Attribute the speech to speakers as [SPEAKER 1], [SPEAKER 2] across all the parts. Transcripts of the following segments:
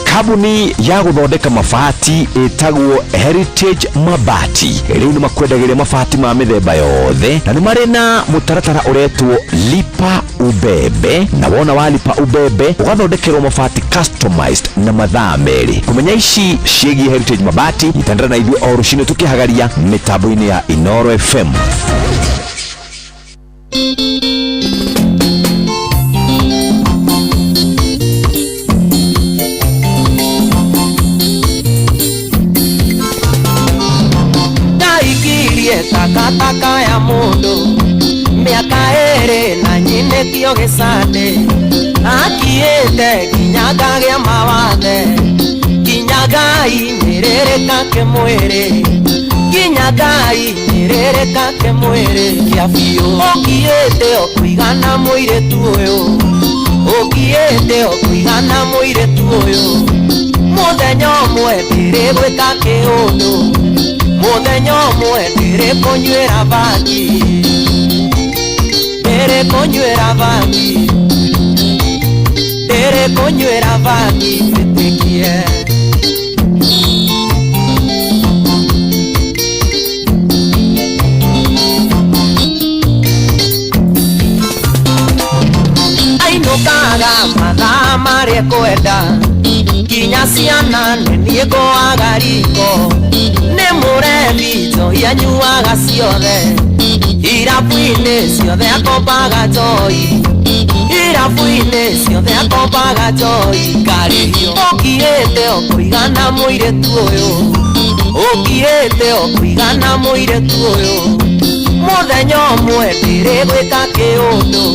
[SPEAKER 1] Kabuni ya guthondeka mabati etagwo Heritage Mabati riu ni makwendagĩria mabati ma mĩthemba yothe na ni marĩ na mũtaratara uretwo lipa ubebe, na wona walipa ubebe ugathondekerwo mabati customized na mathaa merĩ. Kumenya ici ciĩgiĩ Heritage Mabati itandara na ithuĩ o rũcinĩ tukĩhagaria mitambo-inĩ ya Inooro FM.
[SPEAKER 2] Takataka ya mundu miaka ere na nyine kio gesande akiende kinyaga gya mawathe kinyagai nyerere kake mwere kinyagai nyerere kake mwere kia biyo okiende okuigana mwire tuyo okiende okuigana mwire tuyo muthenya umwe ndire gwika kiundu muthenya umwe ndire kunywera bangi ndire kunywera bangi ndire kunywera bangi tetikie ainukaga mathaa marĩa kwenda kinya ciana nĩ ngũaga riko nĩ mũrebi njohi anyuaga ciothe irabu-inĩ ciothe akombaga njohi irabu-inĩ ciothe akombaga njohi ngarĩhio ũkirĩte o kũigana mũirĩtu ũyũ ũkirĩte o kũigana mũirĩtu ũyũ mũthenya ũmwe ndĩrĩ gwĩka kĩũndũ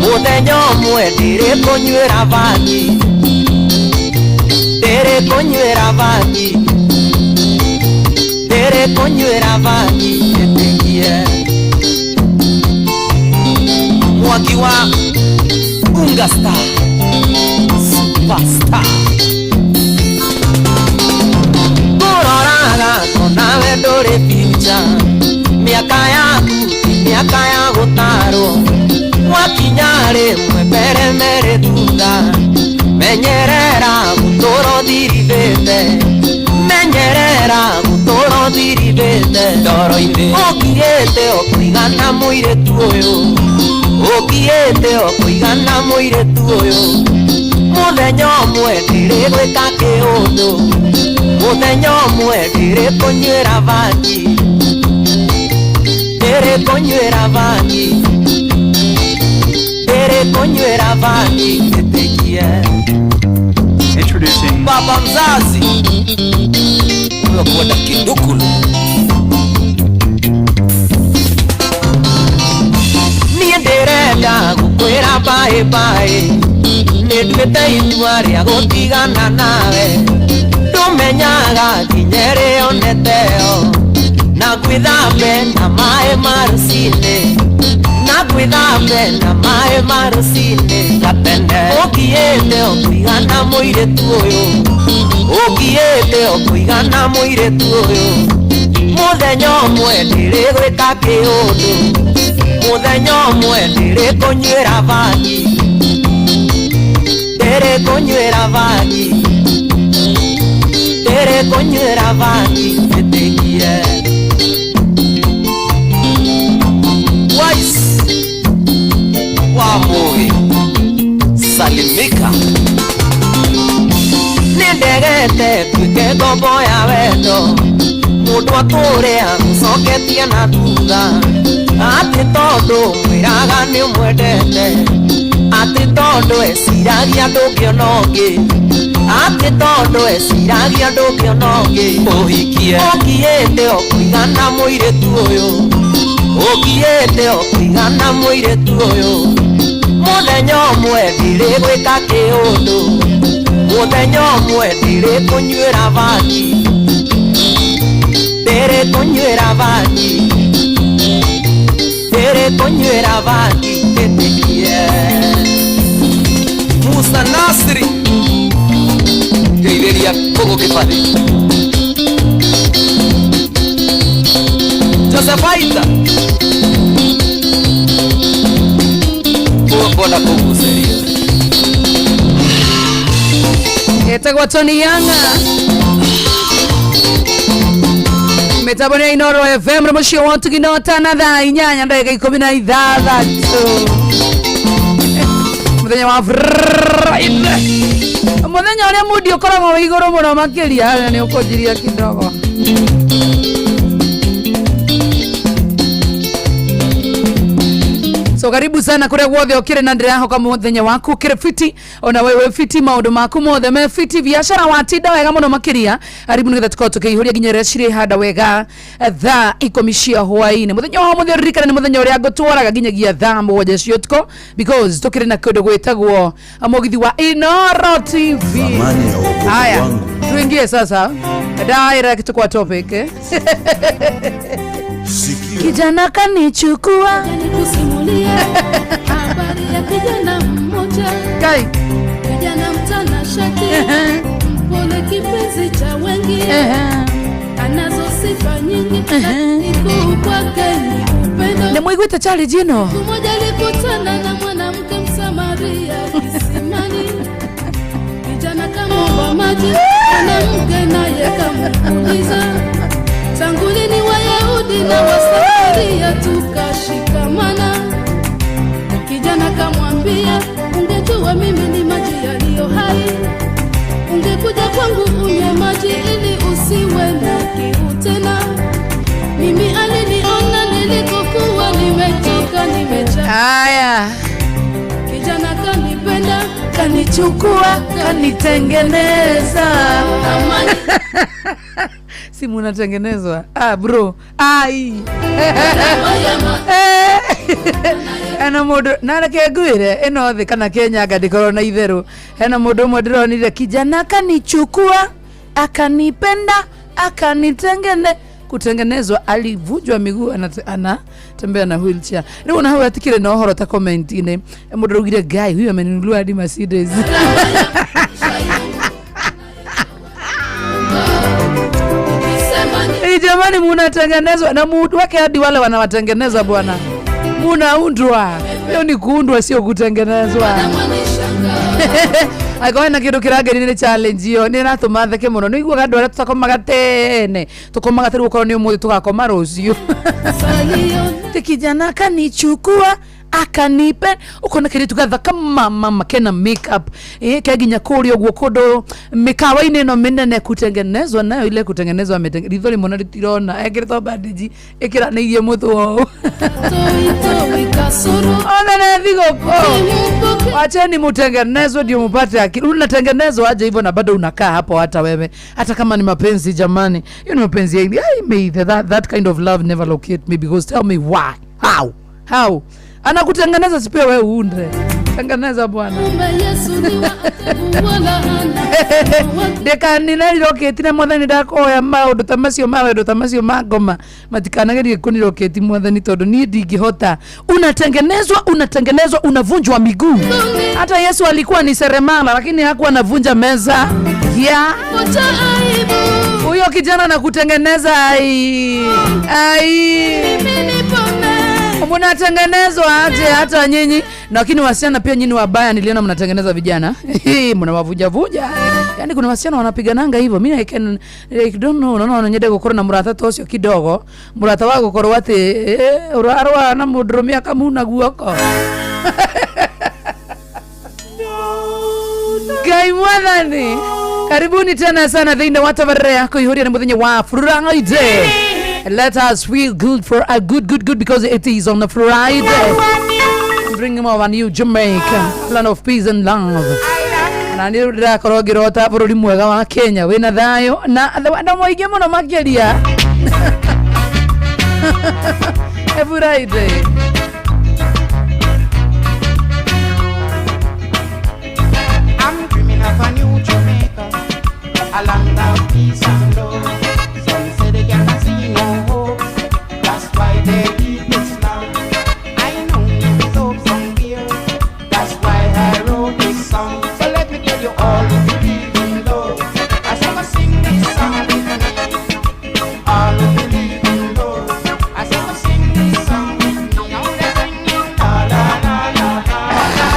[SPEAKER 2] muthenya umwe ndire kunywera bangi ndire kunywera bangi ndire kunywera bangi tetikie mwaki wa Unga Star Superstar kuroraga konawe ndũrĩ picha miaka yaku miaka ya gũtarwo wakinyare mwembere mere thutha menyerera gũtũũra thiribĩte menyerera gũtũũra thiribĩte ndoro-inĩ ũkirĩte o kũigana mũirĩtu ũyũ ũkirĩte o kũigana mũirĩtu ũyũ mũthenya ũmwe ndĩrĩ gwĩka kĩũndũ mũthenya ũmwe ndĩrĩ kũnyuĩra bangi ndĩrĩ kũnyuĩra bangi kunywera bangi tetikie.
[SPEAKER 3] Introducing
[SPEAKER 2] Baba mzazi uyo kwenda kindukulu niĩ ndĩrenda gũkwĩra bye bye nĩnduĩte itua rĩa gũtigana nawe ndũmenyaga nginya rĩoneteo na gwĩthambe na maĩ ma rũcinĩ na gwĩthambe na maĩ ma rũcinĩ gatene ũkiĩte o kũigana mũirĩtu ũyũ ũkiĩte o kũigana mũirĩtu ũyũ mũthenya ũmwe ndĩrĩ gwĩka kĩũndũ mũthenya ũmwe ndĩrĩ kũnyuĩra bangi ndĩrĩ kũnyuĩra bangi ndĩrĩ kũnyuĩra bangi tetikie Wamoi salimika nindegete tuike ngombo ya wendo mundu atũre agũcoketie na thutha atĩ tondũ mwĩraga nĩ mwendete atĩ tondũ eciragia ndũngĩona ũngĩ atĩ tondũ eciragia ndũngĩona ũngĩ ũhikie ũkiĩte o kũigana mũirĩtu ũyũ ũkiĩte o kũigana mũirĩtu ũyũ mũthenya ũmwe ndĩrĩ gwĩka kĩũndũ mũthenya ũmwe ndĩrĩ kũnyuĩra bangi ndĩrĩ kũnyuĩra bangi ndĩrĩ kũnyuĩra bangi tetikie Musa Nasri ngeithĩria kũgũ kĩbathi Josefaita kuona kuguceria
[SPEAKER 3] Etagwa Tony Yanga Metabone Inoro FM Ramoshio wantu ginota na dha inyanya ndega ikomina idha Mudenya wa Mudenya ule mudi okora mwa igoro mwana makelia ni ukojiria kidogo So karibu sana kure wothe okire na ndira ho kama muthenya waku kire fiti ona wewe fiti maundu maku mothe me fiti biashara watinda wega muno makiria karibu ngetha tukoto kihuria ginyere shire hada wega tha ikomishia hwaini muthenya wa muthe rikana ni muthenya uria ngotwaraga ginyagia tha moja ciotko because tukire na kodo gwetagwo amogithi wa Inoro TV. Haya tuingie sasa direct kwa topic Kijana kanichukua
[SPEAKER 4] nikusimulia habari ya kijana mmoja
[SPEAKER 3] Kai
[SPEAKER 4] kijana mtanashati mpole kipenzi cha wengi anazo sifa nyingi iko kwake ni upendo
[SPEAKER 3] ni mwigwete chali jino
[SPEAKER 4] mmoja alikutana na mwanamke Msamaria kisimani kijana kama maji mwanamke naye kamuuliza tangu lini Wayahudi na Wasamaria tukashikamana kijana kamwambia ungejua mimi ni maji yaliyo hai ungekuja kwangu unywe maji ili usiwe na kiu tena mimi aliniona nilikokuwa nimechoka nimecha
[SPEAKER 3] haya
[SPEAKER 4] kijana kanipenda
[SPEAKER 3] kanichukua kanitengeneza
[SPEAKER 4] amani
[SPEAKER 3] simu unatengenezwa bro ai ana modo nana kegwire eno the kana Kenya gadikoro na itheru hena modo modironire kijana kanichukua akanipenda akanitengene kutengenezwa alivunjwa miguu anatembea na wheelchair leo na hawa atikire na ohoro ta comment ine modo rugire guy huyo amenunua hadi Mercedes jamani munatengenezwa na mudu wake hadi wale wanawatengeneza bwana munaundwa hiyo ni kuundwa sio kutengenezwa akaona kitu kirage ni challenge hiyo ni natuma theke muno ni igwa andũ arĩa tutakomaga tene tukomaga tene ukorwo ni umuthi tugakoma rũciũ te kijana kanichukua akanipe ukona kile tugatha kama mama kena makeup kaginya kuri ogwo kodo mikawa-ini no menene kutengenezwa nayo ile kutengenezwa ametengenezwa ithori mona ritirona ekirito bandage ekira na irie mutho ona na thigoko acheni mutengenezwe ndio mupate akili unatengenezwa aje hivyo na bado unakaa hapo hata wewe hata kama ni mapenzi jamani hiyo ni mapenzi I may that kind of love never locate me because tell me why how anakutengeneza sipia wewe uunde tengeneza bwana
[SPEAKER 4] Yesu ni wa wala hana
[SPEAKER 3] deka ninaliroketine mwathani ndakoya maundu tamacio mawedo tamacio magoma matikanagerie kuniroketi mwathani tondu ni ndingihota unatengenezwa unavunjwa miguu hata Yesu alikuwa ni seremala lakini hakuwa anavunja meza huyo kijana anakutengeneza ai mnatengenezwa aje hata nyinyi lakini wasichana pia nyinyi wabaya niliona mnatengeneza vijana mnawavuja yani kuna wasichana wanapigananga hivyo mimi I don't know no nyede gukora na murata tocio kidogo murata wako gukora wate urarwa na mudromia kama una guoko Gai mwathani karibuni tena sana thinde watabare yako ihuria na muthenya wa Friday. Let us feel good for a good because it is on a Friday. Bring him over new Jamaica, land of peace and love. Na ni rira korogiro ta bururi mwega wa Kenya wina thayo na ndo moige muno makiria. Every Friday.
[SPEAKER 5] I'm dreaming of a new Jamaica, a land of peace and love. Some say they cannot see no hope, that's why they keep it slow. I know there's hope somewhere, that's why I wrote this song. So let me tell you all who believe in love. As I sing this song with me, all who believe in love. As I sing this song with me, now they're singing la la la la la la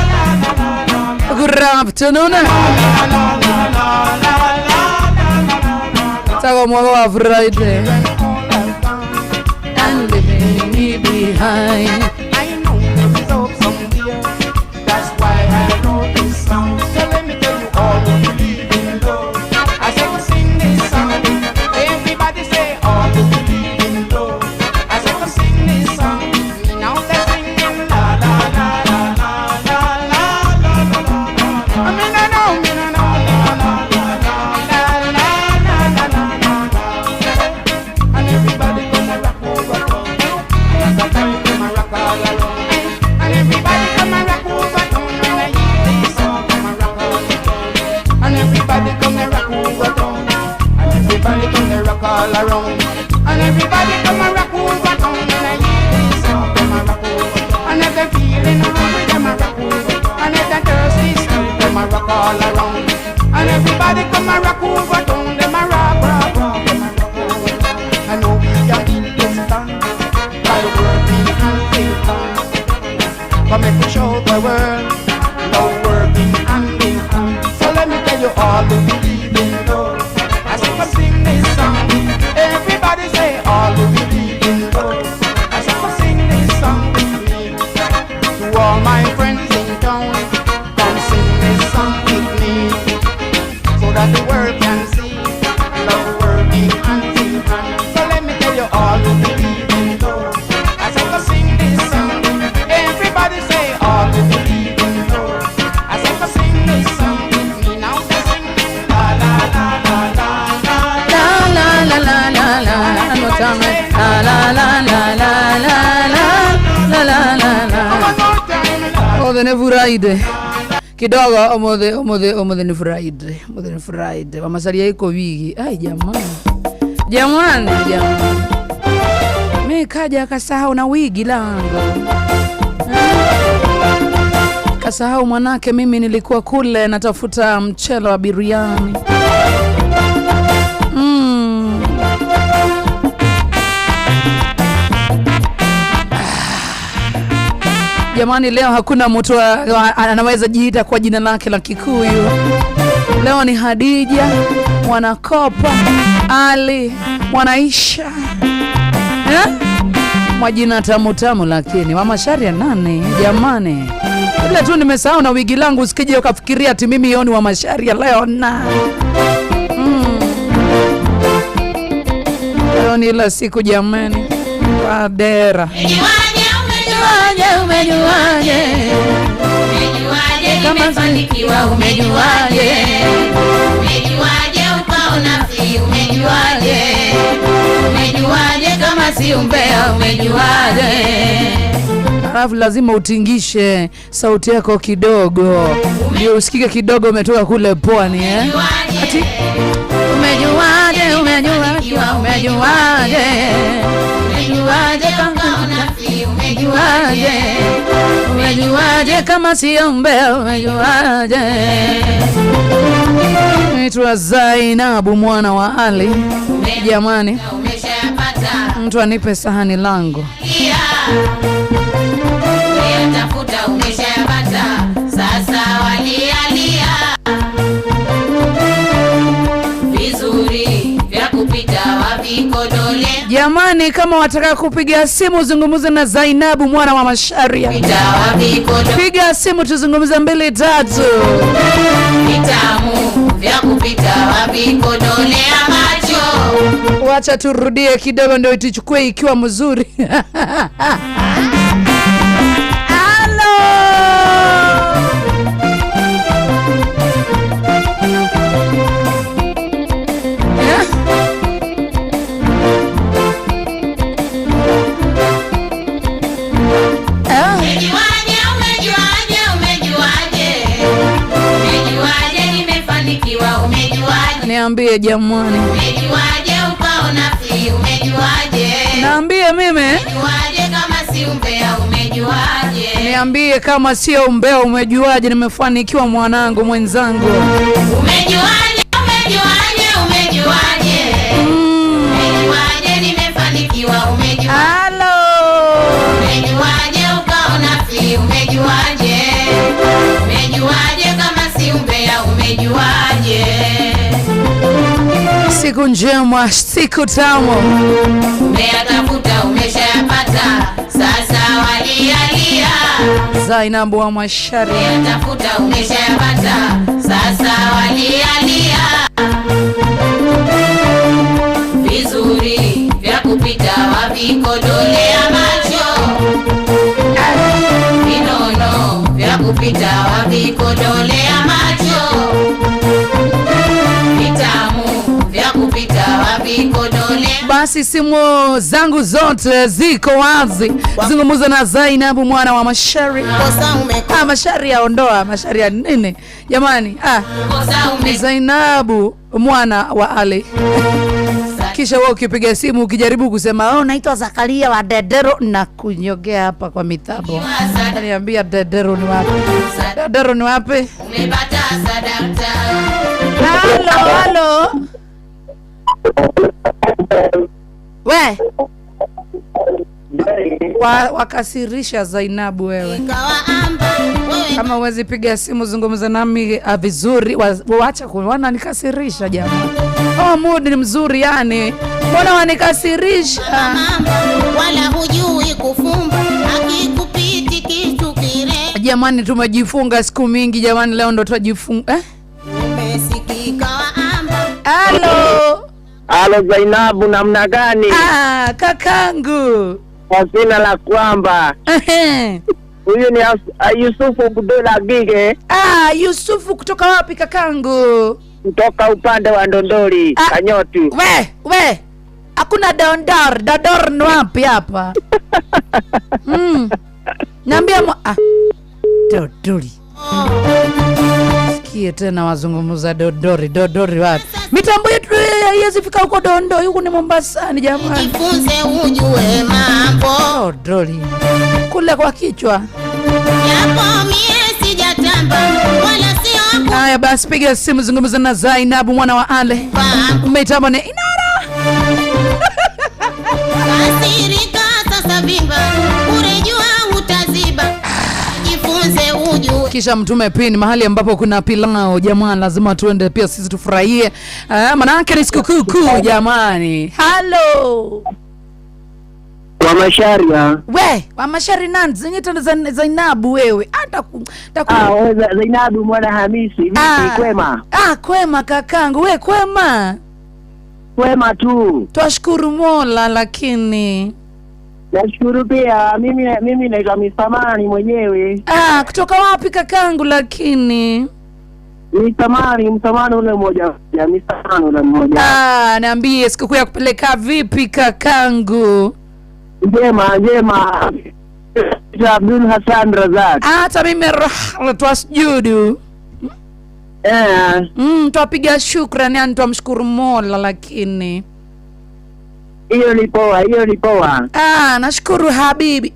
[SPEAKER 5] la la la la.
[SPEAKER 3] Good afternoon. Tago mwago wa Friday and leaving me behind.
[SPEAKER 5] I know this is up somewhere. That's why I wrote this song. So let me tell you all who believe in love. I say we sing this song. Everybody say all who believe in love. I say we sing this song. Me now they singing la la la la la la la la la la. I mean I know la la la la la la la la la. And everybody gonna rock over. Rock all around. And everybody come and rock over town. And I hear this song come and rock all around. And everybody come and rock over town. And everybody come and rock all around. And everybody come and rock over town. And I hear this song come and rock over town. And if they're feeling hungry, them a rock over. And if they're thirsty, still them a rock all around. And everybody come and rock over town. Them a rock, rock, rock, them a rock over town. I know we can get this done by working and thinking. Come and show the world no working and thinking. So let me tell you all who believe in love. I say come sing this song. Everybody say all who believe in love. I say come sing this song with me. To all my friends in town, come sing this song with me. So that the world can see love working and thinking. So let me tell you all who believe in love. I say go sing this song. Everybody say all who believe in love. I say go sing this song with me now. They sing la la la la la la
[SPEAKER 3] La la la la la la. No time. La la la la la la la la la la. Omothe ni Friday. Kidogo omothe ni Friday. Omothe ni Friday. Wamasalia iko wiki. Ai jamani. Jamani. Mimi kaja kasahau na wigi langu. Kasahau mwanake mimi nilikuwa kule natafuta mchele wa biriani. Jamani, leo hakuna mtu anaweza jiita kwa jina lake la Kikuyu. Leo ni Hadija, Mwanakopa, Ali, Mwanaisha. Majina tamu lakini Mama Sharia nani jamani? Ile tu nimesahau na wigi langu, usikije ukafikiria ati mimi yoni wa Masharia leo na. Leo ni ile siku jamani. Padera. Umejuaje kama fanikiwa, umejuaje ukaona fi, umejuaje kama si umbea, umejuaje. Alafu lazima utingishe sauti yako kidogo ndio usikike kidogo umetoka kule pwani ati umejuaje kama unafi, umejuaje kama si umbea, umejuaje. Naitwa Zainabu mwana wa Ali. Jamani, mtu anipe sahani langu. Tafuta umeshapata, sasa walialia vizuri vya kupita wavikodole. Jamani, kama wataka kupiga simu zungumuza na Zainabu mwana wa Masharia. Piga simu tuzungumuza 2-3. Vitamu vya kupita wavikodole macho. Wacha turudie kidogo ndio ituchukue ikiwa mzuri. Niambie jamani. Umejuaje ukaona fi, umejuaje? Naambie mimi. Umejuaje kama si umbea, umejuaje? Niambie kama sio umbea, umejuaje nimefanikiwa mwanangu mwenzangu. Umejuaje, umejuaje? Umejuaje nimefanikiwa, umejuaje? Halo. Umejuaje ukaona fi, umejuaje? Umejuaje kama si umbea, umejuaje? siku njema, siku tamu.
[SPEAKER 6] Umeyatafuta umeshayapata, sasa walialia.
[SPEAKER 3] Zainabu wa Mashari.
[SPEAKER 6] Umeyatafuta umeshayapata, sasa walialia. Vizuri vya kupita wavikodolea macho, vinono vya kupita wavikodolea macho, vitamu vya kupita wavikodolea.
[SPEAKER 3] Basi simu zangu zote ziko wazi. Zungumuza na Zainabu mwana wa Mashari. Mashari ya ondoa, Mashari ya nini jamani? Zainabu mwana wa Ali. Kisha wewe ukipiga simu ukijaribu kusema naitwa Zakaria wa Dedero na kunyogea hapa kwa mitabo. Niambia Dedero ni wapi? Dedero ni wapi?
[SPEAKER 6] Umepata sadaka.
[SPEAKER 3] Halo. We. Wakasirisha Zainabu wewe. Kama huwezi piga simu zungumza nami vizuri, waacha kuona nikasirisha jamani. Mood ni mzuri yani. Mbona wanikasirisha?
[SPEAKER 6] Wala hujui kufumba, akikupiti kitu kile.
[SPEAKER 3] Jamani tumejifunga siku mingi jamani, leo ndo tujifunga.
[SPEAKER 6] Umesikika waamba.
[SPEAKER 7] Halo Zainabu, namna gani?
[SPEAKER 3] Kakangu.
[SPEAKER 7] Sina la kwamba. Huyu ni Yusufu Budola Gige.
[SPEAKER 3] Yusufu kutoka wapi kakangu?
[SPEAKER 7] Kutoka upande wa Ndondori, Kanyotu.
[SPEAKER 3] We. Hakuna Dodor ni wapi hapa? Niambia Dodori. Sikie tena wazungumuza Dodori wapi? Mitambo yetu haiwezi fika huko Dondo, huko ni Mombasa ni jamani.
[SPEAKER 6] Jifunze ujue mambo.
[SPEAKER 3] Dodori. Kule kwa kichwa.
[SPEAKER 6] Yapo mie sijatamba wala sio.
[SPEAKER 3] Haya basi piga simu zungumuza na Zainabu mwana wa Ale. Mitambo ni Inara.
[SPEAKER 6] Kasirika sasa vimba, urejua utaziba. Jifunze ujue.
[SPEAKER 3] Kisha mtume pin mahali ambapo kuna pilau jamani, lazima tuende pia sisi tufurahie. Manake ni siku kuu jamani. Hello.
[SPEAKER 7] Wa Masharia.
[SPEAKER 3] Wa Mashari nani? Zingita Zainabu wewe.
[SPEAKER 7] Zainabu mwana Hamisi, vipi kwema?
[SPEAKER 3] Kwema kakangu, we kwema?
[SPEAKER 7] Kwema tu.
[SPEAKER 3] Twashukuru Mola lakini.
[SPEAKER 7] Nashukuru pia, mimi naitwa Misamani mwenyewe.
[SPEAKER 3] Kutoka wapi kakangu lakini?
[SPEAKER 7] Msamani ule mmoja. Misamani ule mmoja.
[SPEAKER 3] Niambie siku ya kupeleka vipi kakangu?
[SPEAKER 7] Njema. Abdul Hassan Razak.
[SPEAKER 3] Hata mimi twasjudu. Twapiga shukrani yani twamshukuru Mola lakini.
[SPEAKER 7] Hiyo ni poa.
[SPEAKER 3] Nashukuru habibi.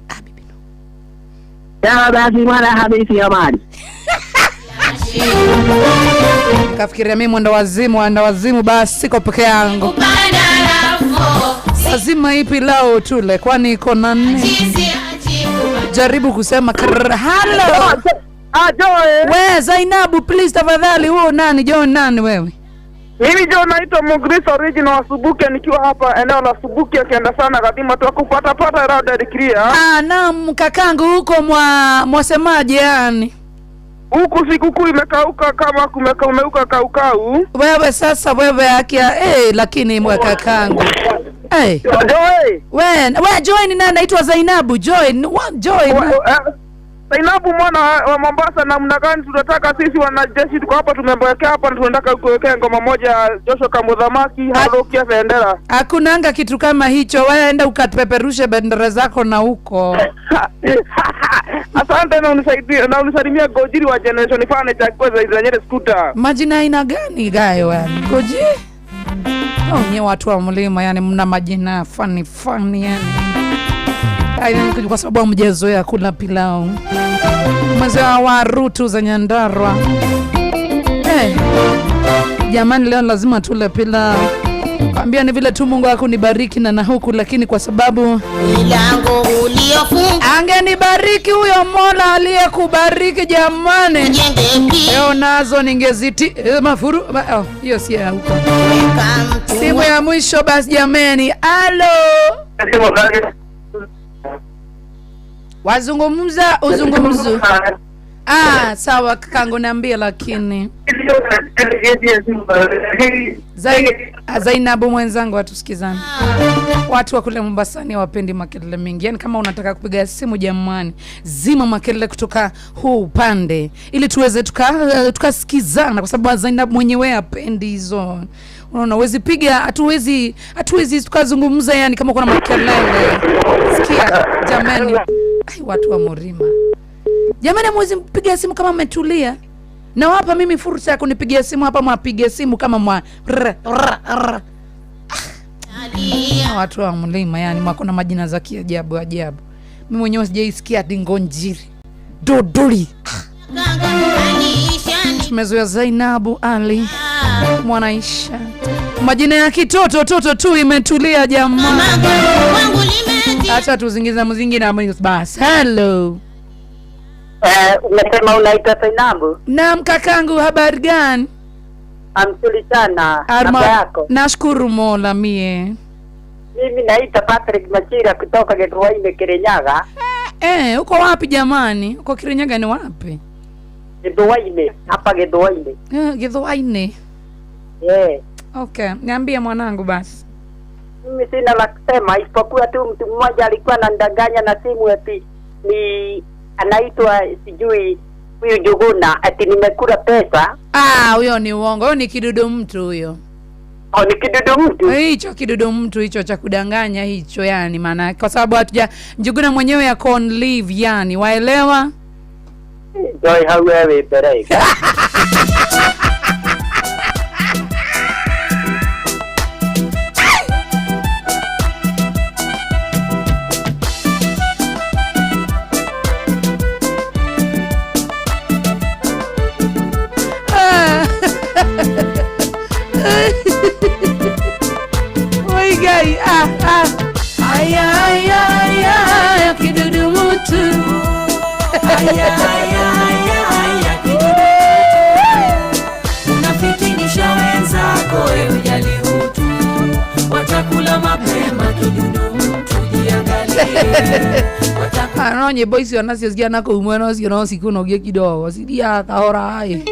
[SPEAKER 7] Ya basi mwana Hamisi Hamadi.
[SPEAKER 3] Kafikiria mimi mwenda wazimu basi siko peke yangu. Lazima ipi lao tule kwani iko na nini? Jaribu kusema hello.
[SPEAKER 7] Joy.
[SPEAKER 3] We Zainabu please tafadhali, wewe nani? John nani wewe?
[SPEAKER 7] Mimi John naitwa Mugrisa original wa Subukia, nikiwa hapa eneo la Subukia kienda sana kadima tu kupata rada declare.
[SPEAKER 3] Naam kakangu, huko mwasemaje yani?
[SPEAKER 7] Huku sikukuu imekauka kama umeuka kaukau.
[SPEAKER 3] Wewe sasa wewe akia lakini mwa kakangu.
[SPEAKER 7] Joy.
[SPEAKER 3] We Joy ni nani? Anaitwa Zainabu. Joy.
[SPEAKER 7] Zainabu mwana wa Mombasa, namna gani tunataka sisi wanajeshi tuko hapa tumeboekea hapa na tunataka kuwekea ngoma moja Joshua Kamudhamaki Harokia Bendera.
[SPEAKER 3] Hakunanga kitu kama hicho. Wewe enda ukapeperushe bendera zako na huko.
[SPEAKER 7] Asante na unisalimia Gojiri wa Generation Fane cha kweza Nyere Scooter.
[SPEAKER 3] Majina aina gani gayo yani? Gojiri? Nye watu wa mlima yani mna majina funny yani. Kwa sababu mjezoea kula pilau. Mwezoea warutu za Nyandarua. Jamani leo lazima tule pilau. Kwambia ni vile tu Mungu hakunibariki na huku, lakini kwa sababu
[SPEAKER 6] milango uliofunga
[SPEAKER 3] angenibariki huyo Mola aliyekubariki jamani. Leo nazo ningeziti mafuru. Hiyo si ya huko. Simu ya mwisho basi jameni. Alo. Wazungumza uzungumzu. Sawa kakangu niambie lakini. Zainabu mwenzangu atusikizane. Watu wa kule Mombasani wapendi makelele mengi. Yaani kama unataka kupiga simu jamani, zima makelele kutoka huu upande ili tuweze tukasikizana kwa sababu Zainabu mwenyewe hapendi hizo. Unaona uwezi piga, hatuwezi tukazungumza yani kama kuna makelele. Sikia jamani. Watu wa Murima. Jamani mwezi mpigia simu kama mmetulia. Na wapa mimi fursa ya kunipigia simu hapa, mwapigia simu kama mwa watu wa Mlima yani mwako na majina za kiajabu ajabu. Mimi mwenyewe sijaisikia Dingonjiri. Dodoli. Tumezoea Zainabu Ali Mwanaisha. Majina ya kitoto toto tu imetulia jamani. Acha tuzingiza muziki na basi. Hello.
[SPEAKER 8] Umesema unaitwa Zainabu?
[SPEAKER 3] Naam kakangu, habari gani?
[SPEAKER 8] Amsuli sana. Hapa yako?
[SPEAKER 3] Nashukuru Mola mie.
[SPEAKER 8] Mimi naitwa Patrick Machira kutoka Githuaine Kirinyaga.
[SPEAKER 3] Uko wapi jamani? Uko Kirinyaga ni wapi?
[SPEAKER 8] Githuaine, hapa Githuaine.
[SPEAKER 3] Githuaine. Okay, niambie mwanangu basi.
[SPEAKER 8] Mimi sina la kusema isipokuwa tu mtu mmoja alikuwa anandanganya na simu eti ni anaitwa sijui huyu Juguna ati nimekula pesa.
[SPEAKER 3] Huyo ni uongo. Huyo ni kidudu mtu huyo.
[SPEAKER 8] Ni kidudu mtu?
[SPEAKER 3] Hicho kidudu mtu hicho cha kudanganya hicho yani maana kwa sababu hatuja Juguna mwenyewe ya on leave yani waelewa?
[SPEAKER 8] Joy hawewe bereka.
[SPEAKER 3] Oi gai ay kidudu mtu
[SPEAKER 2] kidudu unafitinisha wenzako ujali utu watakula mapema kidudu mtu jiangalie
[SPEAKER 3] Anonye boys wanasikia nako umweno sio no siku no kidogo sidia kahora hai.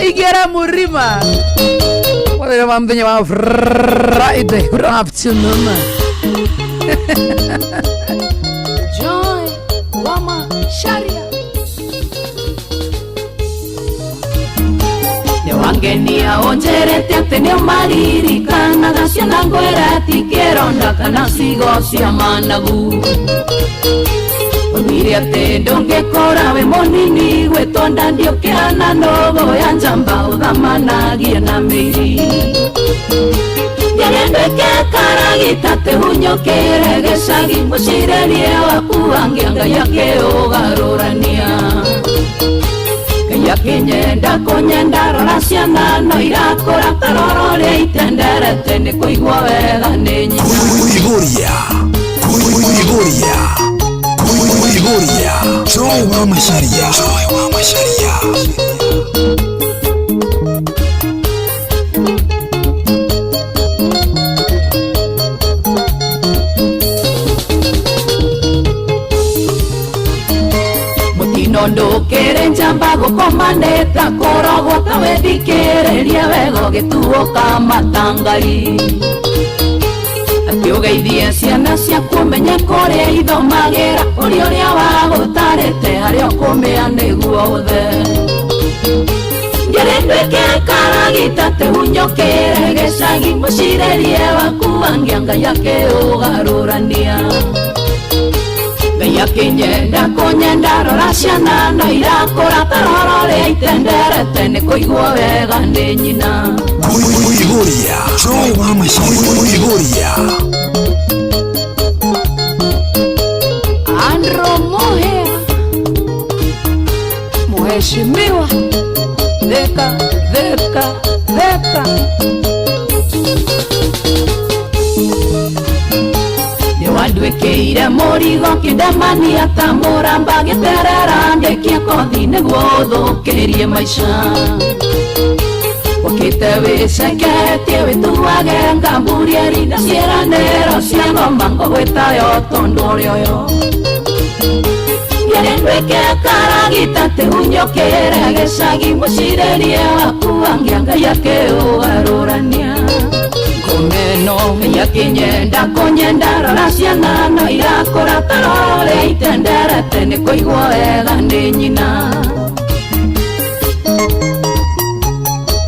[SPEAKER 3] Igera Murima. Wale mambenye wa Friday good afternoon.
[SPEAKER 4] Joy Wama Sharia
[SPEAKER 2] ne wangeni aonjerete atene maririkana gacio na ngwera tikeronda kana sigo cia managu Mire ate donge kora we monini wetonda ndio kiana nogo ya njamba udhamanagia na miri Yarendo ke karagita te hunyokere geshagi mushirerie wakuangianga yake ogarorania Kaya kinyenda konyenda rorasiana no irakora tarorore itenderete ni kuigwa wega nenyi
[SPEAKER 1] Kuigoria Joy wa Masharia
[SPEAKER 2] Mutinondo kere njamba gukomaneta korogwo tawethikereria wego gituo kamatangari Atiogeithie ciana cia kumenya kuria ithomagĩra ũrĩa wagũtarĩte harĩa ũkũmĩa nĩguo ũthe Ngerenduĩke karagita te hunyokĩre gĩcagi mũcirĩrie wakuangia Ngai akĩũgarũrania Ngai akĩnyenda kũnyenda rora ciana no irakũra taroro rĩa itenderete nĩ kũigwo wega nĩ nyina
[SPEAKER 1] Kuigoria Joy wa Masharia
[SPEAKER 4] Andro Mohe Mheshimiwa
[SPEAKER 2] Deka
[SPEAKER 3] Theta
[SPEAKER 2] Wadwekeire murigo kindemani atamuramba giterera ndekie kothi niguo thukirie maisha Wakite wiceketie wituage ngamburie rinda ciĩranĩro cia ng'oma ngũgwĩtayo tondu ũrĩoyo Ndwĩke karagita tĩhunyũkĩre gĩcagi mũcirĩrie waku angia Ngai akĩũgarũrania Ngomeno yakinyenda kũnyenda rora ciana no irakũra tarore itenderete nĩ kũigua wega nĩ nyina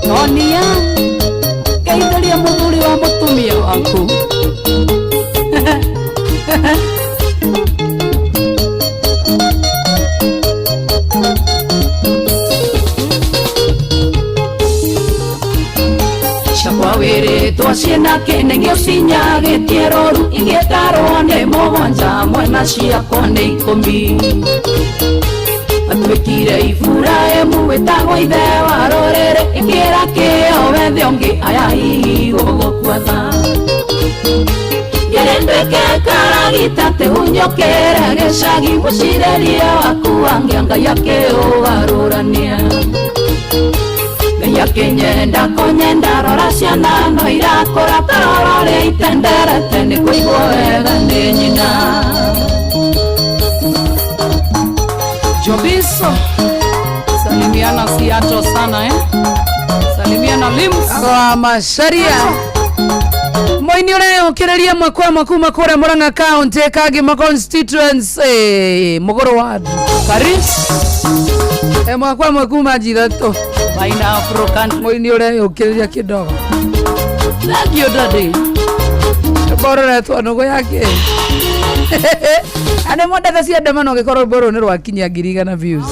[SPEAKER 2] Nonia geithĩria mũthuri wa mũtumia waku Wĩrĩtwo ciĩna kĩnegio cinyagĩtie roru igĩtarwo nĩ mũgwanja mwena ciakwa nĩ 10 Atuĩkire Iburahĩmu wĩtagwo ithe wa rũrĩrĩ ĩkĩra kĩo wethe ũngĩ aya hihi gũgũkua tha Ndwĩke karagita tĩhunyũkĩre gĩcagi mũcirĩrie waku angia Ngai akĩũgarũrania Yakinyenda kũnyenda rora ciana no irakũra tarore itenderete nĩ kũigua wega nĩ nyina
[SPEAKER 3] Jobiso salimiana Seattle sana salimiana Limbs kwa Masharia Moini ũreũkĩrĩria mwakwa makuma kũrĩa Murang'a County Kagima constituency Mũgũrũ ward Karis mwakwa makuma jithato Maina African Moini ũreũkĩrĩria kidogo Thank you daddy Borora twanũgũ yake Ane mwenda cia ndema no gĩkorwo boro nĩ rwakinya 1,000 views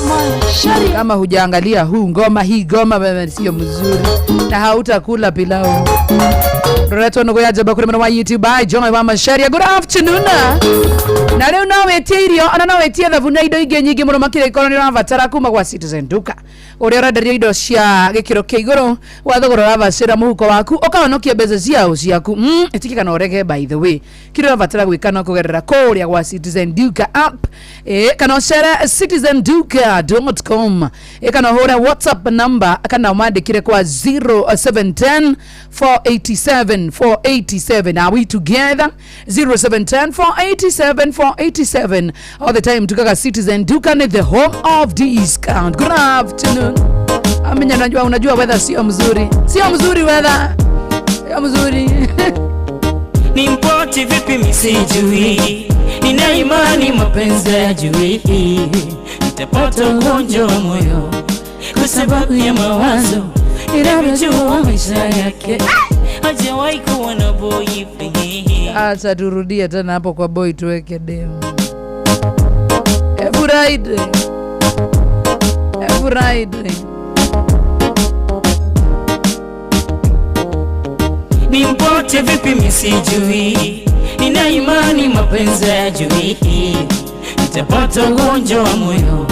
[SPEAKER 3] Kama hujaangalia huu ngoma hii ngoma wewe sio mzuri na hautakula pilau Roreto no goya jaba kuri mwana wa YouTube by John wa Masharia. Good afternoon. Na leo na wetie irio ana na wetie thavuna indo ingi nyingi muno makire ikoroni na vatara kuma kwa Citizen Duka. Uri ũrenderia indo cia gĩkĩro kĩa igũrũ wa thogora wa bacĩra mũhuko waku ũkahonokia mbeca ciaku itikika na orege by the way kile ũrabatara gwĩka no kũgerera kũrĩa gwa Citizen Duka app kana ũcere citizenduka.com kana hũra WhatsApp number kana umandĩkire kwa 0710 487 487. Are we together? 0710 487 487. All the time tukaga Citizen Duka ni the home of discount. Good afternoon. Amenya unajua weather sio mzuri. Sio mzuri weather. Sio mzuri.
[SPEAKER 9] Ni mpoti vipi misijui. Nina imani mapenzi ya jui. Nitapata ugonjwa wa moyo kwa sababu ya mawazo. Ninajua maisha yake. Hajawahi kuwa na boyfriend.
[SPEAKER 3] Acha turudie tena hapo kwa boy tuweke demo. Friday.
[SPEAKER 9] Ni mpote vipi misijui. Nina imani mapenzi ya jui. Nitapata ugonjwa wa moyo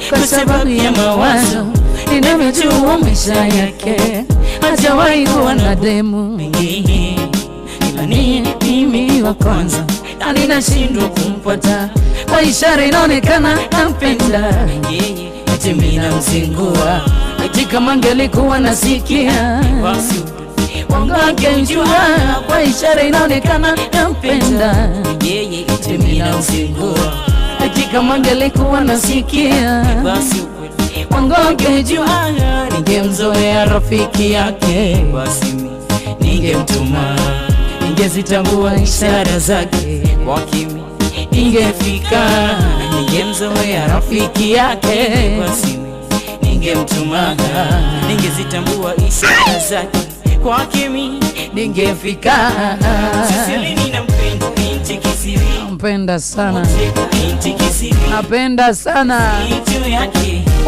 [SPEAKER 9] kwa sababu ya mawazo. Ninajua maisha yake. Hajawahi kuwa na demu. Ila ni mimi wa kwanza na ninashindwa kumpata. Kwa ishara inaonekana nampenda. Eti mimi namzingua. Eti kama angelikuwa nasikia wangejua. Kwa ishara inaonekana nampenda. Eti mimi namzingua. Eti kama angelikuwa nasikia wangejua. Ningemzoea rafiki yake. Basi ningemtuma. Ningezitambua ishara zake kwa kimi. Ningefika. Ningemzoea rafiki yake. Basi ningemtuma. Ningezitambua ishara zake kwa kimi. Ningefika. Sisi ninampenda binti kisiri.
[SPEAKER 3] Nampenda sana. Napenda sana.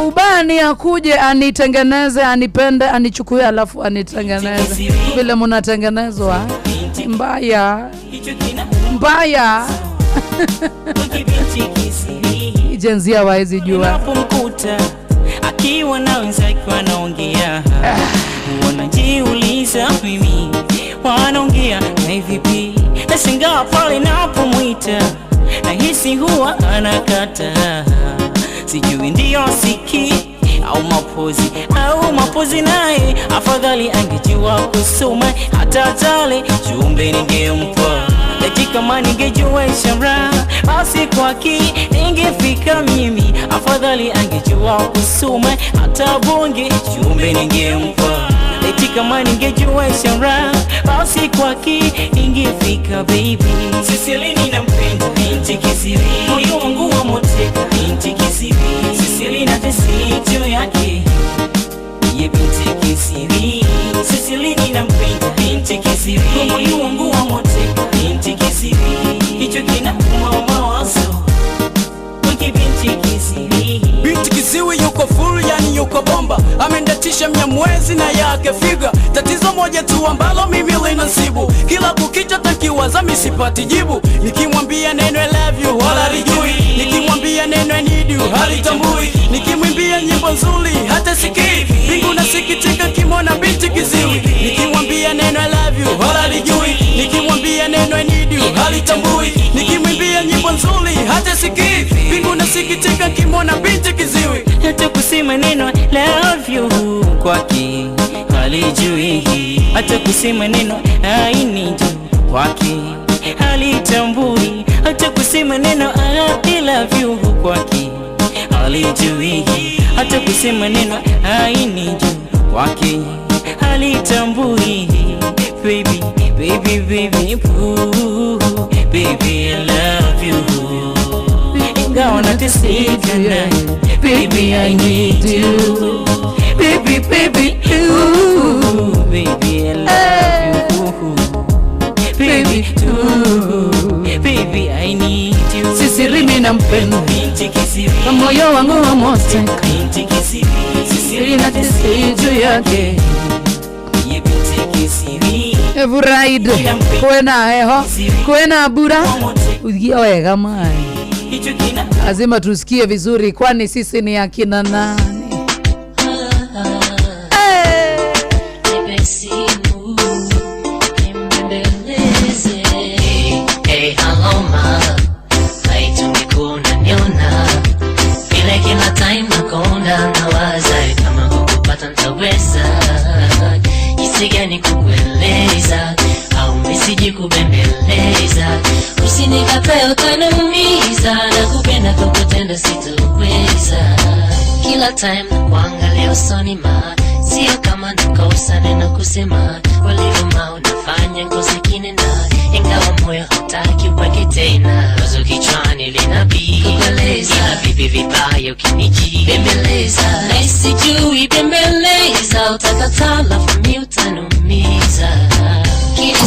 [SPEAKER 3] Ubani akuje anitengeneze, anipende, anichukue alafu anitengeneze. Vile mnatengenezwa mbaya. Jenzia waezi jua.
[SPEAKER 9] Akiwa na wenzake wanaongea. najiuliza mimi wanaongea na vipi, nashangaa pale napomwita nahisi huwa anakata, sijui ndio siki au mapozi naye afadhali angejua kusoma hata tale jumbe ningempa, eti kama ningejua ishara basi kwake ningefika mimi, afadhali angejua kusoma hata bonge jumbe ningempa, eti kama ningejua ishara basi kwake ningefika baby. Sisili ninampenda binti kisiri, moyo wangu wa moteka binti kisiri, Sisili na tesito yake ye binti kisiri, Sisili ninampenda binti kisiri, moyo wangu wa moteka binti kisiri, hicho kinauma mawazo wiki binti kisiri.
[SPEAKER 10] Binti kisiwi yuko full, yani yuko bomba, amendatisha Mnyamwezi na yake figa. Tatizo moja tu ambalo mimi linasibu, kila kukicha takiwaza misipati jibu. Nikimwambia neno I love you wala lijui, nikimwambia neno I need you halitambui, nikimwimbia nyimbo nzuri hata sikii, bingu nasikitika kimona binti kisiwi. Nikimwambia neno I love you wala lijui, nikimwambia neno I need you halitambui, nikimwimbia nyimbo nzuri hata sikii, bingu nasikitika kimona binti kiziwi.
[SPEAKER 9] Hata kusema neno love you kwake halijui, hata kusema neno I need you kwake halitambui, hata kusema neno I love you kwake halijui, hata kusema neno I need you kwake halitambui. Baby, baby, baby, ooh, baby I love you, ingawa nateseka naye, baby I need you, baby, baby, ooh, baby I love you, baby, ooh, baby I need you.
[SPEAKER 3] Sisili mimi nampenda
[SPEAKER 9] binti kisiri,
[SPEAKER 3] moyo wangu wa moteka
[SPEAKER 9] binti kisiri,
[SPEAKER 3] Sisili na tesito yake
[SPEAKER 9] ye binti kisiri.
[SPEAKER 3] Everride kwena eho kwena bura usikia wega mai, lazima tusikie vizuri, kwani sisi ni akina nani?
[SPEAKER 11] Hey, hello ma, haitumiko unaniona vile kila time nakonda nawaza kama kukupata ntaweza, jinsi gani kukueleza au misiji kubembeleza, usinikatae utaniumiza, na kupenda kukutenda sitoweza, kila time nakuangalia usoni ma, sio kama nakosa neno kusema, walivuma unafanya ngozi kinena, ingawa moyo hutaki uweke tena, wazo kichwani linabii kukueleza, ila vipi vibaya ukiniji bembeleza, na isijui bembeleza, utakataa lafu mi utanumiza, kila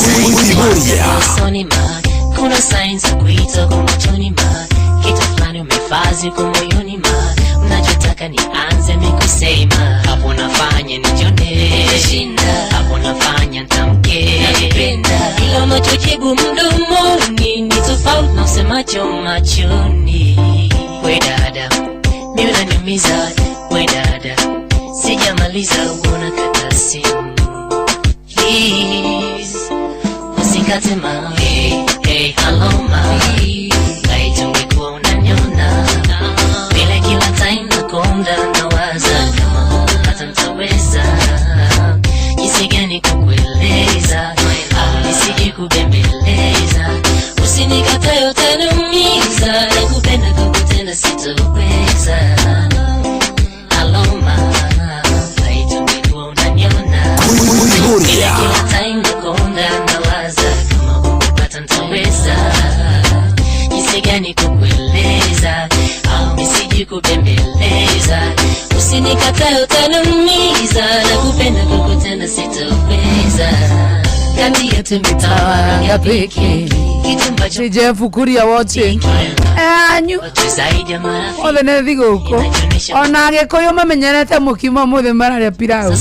[SPEAKER 11] usoni ma, kuna signs za kuita kwa machoni ma, kitu fulani umefazi kwa moyoni ma, unachotaka nianze mikusema, hapo nafanya nijione shinda, hapo nafanya ntamke napenda, ila unachojibu mdomoni ni tofauti na usemacho machoni. We dada, mimi unaniumiza, we dada, sijamaliza unakata simu, please usikate ma. Hey, hey, hello ma, haitungekuwa unaniona vile kila time nakonda nawaza kama hata ntaweza, jinsi gani kukueleza au nisije kubembeleza, usinikatae utaniumiza, na kupenda kukutenda sitoweza. Hello ma, haitungekuwa unaniona vile kila time nakonda nawaza kama hukupata ntaweza, jinsi gani kukueleza au nisije kubembeleza, usinikatae utaniumiza, na kupenda kukutenda sitoweza, kati yetu mitawanga peke
[SPEAKER 3] Jeff Kuria watching anyu ole ne thiguko ona gikoyo mamenyerete mukimo muthe mararia pirao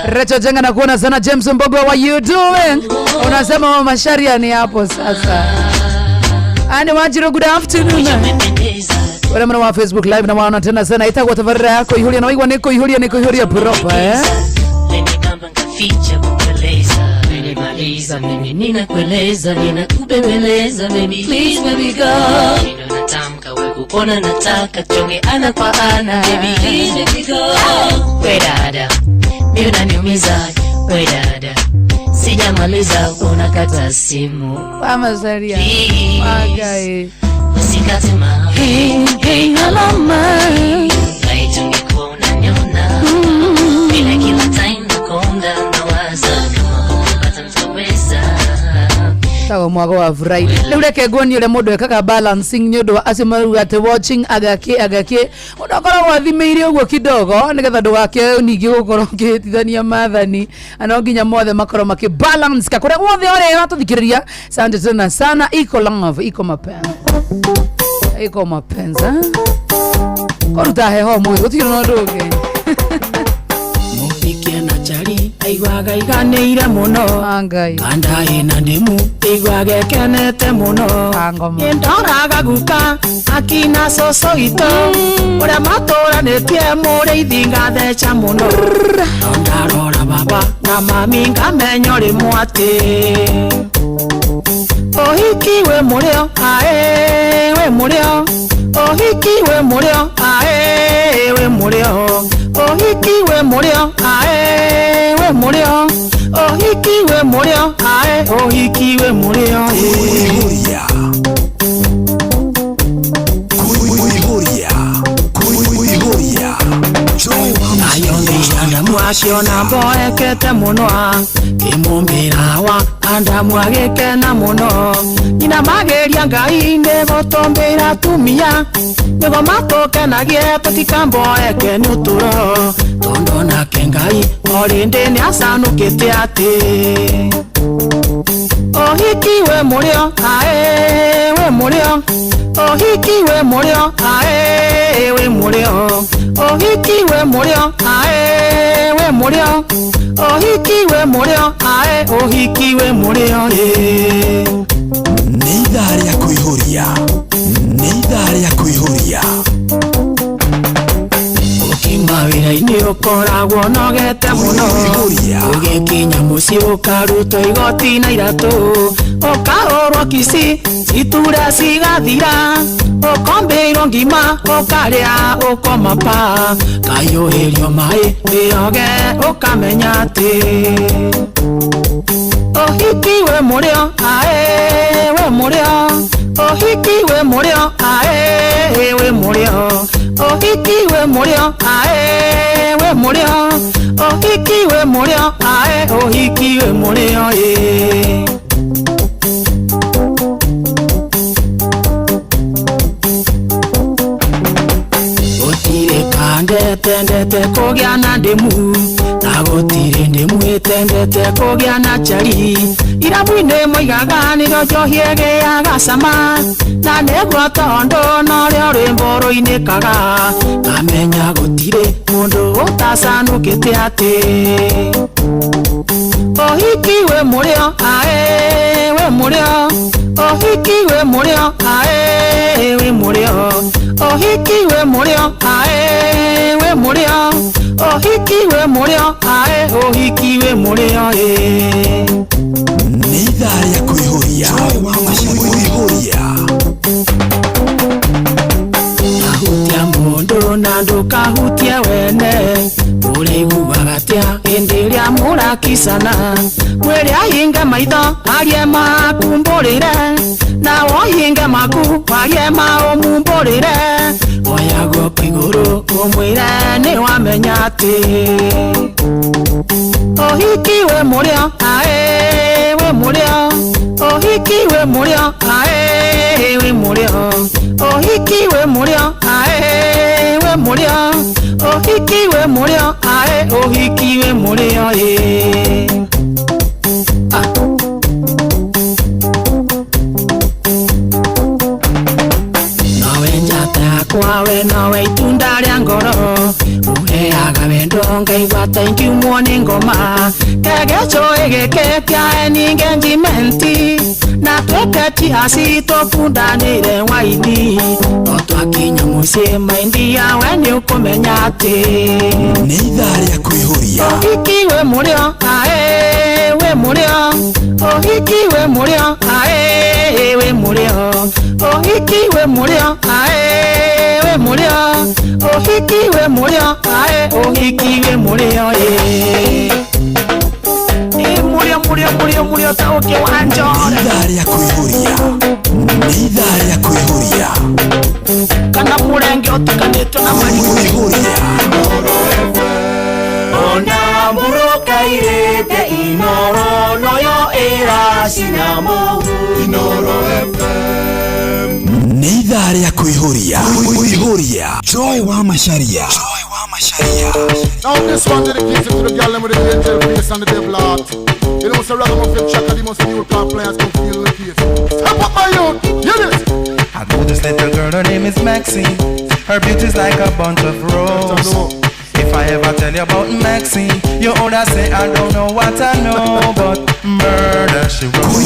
[SPEAKER 3] Recho jenga na kuona sana James Mbogo, what you doing? Unasema mama Sharia ni hapo sasa. Ani Wanjiru, good afternoon. wale mwana wa Facebook live na wana tena sana itagwa tabarra yako ihuria na waigwa niko ihuria proper
[SPEAKER 11] Kamba ngaficha kukueleza Nimemaliza mimi ninakueleza Ninakubembeleza baby please baby go Nino natamka we kupona nataka Chonge ana kwa ana baby please baby go We dada, mi unaniumiza We dada, sijamaliza unakata simu
[SPEAKER 3] Mama Zaria Magae
[SPEAKER 11] Usikate ma Hey hello ma Laiti ungekuwa unaniona Bila kila time nakonda nawaza Kama kupata mtaweza
[SPEAKER 3] Tawa mwago wa Friday Lureke gwani ule modo kaka balancing nyodo Asimaru ate watching agake Unakora wathimeiri ugo kidogo Nikatha ndo wake nigi ugoroke Tithania mathani Anaoginya mwathe makoro maki balance Kakure mwathe ore watu thikiriria Sante tena sana Iko love, iko mapenza Iko mapenza Koruta heho mwezi Kutiro no doge
[SPEAKER 10] Mufikia na chari Aigwaga iganeire muno Kanda ina ndimu Aigwaga kenete muno Indoraga guka Akina soso ito Ure matora netie Mure idhinga thecha muno Ondarora baba Na mami ngamenyo rimwate Ohiki we murio Ae we murio Ohiki we murio Ae we murio Ohiki we murio Ae we murio Ohiki we murio Ae ohiki we murio Kuihuria Ayondi andamu akiona mboekete muno Kimumbira wa andamu agikena muno Nina mageria ngai negotombira tumia Nego matokenagie tutika mboeke ni uturo Tondo nake ngai orinde ni asanukite ati Ohiki we murio ae we murio Ohiki we murio ae we murio Ohiki we murio ae we murio Ohiki we murio ae ohiki we murio
[SPEAKER 1] Ni idara ya kuihuria Ni idara ya kuihuria
[SPEAKER 10] Mawira-ini ukoragwo nogete muno Ugikinya muci ukaruto igoti na iratu Ukahorwo kici iture cigathira Ukombeirwo ngima ukaria ukomapa Kayuhirio mai wioge ukamenya ati Ohiki we murio ae we murio Ohiki we murio ae we murio Ohiki we murio ae we murio Ohiki we murio ae ohiki we murio Gutire kandete kugia na ndimu Na gutire ndimu itendete kugia na chari Irabu-ini moigaga nĩrĩo njohi ĩgĩaga cama Na nĩguo tondo norĩo rwĩmbo-inĩkaga Ngamenya gũtirĩ mũndũ ũtacanũkĩte atĩ Ohiki we murio ae we murio Ohiki we murio ae we murio Ohiki we murio ae we murio Ohiki we murio ae ohiki we murio
[SPEAKER 1] Ni idara ya kuihuria
[SPEAKER 10] Kahutia mundu na ndukahutie wene Ũrĩiguaga atĩa hĩndĩ ĩrĩa mũrakicana Mwĩrĩ ahinge maitho arie makumbũrĩre Na wohinge maku arie maũmumbũrĩre Oya guoko igũrũ ũmwĩre nĩ wamenya atĩ Ohiki we murio ae we murio Ohiki we murio ae we murio Ohiki we murio ae we murio Ohiki we murio ae ohiki we murio Nawe njata yakwa we nawe itunda rĩa ngoro
[SPEAKER 5] Muheaga wendo ngaigua thank you muone ngoma kegecho egekekya eni engagement na tweketi hasi tokundanire waidi otwakinya musie maindi yawe ni ukumenya ati
[SPEAKER 1] ni ithaa rĩa kwĩhũria
[SPEAKER 5] ohikiwe mũrĩo ae we mũrĩo ohikiwe mũrĩo ae we mũrĩo ohikiwe mũrĩo ae we mũrĩo ohikiwe mũrĩo ae ohikiwe mũrĩo mũrĩo ta ũkĩwanjora
[SPEAKER 1] ithaa rĩa kwĩhũria ni ithaa rĩa kwĩhũria
[SPEAKER 5] kana mũrenge ũtukanĩtwo na
[SPEAKER 1] kwĩhũria
[SPEAKER 5] ona mburuka irĩte inoro noyo ĩracina mũhu Inoro FM
[SPEAKER 1] ni ithaa rĩa kwĩhũria Joy wa Macharia.
[SPEAKER 12] Now this one dedicated to the girl with the angel face and the devil heart. You know, so ragamuffin chaka, the most new car players come feel the case. Step up my youth, hear this.
[SPEAKER 13] I know this little girl, her name is Maxine. Her beauty's like a bunch of roses. If I ever tell you about Maxine, you older say I don't know what I know, but murder she wrote.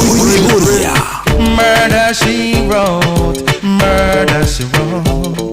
[SPEAKER 13] Murder she wrote. Murder she wrote.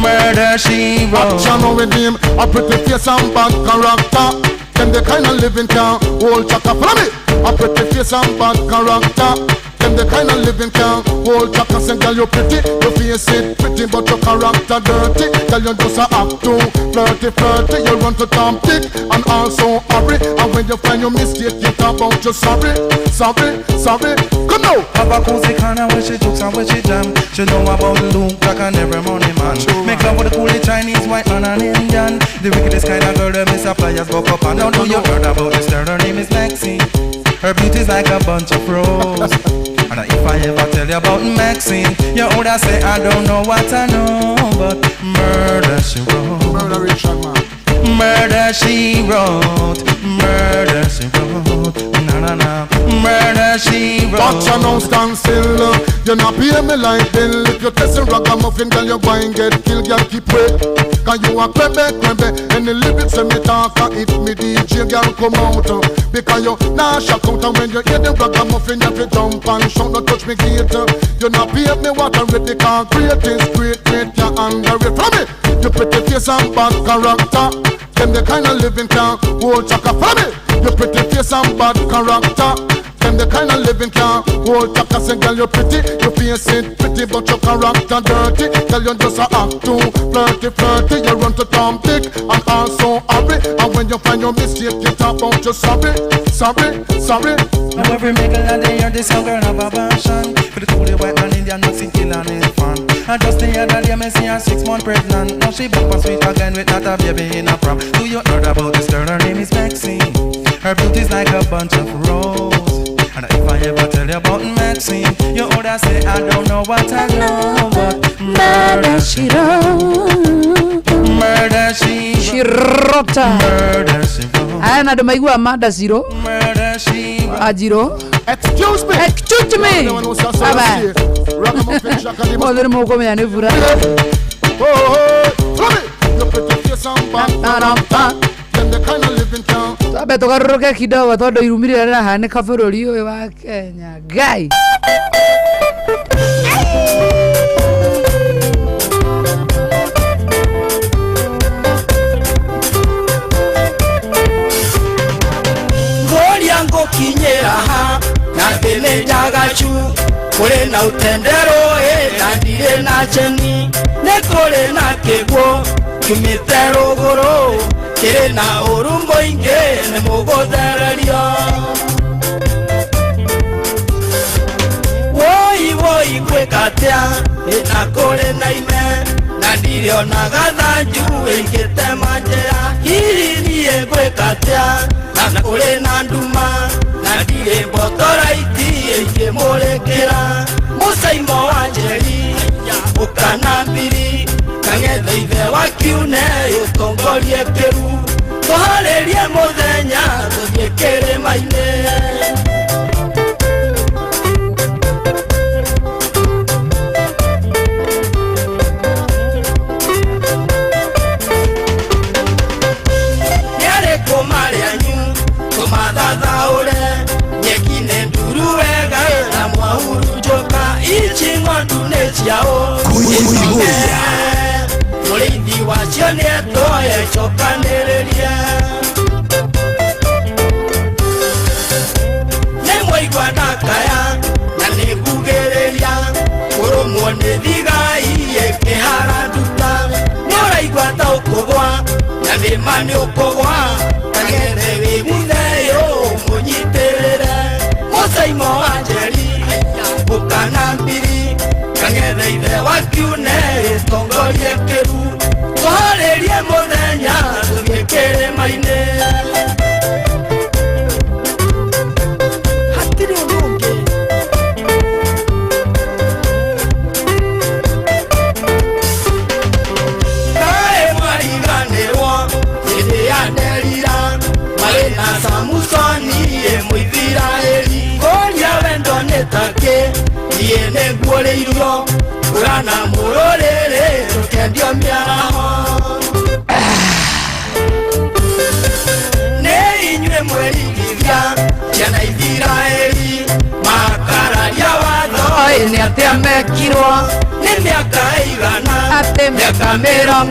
[SPEAKER 13] Murder she wrote.
[SPEAKER 12] Action with him, a pretty face and bad character. Them the kind of living can hold chaka. Follow me. A pretty face and bad character. Them the kind of living can hold chaka. Say girl you pretty, your face it pretty, but your character dirty. Girl you just a act too flirty. You run to Tom Dick and also hurry. And when you find your mistake, you talk about you sorry. Come now.
[SPEAKER 13] Have a cozy corner where she jokes and where she jam. She know about Luke Jack and every money man. Make love with the coolie Chinese, white man and Indian. The wickedest kind of girl, them is a players buck up. And now do you heard about this girl? Her name is Maxine. Her beauty's like a bunch of roses. And if I ever tell you about Maxine, you older say I don't know what I know, but murder she wrote.
[SPEAKER 12] Murder Richard man.
[SPEAKER 13] Murder she wrote. Murder she wrote. Na. Murder she wrote.
[SPEAKER 12] Watch her now stand still. You not pay me like bill. If you test a ragamuffin, girl, you go and get killed. Girl, keep wait. Cause you a crebe. And the lyrics when me talk, if me DJ, girl, come out. Because you not shock out. And when you hear the ragamuffin, you have to jump and shout. Don't touch me gate. You not pay me what I read. Because great is great. You're under it. From me, you pretty face and bad character. Them the kind of living can hold chaka. From me, you pretty face and bad character. Them the kind of living can hold chaka. Say girl you pretty, you face it pretty, but your character dirty. Girl you just a act too flirty. You run to Tom Dick and also hurry. And when you find your mistake, you talk about you sorry.
[SPEAKER 13] Now every nigga and they hear this young girl have a passion for the coolie white man Indian mixing kill and it's fun. And just the other day me see her 6 months pregnant. Now she back on sweet again with not a baby in a prom. Do you heard about this girl? Her name is Maxine. Her beauty's like a bunch of roses. And if I ever tell you about Maxine, you older say I don't know what I know, but murder she wrote. Murder she wrote. Murder she wrote.
[SPEAKER 3] Aya na domaigua mada zero.
[SPEAKER 13] Murder she wrote.
[SPEAKER 3] Ajiro.
[SPEAKER 12] Excuse me.
[SPEAKER 3] Bye. Mother mo come ya nevura. Sabe tokaroke kidogo todo irumirira raha ne kabururi uyu wa Kenya. Guy.
[SPEAKER 10] Ngoriango kinyera na tene jagachu kore na utendero na ndire na cheni ne kore na kego kimitero goro kire na urumbo inge ne mugothereria woi kwekatia na kore na ime na ndire ona gathanju ingete manjera hiri nie kwekatia na kore na nduma na ndire botoraiti ingemurekera musaimo wanjeri ukanambiri kangetha ithe wa kiune utongorie Peru tuharerie muthenya tuthie kirima-ini wacio nĩetoye cokanĩrĩria nĩmwaigua ndakaya na nĩngugĩrĩria kũrũmwo nĩ thigai ĩkĩhara nduta nĩũraigua ta ũkũgwa na thĩma nĩũkũgwa kagethe wĩgutheyo mũnyitĩrĩre mũcaimo wa njeri ũkana mbiri kagethe ithe wakiune ĩtongorie kĩru tũharĩrie mũthenya tũthiĩ kĩrĩma-inĩ hatirĩ ũndũ ũngĩ kaĩ mwariganĩrwo hĩndĩ ya nderira marĩ na Samusoni mũithiraĩri kũria wendo nĩ takĩ niĩ nĩguũrĩirio kũrana mũrũrĩrĩ tũkendio mĩaraho nĩ inyuĩ mwĩrigithia ciana ithiraĩri makararia watho nĩ atĩa mekirwo nĩ mĩaka ĩigana mĩaka 40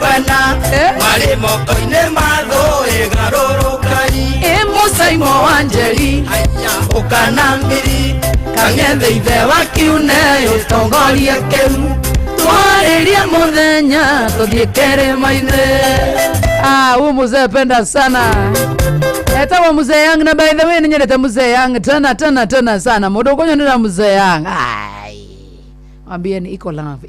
[SPEAKER 10] marĩ moko-inĩ ma thũ ĩgarũrũkai mũcaimo wa njeri ũkana mbiri kagethe ithe wakiune ũtongorie kĩu twarĩrie mũthenya tũthiĩ kĩrĩma-inĩ huyu mzee penda sana etagwo mzee Young na by the way nĩnyendete mzee Young tena sana mũndũ ũkũnyonera mzee Young mwambieni iko love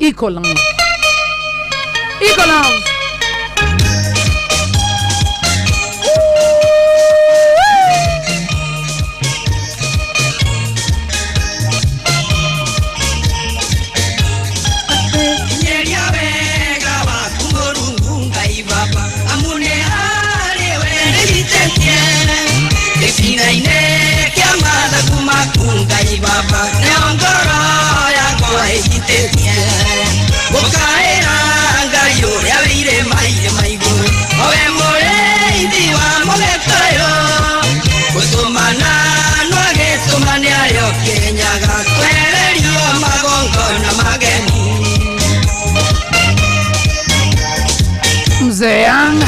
[SPEAKER 10] Mzee Young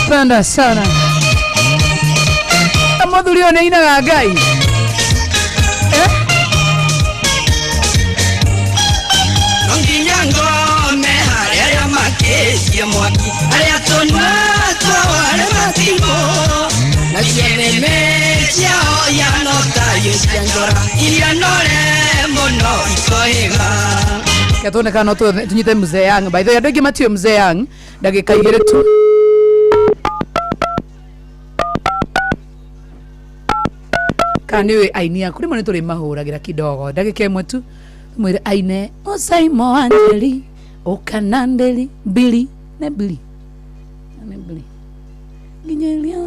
[SPEAKER 10] penda sana amodhulio ne inaga Ngai nonginyango me harĩa makĩcie mwaki harĩa tũnatware matingo na cieneme ciao yanotayo cia njora iria nore mũno ikohĩga Katonekana tunyite mzee Young by the way andũ aingĩ matio mzee Young ndagĩka 2 tu kaniwe ainia kuri mone turi mahuragira kidogo ndagĩka 1 tu mwire aine mũcaimo wa njeri ũkanandeli bili ginyelia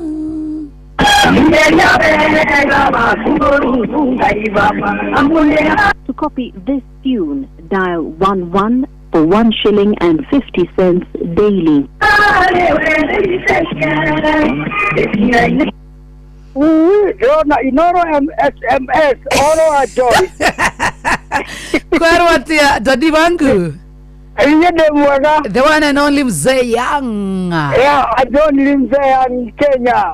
[SPEAKER 14] To copy this tune, dial 11 for 1 shilling and 50 cents daily.
[SPEAKER 15] Jona inoro SMS oro ajoy.
[SPEAKER 3] Kwarwatia dadi wangu. The one and only Mzee Young.
[SPEAKER 15] Yeah, I don't live Mzee Young Kenya.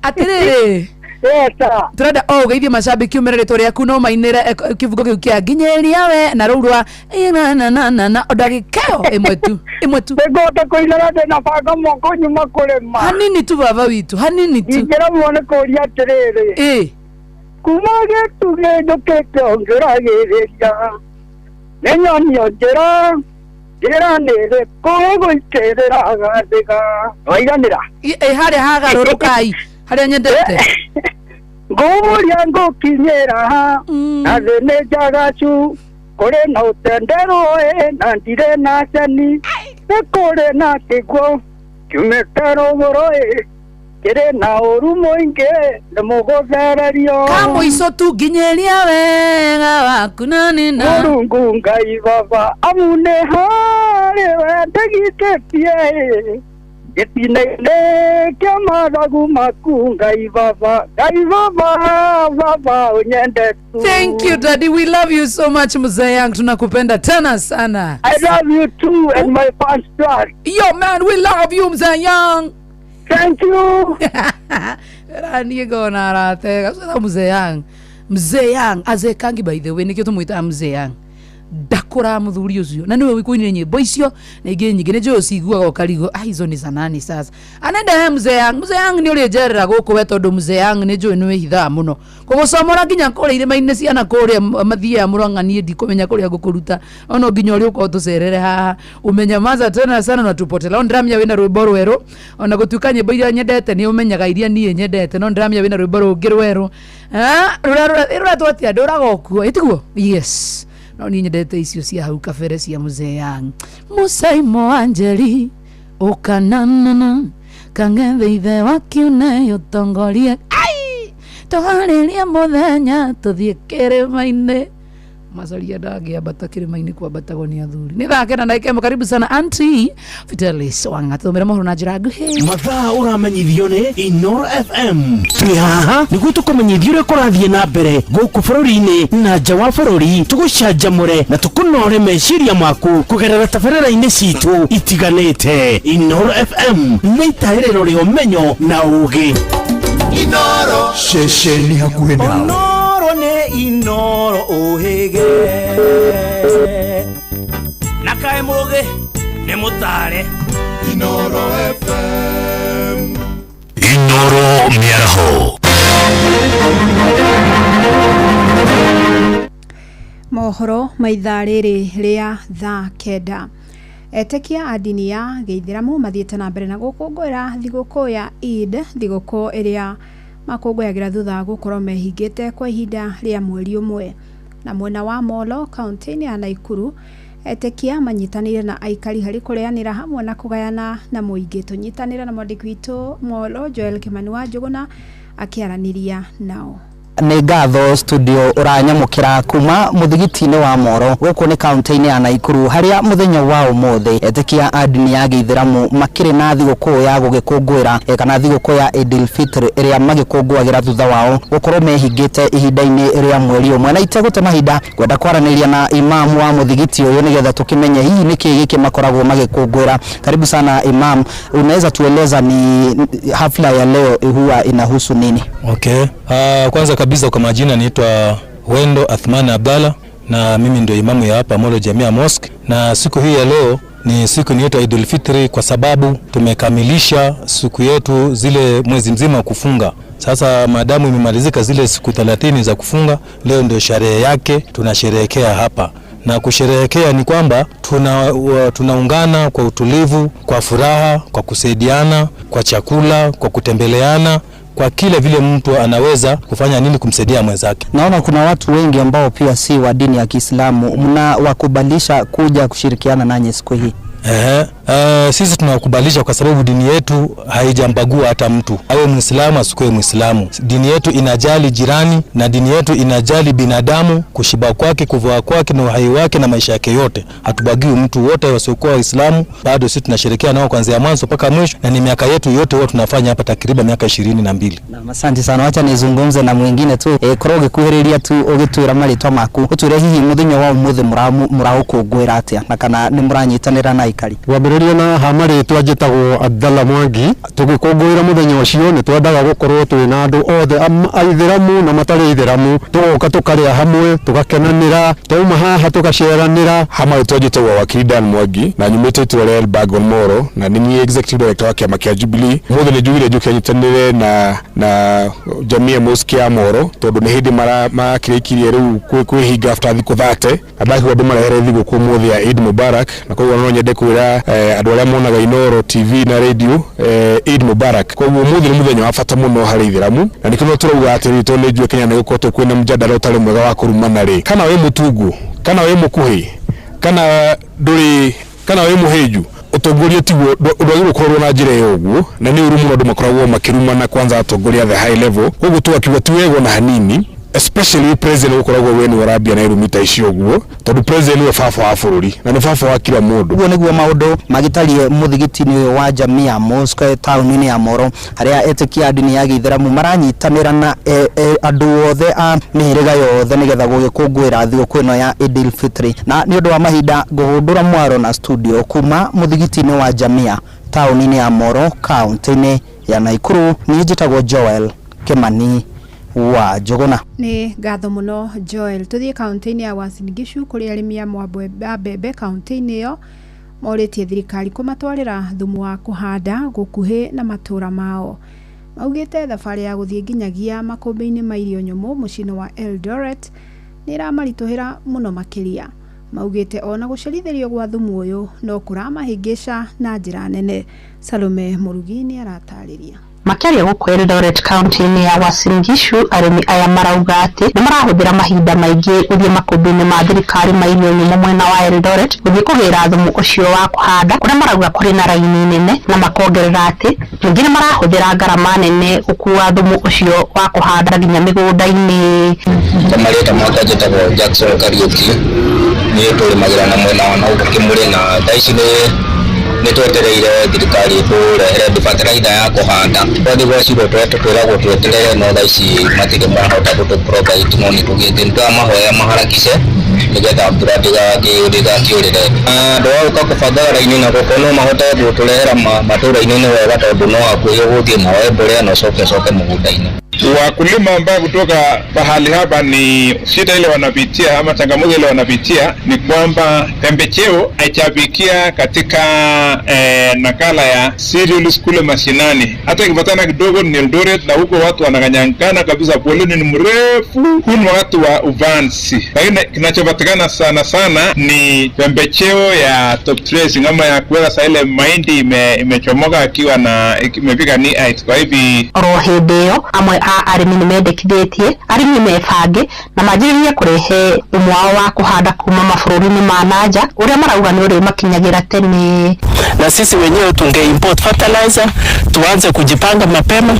[SPEAKER 3] Atire.
[SPEAKER 15] Yes, sir.
[SPEAKER 3] Turenda geithia mashabiki umerere rĩtwa no mainire kivugo kĩu kĩa nginyeria we na rũrwa na ndagĩkeo ĩmwe tu
[SPEAKER 15] ngota kũinara ndĩna banga moko nyuma kũrĩma
[SPEAKER 3] hanini tu baba witũ hanini tu
[SPEAKER 15] ingĩra muone kũria atĩrĩrĩ kuma gĩtu gĩthũkĩte ũngĩragĩrĩria nĩnyonio njĩra nĩrĩ kũgũitĩrĩra gathĩga waiganĩra
[SPEAKER 3] harĩa hagarũrũkai harĩa nyendete
[SPEAKER 15] ngũria ngũkinyĩra na thĩ nĩ njagacu kũrĩ na ũtenderũ na ndirĩ na ceni nĩ kũrĩ na kĩguũ kiumĩte rũgũrũ kĩrĩ na ũru mũingĩ nĩ mũgũthererio
[SPEAKER 3] kamũico tu nginyeria wega waku na nina
[SPEAKER 15] Mũrungu Ngai baba amu nĩ harĩ we ndĩgitĩtie Gitine kama ragu makunga ibaba baba unyende tu.
[SPEAKER 3] Thank you daddy, we love you so much mzee yangu, tunakupenda tena sana.
[SPEAKER 15] I love you too and my fans too.
[SPEAKER 3] Yo man, we love you mzee yangu.
[SPEAKER 15] Thank you.
[SPEAKER 3] Rani gona rate kasema mzee yangu azekangi by the way nikyo tumuita mzee yangu ndakora muthuri ucio na niwe wikuinire nyimbo icio na ingi nyingine jo ciguaga ukarigo hizo ni zanani sasa anenda mzee yangu ni uri jerera guku we tondu mzee yangu ni jo ni hitha muno kugusomora nginya kuri ire maine ciana kuri mathia murangani ndi kumenya kuri gukuruta ono nginya uri uko tucerere haha umenya maza tena sana na tupotela ndramya wina rwimbo rweru ona gutuka nyimbo iria nyendete ni umenyaga iria nie nyendete no ndramya wina rwimbo rungi rweru rura twatia nduraga okuo itiguo yes no ni nyendete icio cia hau kabere cia mzee yangu Musaimo Angeli ukananana kangethe ithe wakiune utongoria ai tuhariria muthenya tuthie kirima-ini masaria ndage abata kirima-ini kwambatago ni athuri ni thake na ndaike karibu sana auntie Vitalis wanga tumira mohoro na njira nguhi
[SPEAKER 16] mathaa uramenyithio ni Inoro FM twi haha niguo tukumenyithio uri kurathie na mbere guku bururi-ini na nja wa bururi tugucanjamure na tukunore meciria maku kugerera tabarĩra-inĩ citu itiganĩte. Inoro FM nĩ itaĩrĩro rĩa ũmenyo na ũũgĩ.
[SPEAKER 17] Inoro ceceni hakuhĩ nawe.
[SPEAKER 16] Inoro nĩ Inoro ũhĩge na kaĩ mũũgĩ nĩ mũtare.
[SPEAKER 17] Inoro FM.
[SPEAKER 1] Inoro mĩaraho.
[SPEAKER 18] Mohoro maithaa rĩrĩ rĩa thaa kenda. Etekia a dini ya Gĩithĩramu mathiĩte na mbere na gũkũngũĩra thigũkũ ya Eid, thigũkũ ĩrĩa makũngũyagĩra thutha gũkorwo mehingĩte kwa ihinda rĩa mweri ũmwe. Na mwena wa Molo, kaunti-inĩ ya Naikuru, etekia manyitanĩire na aikari harĩ kũrĩanĩra hamwe na kũgayana na mũingĩ. Tũnyitanĩra na mwandĩki witũ Molo Joel Kimani wa Njũgũna akĩaranĩria nao.
[SPEAKER 19] Nĩ ngatho studio uranyamukira kuma muthigiti-inĩ wa Moro guku ni kaunti-inĩ ya Naikuru haria muthenya wa umuthi etekia a dini ya Gĩithĩramu makiri na thigũkũ ya gũgĩkũngũĩra kana thigũkũ ya Eidul Fitr iria magĩkũngũagĩra thutha wao gukorwo mehingĩte ihinda-inĩ rĩa mweri ũmwe na itegũte mahinda kwenda kwaranĩria na imam wa muthigiti ũyũ nigetha tukimenye hihi nĩkĩ gĩkĩ makoragwo magĩkũngũĩra. Karibu sana imam, unaweza tueleza ni hafla ya leo huwa inahusu nini?
[SPEAKER 20] Okay, kwanza kabisa kwa majina naitwa Wendo Athman Abdalla na mimi ndio imamu ya hapa Molo Jamia Mosque, na siku hii ya leo ni siku inaitwa Eidul Fitri kwa sababu tumekamilisha siku yetu zile mwezi mzima kufunga. Sasa maadamu imemalizika zile siku 30 za kufunga, leo ndio sherehe yake tunasherehekea hapa. Na kusherehekea ni kwamba tunaungana kwa utulivu, kwa furaha, kwa kusaidiana, kwa chakula, kwa kutembeleana, kwa kila vile mtu anaweza kufanya nini kumsaidia mwenzake.
[SPEAKER 19] Naona kuna watu wengi ambao pia si wa dini ya Kiislamu, mnawakubalisha kuja kushirikiana nanyi siku hii?
[SPEAKER 20] Sisi tunawakubalisha kwa sababu dini yetu haijambagua hata mtu awe Muislamu asikuwe Muislamu. Dini yetu inajali jirani na dini yetu inajali binadamu, kushiba kwake, kuvaa kwake na uhai wake na maisha yake yote. Hatubagui mtu, wote wasiokuwa Waislamu bado sisi tunashirikia nao kuanzia mwanzo mpaka mwisho, na ni miaka yetu yote huwa tunafanya hapa takriban miaka 22.
[SPEAKER 19] Na asante sana, acha nizungumze na mwingine tu koroge kuhiriria tu ugitwira maritwa maku utwire hihi muthenya wa umuthi murahukungwira atia na kana ni muranyitanira na aikari.
[SPEAKER 21] Wambĩrĩria na hamari twanjĩtagwo Abdalla Mwangi, tũgĩkũngũĩra mũthenya ũcio nĩ twendaga gũkorwo twĩ na andũ othe aithĩramu na matarĩ aithĩramu, tũgoka tũkarĩa hamwe tũgakenanĩra, twauma haha tũgaceranĩra.
[SPEAKER 22] Hamari twanjĩtagwo wakiri Dan Mwangi na nyumĩte itũra rĩa Elburgon Moro na nĩ executive director wa kĩama kĩa Jubilee. Mũthenya nĩ njugire njũke nyitanĩre na Jamia Mosque ya Moro tondũ nĩ hĩndĩ marakĩrĩkirie rĩu kwĩhinga after thikũ 30 na baki andũ marehere thigũkũ mũthĩ ya Eid Mubarak, na koguo no nyende kwĩra andũ arĩa monaga Inoro TV na radio Eid Mubarak. Koguo mũthĩ nĩ mũthenya wa bata mũno harĩ Aithĩramu na nĩkĩo turauga atĩ rĩtwa nĩ njũĩ Kenya nĩ gũkorwo kwĩna mjadala ũtarĩ mwega wa kũrumana rĩ, kana wĩ mũtungu kana wĩ mũkuhĩ kana ndũrĩ kana wĩ mũhĩnju utongoria tiguo ndwagĩrĩirwo gũkorwo na njĩra ĩyo ũguo, na nĩ ũru mũno andũ makoragwo makĩrumana kwanza atongoria the high level. Koguo twakiuga ti wega na hanini especially president ukoragwo weni warabia na irumita icio guo tondu president we baba wa bururi na ni baba wa kila mundu.
[SPEAKER 19] Guo niguo maundu magitarie muthigiti-ini uyu wa Jamia Mosque tauni-ini ya Moro haria etikia ndini ya Githeramu maranyitanira na andu othe a mihiriga yothe nigetha gugikungwira thigũkũ ĩno ya Idil Fitri. Na ni undu wa mahinda nguhundura mwaro na studio kuma muthigiti-ini wa Jamia tauni-ini ya Moro kaunti-ini ya Naikuru. Ni njitagwo Joel Kimani wa Jogona.
[SPEAKER 18] Ni ngatho muno Joel. Tuthie kaunti-ini ya Uasin Gishu kuri arimi a mbembe kaunti-ini yo moritie thirikari kumatwarira thumu wa kuhanda gukuhi na matura mao. Maugite thabari ya guthie nginyagia makombe-ini ma irio nyumu mucino wa Eldoret niramarituhira muno makiria. Maugite ona gucerithirio gwa thumu uyu no kuramahingisha na njira nene. Salome Murugini aratariria.
[SPEAKER 6] Makiaria guku Eldoret County-ini ya Uasin Gishu arimi aya marauga ati ni marahuthira mahinda maingi guthie makumbi-ini ma thirikari ma irio nyumu mwena wa Eldoret guthie kugira thumu ucio wa kuhanda kuria marauga kuri na raini nene na makongerera ati ningi ni marahuthira ngarama nene gukua thumu ucio wa kuhanda nginya migunda-ini.
[SPEAKER 7] Tamareta mwaka jetagwo Jackson Kariuki ni tulimagira na mwena wa Nauka Kimuri na thaici ni twetereire thirikari turehere bataraitha ya kuhanda kwathi gwacirwo twetwiragwo tweterere no thaici matige mahota gutu provide no ni tugite ndamahoya maharakishe nigetha mburadi gakiurire ndwauka kubanga raini na gukono mahota guturehera matura-ini ni wega tondu no akuye guthie nawe mbere no coke mugunda-ini.
[SPEAKER 23] Wakulima ambao kutoka pahali hapa ni shida ile wanapitia ama changamoto ile wanapitia ni kwamba pembejeo haijafikia katika nakala ya cereals kule mashinani. Hata ikipatana kidogo ni Eldoret na huko watu wanaganyangana kabisa, poleni ni mrefu, kuna watu wa uvansi. Lakini kinachopatikana sana ni pembejeo ya top tracing ama ya kuweka sa ile mahindi imechomoka akiwa na imefika ni ice. Kwa hivi
[SPEAKER 6] rohedeo amwe arimi ni mendekithĩtie arimi mebange na manjĩrĩrie kurehe umwao wa kuhanda kuma mabũrũri-inĩ ma nanja uria marauga ni uri makinyagira tene.
[SPEAKER 16] Na sisi wenyewe tunge import fertilizer, tuanze kujipanga mapema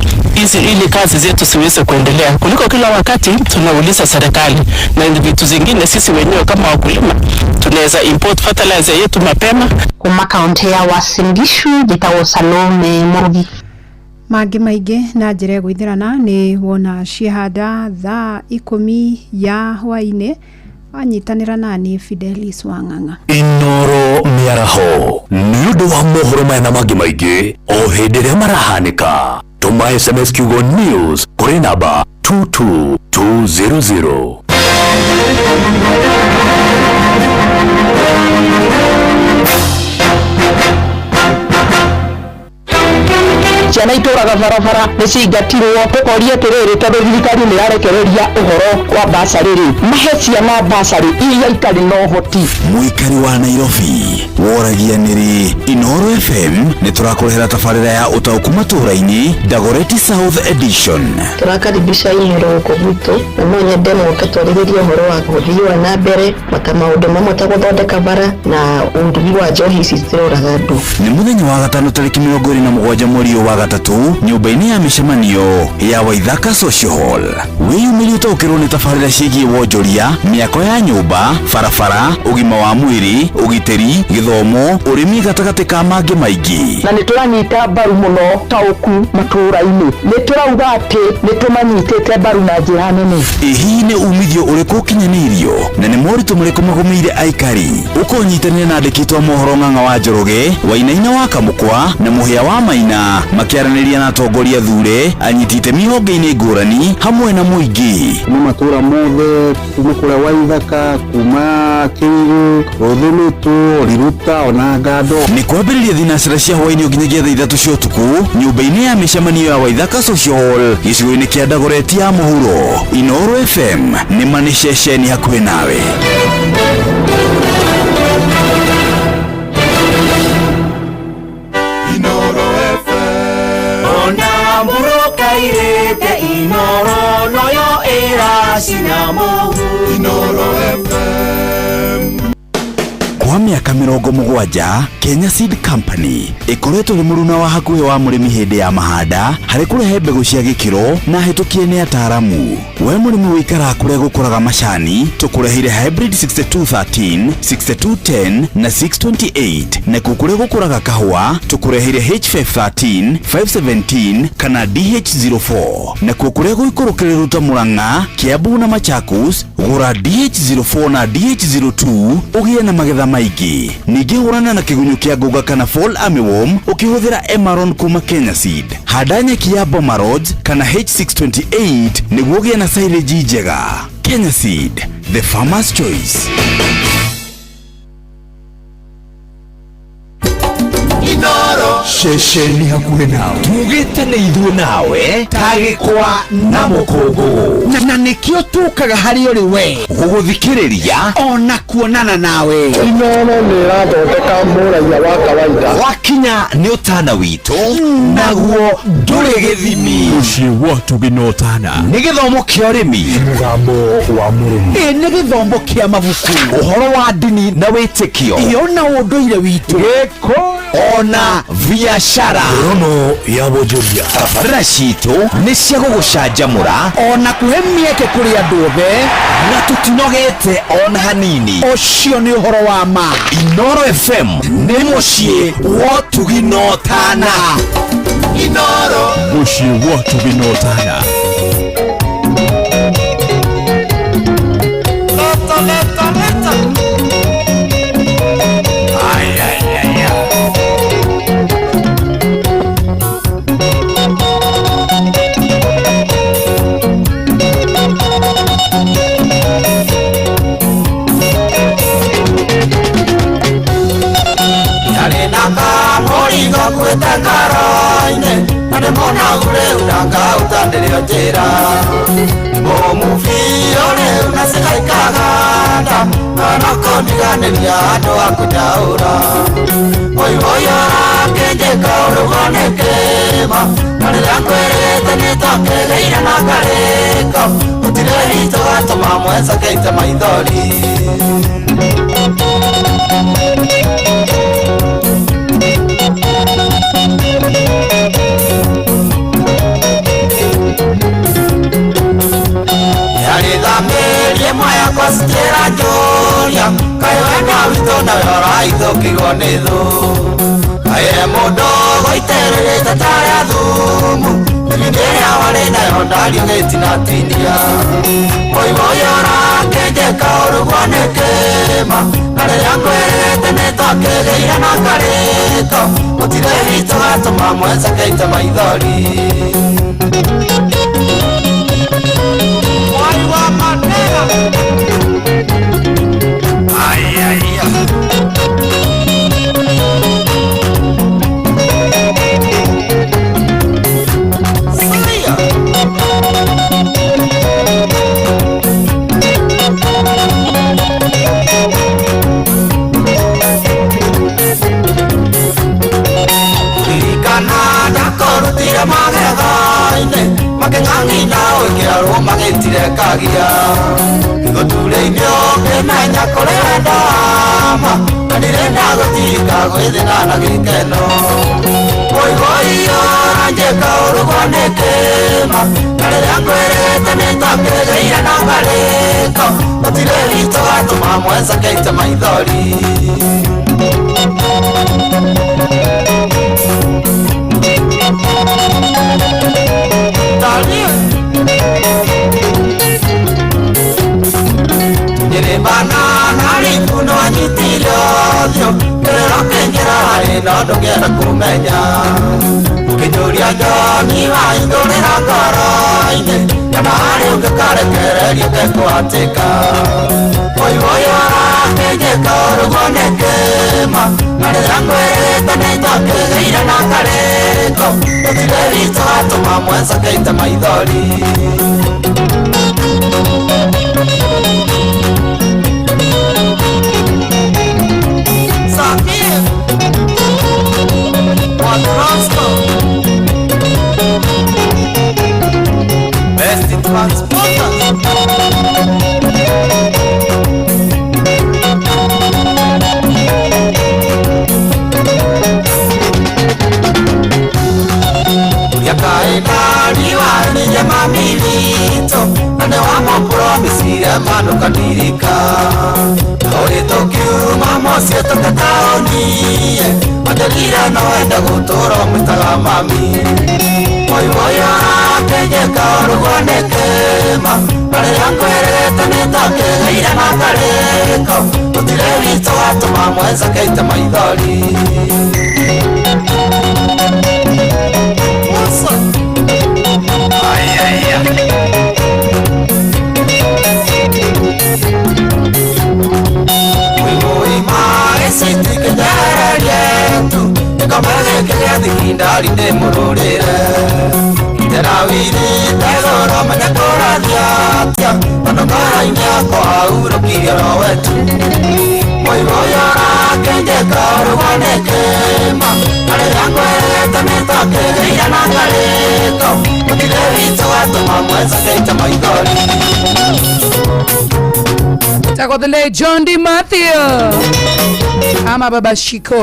[SPEAKER 16] ili kazi zetu siweze kuendelea kuliko kila wakati tunauliza serikali. Na vitu zingine sisi wenyewe kama wakulima tunaweza import fertilizer yetu mapema.
[SPEAKER 6] Kuma kaunti ya Uasin Gishu jitagwo Salome Murugi.
[SPEAKER 18] Mangi maingi na njira gwithirana ni wona ciahanda thaa 10 ya hwaine wanyitanira nani Fidelis Wang'ang'a.
[SPEAKER 1] Inoro miaraho ni undu wa mohoro maya na mangi maingi o hindi ria marahanika. Tuma SMS kiugo news kuri namba 22200.
[SPEAKER 16] Ciana itũraga barabara nĩ cingatirwo tũkoria tũrĩrĩ tondũ thirikari nĩ yarekereria ũhoro wa basarĩ mahe ciana basarĩ iria itarĩ na ũhoti.
[SPEAKER 1] Mũikari wa Nairobi woragia nĩrĩ Inoro FM nĩ tũrakũrehera tabarĩra ya ũtaũku matũũra-inĩ Dagoretti South Edition.
[SPEAKER 6] Tũrakaribisha Inoro gũkũ gwitũ na no nyende mũke twarĩrĩrie ũhoro wa ũthii wa na mbere maũndũ mamwe ta gũthondeka bara na ũrugi wa njohi ici citũraga andũ.
[SPEAKER 1] Nĩ mũthenya wa gatano tarĩki 27 mweri wa gatatu nyũmba-inĩ ya mĩcemanio ya Waithaka Social Hall. Wĩyumĩrie ũtaũkĩrwo nĩ tabarĩra ciĩgiĩ wonjoria, mĩako ya nyũmba, barabara, ũgima wa mwĩrĩ, ũgitĩri, gĩthomo, ũrĩmi gatagatĩ ka mangĩ maingĩ.
[SPEAKER 16] Na nĩ tũranyita mbaru mũno taũku matũũra-inĩ. Nĩ tũrauga atĩ nĩ tũmanyitĩte mbaru na njĩra nene.
[SPEAKER 1] Hihi nĩ umithio ũrĩkũ ũkinyanĩirio na nĩ moritũ marĩkũ magũmĩire aikari? Ũkonyitanĩra na andĩki a mohoro Ng'ang'a wa Njoroge, Wainaina wa Kamũkwa na Mũhĩa wa Maina makiaranĩria na atongoria thure anyiti itemi honge-inĩ ngũrani hamwe na mũingĩ.
[SPEAKER 21] Kuma matũũra mothe kuma kũrĩa Waithaka, kuma Kĩrigũ, Rũthũmĩtu, Riruta ona Ngando.
[SPEAKER 1] Nĩ kwambĩrĩria thinacĩra cia hwaĩ-inĩ nginyagia thaa 3 cia ũtukũ nyũmba-inĩ ya mĩcemanio ya Waithaka Social Hall gĩcigo-inĩ kĩa Dagoretti ya mũhuro. Inoro FM nĩ ma nĩ ceceni hakuhĩ nawe.
[SPEAKER 17] Inoro FM
[SPEAKER 9] Ona mburuka irete Inoro noyo era sinamu
[SPEAKER 17] Inoro FM
[SPEAKER 1] mĩaka 70 Kenya Seed Company ikoretwo ri muruna wa hakuhe wa murimi hindi ya mahanda hari kurehe mbegu cia gikiro na hitukie ni ataramu. We murimi wikara kure gukuraga macani tukurehire hybrid 6213 6210 na 628 na kukure gukuraga kahua tukurehire H513 517 kana DH04 na kukure guikurukiruta Murang'a Kiambu na Machakos gura DH04 na DH02 ugie na magetha maigi. Ningi hurana na kigunyu kia nguga kana fall armyworm ukihuthira Emaron kuma Kenya Seed. Handa nyeki ya Boma Rods kana H628 niguo ugie na silage njega. Kenya Seed, the farmer's choice.
[SPEAKER 2] Shesheni hakuhe nawe tugite ni ithuĩ nawe tagĩkwa na mũkũngũ na nĩkĩo tukaga harĩ ũrĩ we gũgũthikĩrĩria ona kuonana nawe.
[SPEAKER 12] Inooro nĩ ĩrathondeka mũraia wa kawaida
[SPEAKER 1] wakinya nĩ ũtana witũ naguo ndũrĩ gĩthimi.
[SPEAKER 2] Ũciĩ gwatu gĩnotana
[SPEAKER 1] nĩ gĩthomo kĩa ũrĩmi,
[SPEAKER 2] mũgambo wa mũrĩmi,
[SPEAKER 1] nĩ gĩthomo kĩa mabuku, ũhoro wa ndini na wĩtĩkio,
[SPEAKER 2] ona ũndũire witũ,
[SPEAKER 1] gĩkũyũ ona biashara,
[SPEAKER 2] rono ya wonjoria.
[SPEAKER 1] Tabarĩra citũ nĩ cia gũgũcanjamũra
[SPEAKER 2] ona kũhe mĩeke kũrĩ andũ othe
[SPEAKER 1] na tũtinogete ona hanini.
[SPEAKER 2] Ũcio nĩ ũhoro wa ma.
[SPEAKER 1] Inooro FM nĩ mũciĩ wa ũtugi na ũtana.
[SPEAKER 2] Inooro mũciĩ wa ũtugi na ũtana.
[SPEAKER 9] Karaine ane mona ule unanga utandeleo jera Momu fione unaseka ikaganda Anako niganelia ando akujaura Oivoya kenje kaurugone kema Nale yankwere nitoke leina nakareka Utile hito gato mamweza keita maidholi Yalidhamelie mwaya kwa sitera njoria Kaiwena wito na yora itho kigonetho Kaye mudogo iterere tatare athumu Nibindere awale na yondali ngeti na tindia Oivo yora kenje kaurugwane kema Nale yangu erete netoke leira na kareka Utile hito gato mamweza keita maidhori Ay, ay, ay. Siya. Irikana dakorutire magethaine Makengangi nawe kiarwo magitire kagia Gotuleinyo kemenya kore ndama Kandirenda gotika gwithina na gikeno Oivoyo anjeka urugwane kema Kare yangwerete nitokegeire na ngareka Gotire hito gatuma mweza keita maithori Niribana narifuno anyitirio Kerero kenjera inondo gera kumenya Ukinyuria joni wa indorera karaine Yamahari ungekarekereria kekwatika Oivoyo kenjeka urugone kema Nare yangwerete nitokegeire na kareko Utile hito atuma mweza keita maithori Samir Wadrasko Best Transporters nukadirika Orito kiuma mosie toke taoni Madelira no enda gutoro mwitaga mami Moyo moyo akenjeka orugonekema Pare yangu erete nitoke gaira na kareko Utire wito watuma mwenza keite maithori Sitike ndararietu Nikomelekelea thikindari ndimururire Terawiri tegoro menya kũrathiatia Manokara-inĩ yakwa aurũkirie ro wetu Moivoyo rakenjeka orugonekema Arĩa ngwete nĩtokĩgĩire na ngarĩko Mũtire witũ watũma mwenza keite maithori
[SPEAKER 3] Takodele John D. Matthew ama baba Shiko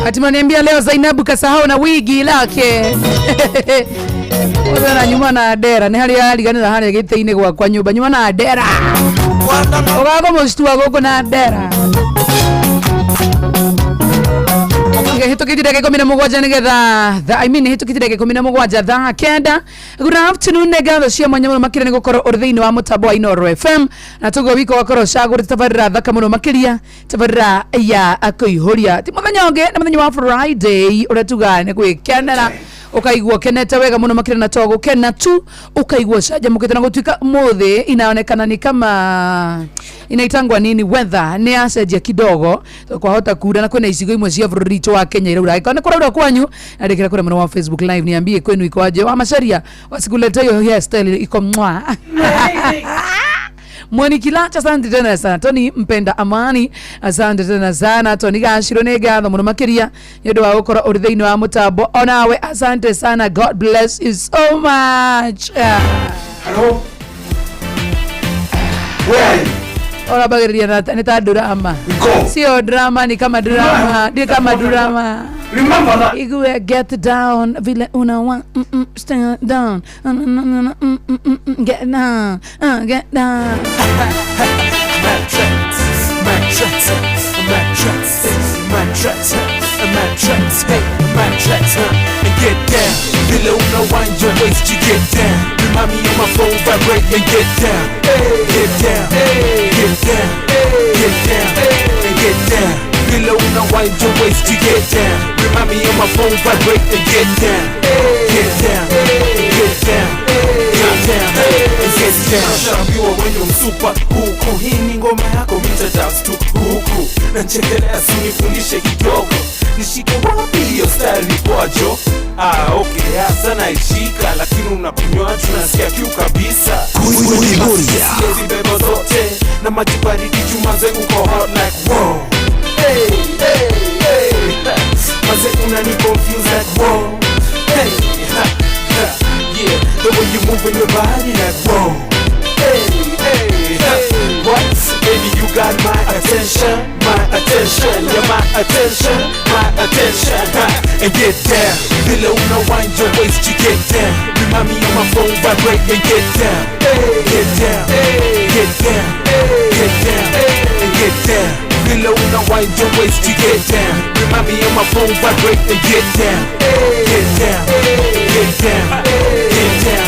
[SPEAKER 3] Hatima niambia leo Zainabu kasahau na wigi lake Oza na nyuma na adera ni hali gani na hali gite-ini kwa nyumba nyuma na adera Ogago mostua gogo na adera Hitukitire ke 17 nigetha hitukitire ke 17 thaa kenda. Good afternoon nega cia mwanya muno makire nigukorwo urthiini wa mutambo wa Inoro FM na tugo wiko wakorwo caguri tabarira thaka muno makiria tabarira ya akuihuria ti muthenya ungi na muthenya wa Friday uretuga ni gwikenera ukaigwa kenete wega muno makire na togo kena tu ukaigwa caja mukite na gutuika muthi inaonekana ni kama inaitangwa nini weather ni acenjia kidogo kwa hota kuura na kwena icigo imwe cia bururi wa Kenya iraura ikone kura kwanyu andikira kura muno wa Facebook live niambie kwenu ikoaje wa macharia wasikuleta hiyo hairstyle iko mwa Mwani kilacha asante tena sana Tony mpenda amani asante tena sana Tony gashiro nega muno makiria yodo wa ukora urthiini wa mutambo onawe asante sana God bless you so much
[SPEAKER 2] Hello Where are you?
[SPEAKER 3] Ora bageria na nita drama sio drama ni kama drama ni kama drama
[SPEAKER 2] remember that
[SPEAKER 3] you get down vile una stand down get down
[SPEAKER 4] and get down. Below no wind your waist, you get down. Remind me of my phone vibrate and get down. Get down, get down, get down, and get down. Below no wind your waist, you get down. Remind me of my phone vibrate and get down. Get down, get down, get down, and get down. Shaambiwa wewe msupa huku, hii ni ngoma yako mita dance tu huku. Na chekelea sinifundishe kidogo. Nishike wapi hiyo style ni kwajo okay hasa naishika lakini unakunywa tunasikia kiu kabisa Kuiburia siezi beba zote na maji baridi chuma zengu kwa hot like wow hey hey hey maze unani confuse like wow hey yeah the way you move in your body like wow hey hey what baby you got my attention yeah my attention and get down below no wind your waist you get down remind me of my phone vibrate and get down get down get down get down and get down below no wind your waist you get down remind me of my phone vibrate and get down get down get down get down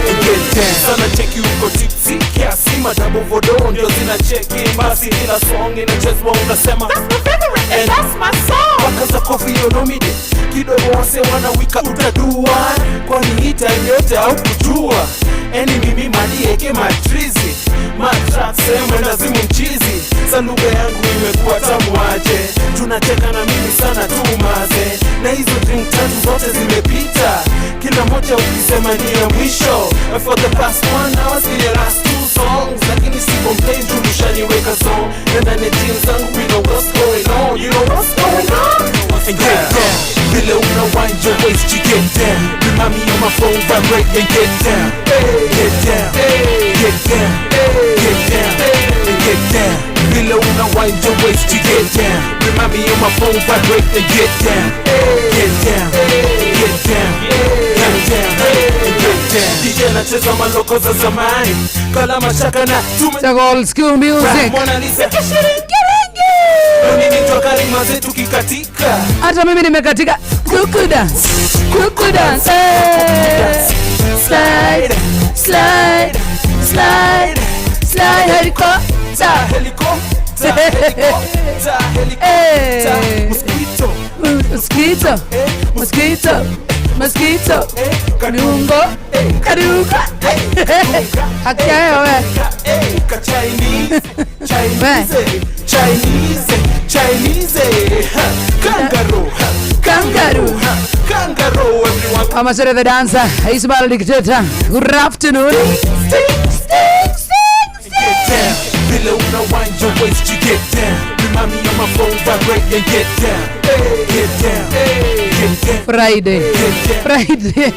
[SPEAKER 4] and get down sana check you go tipsy kiasi madabo vodo ndio zina cheki basi kila song inachezwa unasema that's my favorite and that's my song wakaza coffee yonomide kidogo wase wanawika utadua kwani hita yote au kujua eni mimi madieke matrizi matrap sema lazimu mchizi sa lugha yangu imekuwa tamu aje tunacheka na mimi sana tu maze na hizo drink tatu zote zimepita kila moja ukisema ni ya mwisho for the past 1 hour see the last 2 songs lakini si complain tulishaniweka song na ndani jeans zangu we know what's going on you know what's going on and get down below no wind your waist you get down remind me of my phone vibrate and get down get down get down get down and get down below no wind your waist you get down remind me of my phone vibrate and get down get down get down get down and get down down. DJ anacheza maloko za zamani. Kala mashaka na
[SPEAKER 3] tume old school music.
[SPEAKER 4] Mwana Lisa nini toka rima zetu kikatika.
[SPEAKER 3] Hata mimi nimekatika. Kuku dance. Kuku dance. Slide. Slide. Slide. Slide. Helicopter.
[SPEAKER 4] Helicopter. Helicopter. Helicopter. Mosquito.
[SPEAKER 3] Mosquito. Mosquito. Mosquito. Kadungo. Kadungo. Akayo we.
[SPEAKER 4] Chinese. Chinese. Chinese. Chinese. Kangaroo.
[SPEAKER 3] Kangaroo.
[SPEAKER 4] Kangaroo. Everyone.
[SPEAKER 3] Amasere the dancer. Ismail Dictator. Good afternoon.
[SPEAKER 4] Get down. Below no wind your waist, you get down. Remind me on my phone, vibrate and get down. Get down. Get down.
[SPEAKER 3] Friday. Friday.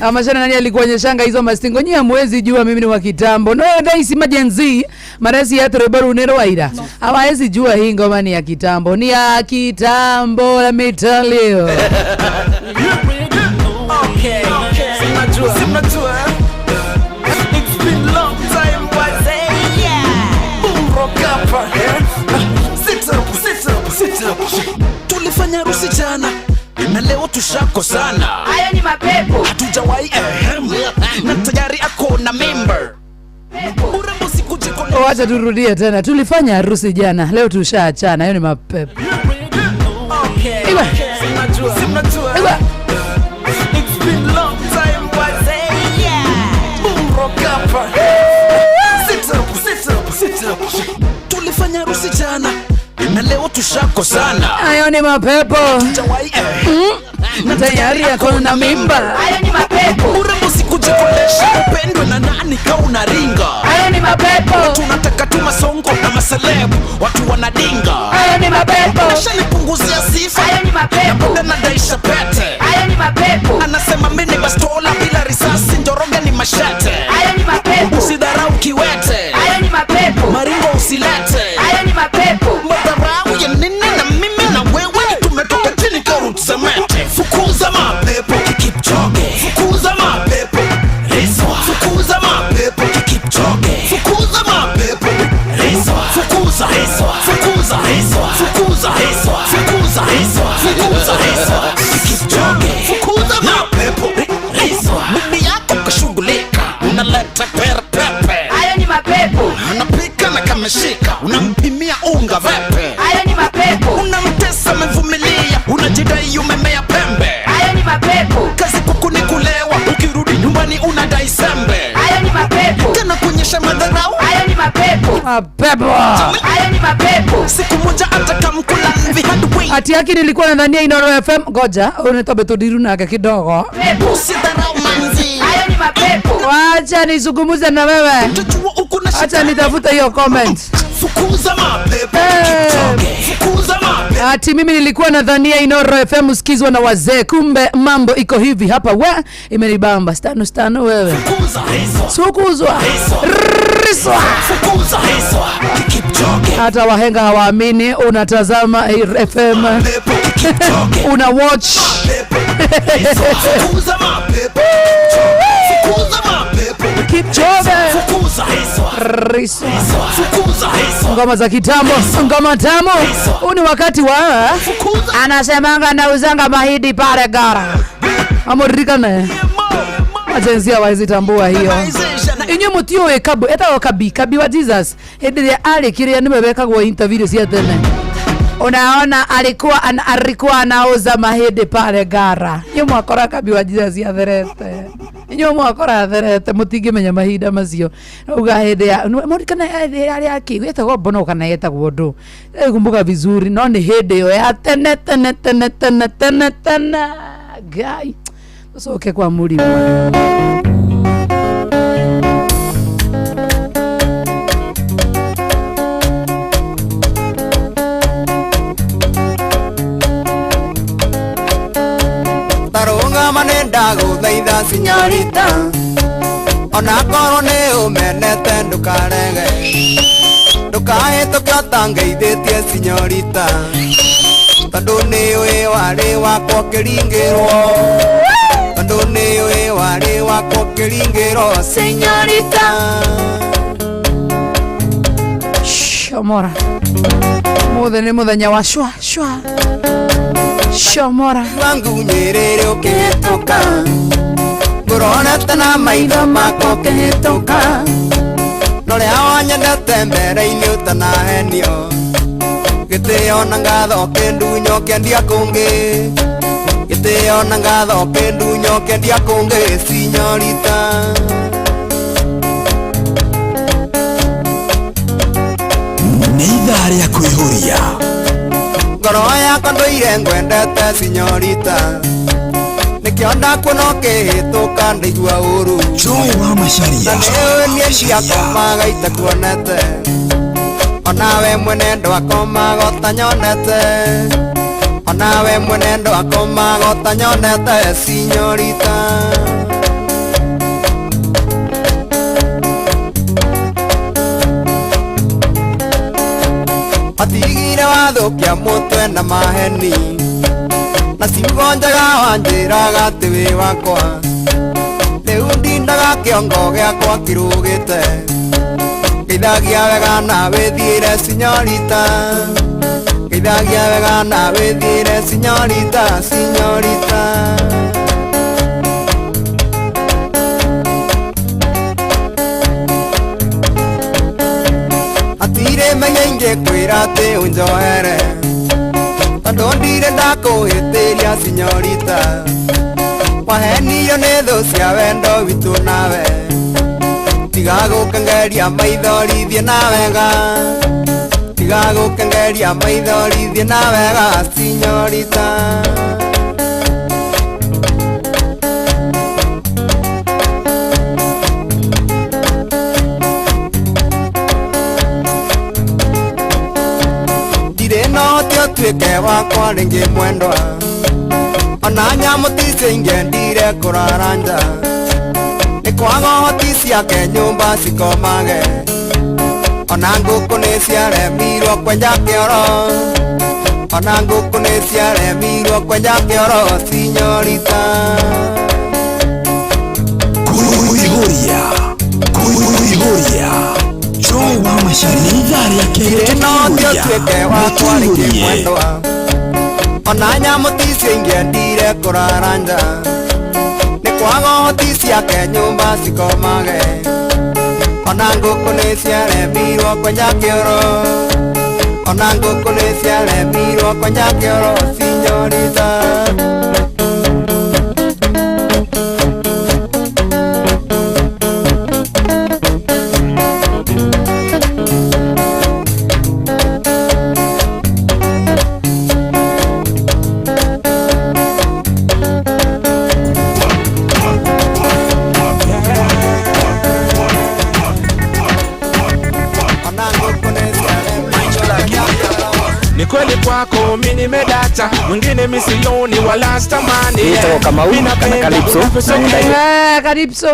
[SPEAKER 3] Amasere nani alikuonyeshanga hizo mastingo nyia mwezi jua mimi ni wa kitambo. No daisi majenzi. Maresi ya Trebaru Nero Waida. Hawezi jua hii ngoma ni ya kitambo. Ni ya kitambo, let me tell you.
[SPEAKER 4] Okay. Simajua. It's been long time, but yeah. Boom rock up. Sit up. Tulifanya harusi jana na leo tushako sana.
[SPEAKER 3] Hayo ni mapepo.
[SPEAKER 4] Hatujawahi na tayari ako na member. Urembo sikujiko.
[SPEAKER 3] Wacha turudie tena. Tulifanya harusi jana, leo tushaachana. Hayo ni mapepo.
[SPEAKER 4] Okay. Simajua. It's been long time, but yeah. Boom rock up. Sit up. Tulifanya harusi jana na leo tushako sana.
[SPEAKER 3] Hayo ni mapepo.
[SPEAKER 4] Na
[SPEAKER 3] tayari yako na mimba.
[SPEAKER 4] Hayo ni mapepo. Urembo sikujikolesha, upendwe na nani ka unaringa.
[SPEAKER 3] Hayo ni mapepo.
[SPEAKER 4] Tunataka tu masongo na maseleb, watu wanadinga.
[SPEAKER 3] Hayo ni mapepo.
[SPEAKER 4] Ashanipunguzia sifa.
[SPEAKER 3] Hayo ni mapepo.
[SPEAKER 4] Na nadaisha pete.
[SPEAKER 3] Hayo ni mapepo.
[SPEAKER 4] Anasema mimi ni bastola bila risasi, njoroge ni mashete.
[SPEAKER 3] Hayo ni mapepo.
[SPEAKER 4] Usidharau kiwete.
[SPEAKER 3] Hayo ni mapepo.
[SPEAKER 4] Maringo usilete.
[SPEAKER 3] Hayo ni mapepo.
[SPEAKER 4] Madharau ya nini na mimi na wewe tumetoka chini karut semete. Fukuza mapepo Kipchoge. Fukuza mapepo Rizwa. Fukuza mapepo Kipchoge. Fukuza mapepo Rizwa. Fukuza Rizwa. Fukuza Rizwa. Fukuza Rizwa. Fukuza Rizwa. Fukuza Rizwa. Kipchoge. Fukuza mapepo Rizwa. Mimi yako kashughulika, unaleta pepe.
[SPEAKER 3] Hayo ni mapepo.
[SPEAKER 4] Anapika na kameshika, unampimia unga vepe.
[SPEAKER 3] Hayo ni mapepo.
[SPEAKER 4] Unamtesa umevumilia, unajidai umemea pembe.
[SPEAKER 3] Hayo ni mapepo.
[SPEAKER 4] Kazi kuku ni kulewa, ukirudi nyumbani unadai sembe.
[SPEAKER 3] Hayo ni mapepo.
[SPEAKER 4] Tena kuonyesha madharau.
[SPEAKER 3] Hayo ni mapepo. Mapepo. Hayo ni mapepo.
[SPEAKER 4] Siku moja atakamkula mvi hadi
[SPEAKER 3] ati yake nilikuwa nadhania Inoro FM. Ngoja unetobe tudiru na kidogo.
[SPEAKER 4] Usidharau manzi.
[SPEAKER 3] Hayo ni mapepo. Wacha nizungumuze na wewe. Acha nitafuta hiyo comment.
[SPEAKER 4] Fukuza mapepo Kipchoge. Fukuza mapepo.
[SPEAKER 3] Ati mimi nilikuwa nadhania Inoro FM usikizwa na wazee, kumbe mambo iko hivi hapa. We imenibamba stano wewe.
[SPEAKER 4] Fukuza Rizwa.
[SPEAKER 3] Sukuzwa. Rizwa.
[SPEAKER 4] Fukuza Rizwa. Kipchoge.
[SPEAKER 3] Hata wahenga hawaamini unatazama FM. Una watch.
[SPEAKER 4] Fukuza mapepo. Fukuza mapepo
[SPEAKER 3] Kipchoge.
[SPEAKER 4] Fukuza
[SPEAKER 3] Rizwa.
[SPEAKER 4] Fukuza Rizwa.
[SPEAKER 3] Ngoma za kitambo, ngoma tamu. Huu ni wakati wa anasemanga nauzanga mahidi pale gara. Amorikane. Ajenzia wazitambua hiyo. Inyo mutio ekabu eta kabi wa Jesus. Hedi ale kiria nimebeka kwa interview cia tene. Unaona alikuwa anauza mahidi pale gara. Inyo mwakora kabi wa Jesus ya therete. Inyo mwakora therete mutingimenya mahida macio. Uga hedi ya morikana hedi yake gweta go bono kana yeta gwondo. Kumbuka vizuri no ni hedi yo ya tene. Guy. Soke kwa muri.
[SPEAKER 9] Tarunga manenda guthaitha sinyorita, ona korwo ni umenete ndukarege, ndukahituke utangeithĩtie sinyorita, tondu ni wi wari wakwa kiringirwo, tondu ni we wari wako kiringiro senyorita
[SPEAKER 3] Shomora mothe ni muthenya wa shwa Shomora
[SPEAKER 9] wangu nyerere ukihituka ngurona tana maitho mako ukihituka noria wanyendete mbere-ini utanahenio gitio na ngatho kindunyo kendia kungi gitio na ngatho kindunyo kendia kungi sinyorita
[SPEAKER 2] nĩ ithaa rĩa kwĩhũria
[SPEAKER 9] ngoro yakwa ndũire ngwendete sinyorita nikĩo ndakuona ũkĩhĩtũka ndaigua ũru
[SPEAKER 2] Joy wa Macharia
[SPEAKER 9] na nĩũĩ niĩ ciakomaga itakuonete onawe mwene ndwakomaga ũtanyonete onawe mwene ndwakomaga ũtanyonete sinyorita atigire wathũkia mũtwe na maheni na ciugo njega wanjĩraga atĩ wĩ wakwa rĩu ndindaga kĩongo gĩakwa kĩrũgĩte ngĩithagia wega na wĩthiĩre sinyorita ngĩithagia wega na wĩthiĩre sinyorita sinyorita atire menye ingĩkwĩra atĩ ũnjohere tondũ ndire ndakũhĩtĩria sinyorita wahenirio nĩ thũ cia wendo witũ nawe tiga gũkengeria maithori thiĩ na wega tiga gũkengeria maithori thiĩ na wega sinyorita tuĩke wakwa rĩngĩ mwendwa ona nyamũ ticio ingĩendire kũrara nja nĩ kwaga hoti ciake nyũmba cikomage ona ngũkũ nĩ ciaremirwo kwenja kĩoro ona ngũkũ nĩ ciaremirwo kwenja kĩoro sinyorita
[SPEAKER 2] kwĩhũria Joy wa Macharia nĩ ithaa rĩa kerĩ
[SPEAKER 9] tuĩke wakwa rĩngĩ mwendwa ona nyamũ ticio ingĩendire kũrara nja nĩ kwaga hoti ciake nyũmba cikomage ona ngũkũ nĩ ciaremirwo kwenja kĩoro ona ngũkũ nĩ ciaremirwo kwenja kĩoro sinyorita
[SPEAKER 4] kweli kwako mimi nimedata mwingine misioni wala stamani
[SPEAKER 3] Calypso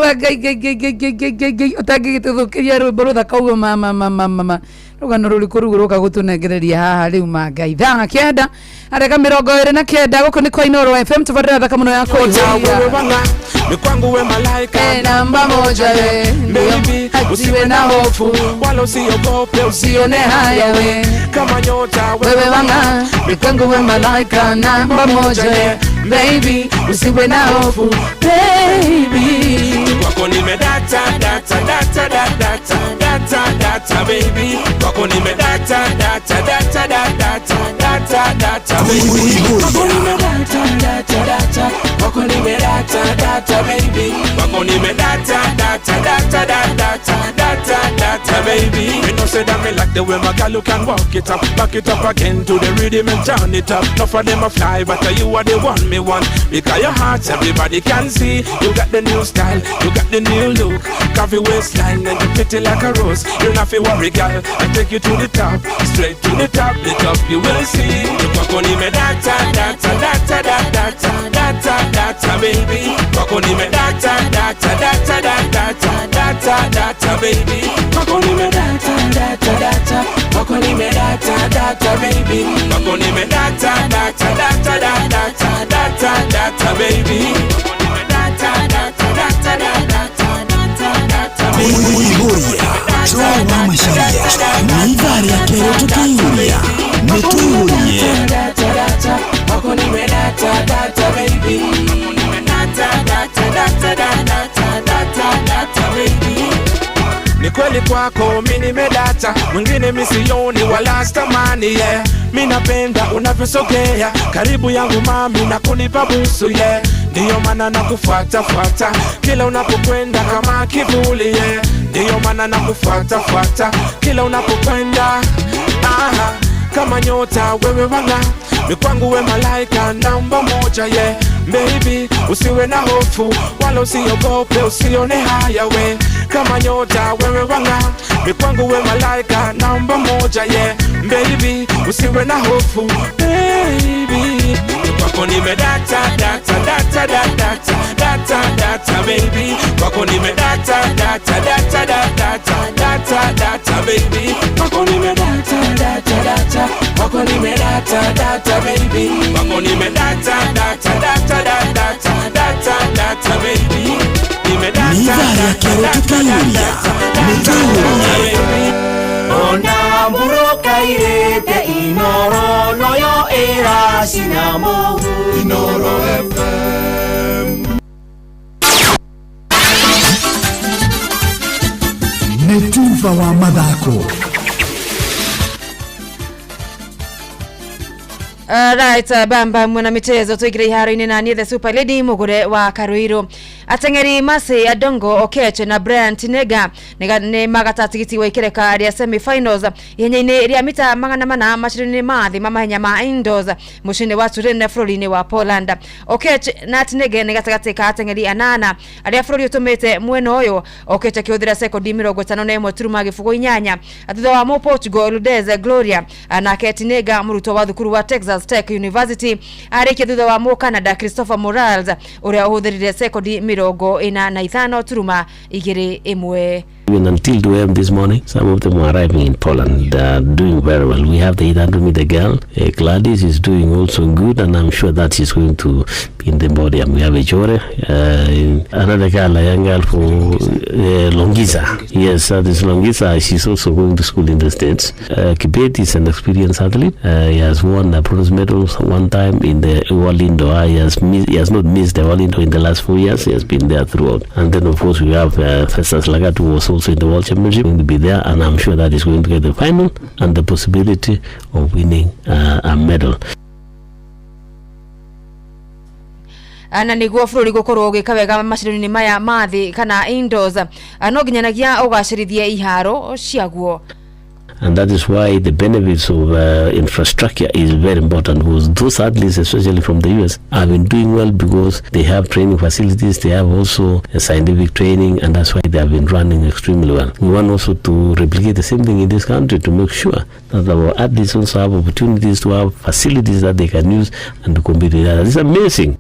[SPEAKER 3] utangigituthukiria rwimbo ruthaka uguo mama rugano ruriku rugu ruka gutunengereria haha riu mangai thaa kenda areka 29 guku ni kwa Inoro FM tuvadira thaka muno yako
[SPEAKER 4] ni kwangu we malaika
[SPEAKER 3] namba moja we
[SPEAKER 4] baby usiwe na hofu wala usiogope
[SPEAKER 3] usione haya we
[SPEAKER 4] kama nyota
[SPEAKER 3] wewe wanga ni kwangu we malaika namba moja we baby usiwe na hofu baby
[SPEAKER 4] kwako nimedata baby kwako nimedata baby kwako nimedata kwako nimedata baby kwako nimedata baby you know say that me like the way my girl you can walk it up back it up again to the rhythm and turn it up enough of them a fly but you are the one me want because your heart everybody can see you got the new style you got the new look coffee waistline and you pretty like a rose you not feel worry girl I take you to the top straight to the top you will see kwako nimedata baby kwako nimedata baby kwako nimedata kwako nimedata baby kwako nimedata baby
[SPEAKER 2] Kuihuria Jowa Masharia Nidari ya kero tukihuria Nituihurie
[SPEAKER 4] Wako nimedata data baby Data baby. Ni kweli kwako mimi nimedata, mwingine misioni wala stamani yeah. Mimi napenda unavyosogea karibu yangu mami na kunipa busu yeah. Ndiyo maana nakufuata fuata kila unapokwenda kama kivuli yeah. Ndiyo maana nakufuata fuata kila unapokwenda aha. Kama nyota wewe wanga mikwangu we malaika namba moja yeah. Baby usiwe na hofu wala usiogope usione haya we. Kama nyota wewe wanga mikwangu we malaika namba moja yeah. Baby usiwe na hofu baby. Kwako nimedata data data data data data baby. Kwako nimedata data data data data data baby. Kwako nimedata data data. Kwako nimedata data baby. Kwako nimedata data data data data data baby.
[SPEAKER 2] Nidari ya kero tukihuria Nituihurie
[SPEAKER 9] Ona mburuka irete inoro noyo era sinamo Inoro FM
[SPEAKER 2] Netuva wa mathako.
[SPEAKER 5] Right, bamba mwana michezo tuigire iharo-ini na niye the super lady mugure wa Karuiro. Atengeri Masi Adongo Okeche na Brian Tinega ni magatatigiti wa ikireka aria semi-finals yenye ria mita magana mana mashirini mathi mamahenya ma indoors mushinde wa Turin Florine wa Poland. Okeche na Tinega ni gatagatika atengeri anana aria Florine utumite mweno oyo Okeche kiuthira sekondi 51 turuma gifugo inyanya athutha wa mo Portugal Ludez Gloria na Tinega muruto wa thukuru wa Texas Tech University arike thutha wa mo Canada Christopher Morales uria uhuthirire sekondi 45 turuma igiri imwe.
[SPEAKER 8] Even until 2 a.m. this morning, some of them were arriving in Poland, doing very well. We have the 800 meter girl, Gladys is doing also good, and I'm sure that she's going to be in the podium. We have a Jore, another girl, a young girl from Longisa. Yes, that is Longisa. She's also going to school in the States. Kibet is an experienced athlete. He has won a bronze medal one time in the World Indoor. He has not missed the World Indoor in the last 4 years. He has been there throughout. And then, of course, we have Festus Lagat, who was also in the World Championship, going to be there, and I'm sure that is going to get the final and the possibility of winning a medal.
[SPEAKER 5] Ana niguo bururi gukorwo ugikawega mashirini maya mathi kana indoors no ginyanagia ugashirithie iharo ciaguo.
[SPEAKER 8] And that is why the benefits of infrastructure is very important, because those athletes, especially from the US, have been doing well because they have training facilities, they have also a scientific training, and that's why they have been running extremely well. We want also to replicate the same thing in this country to make sure that our athletes also have opportunities to have facilities that they can use and to compete with others. It's amazing.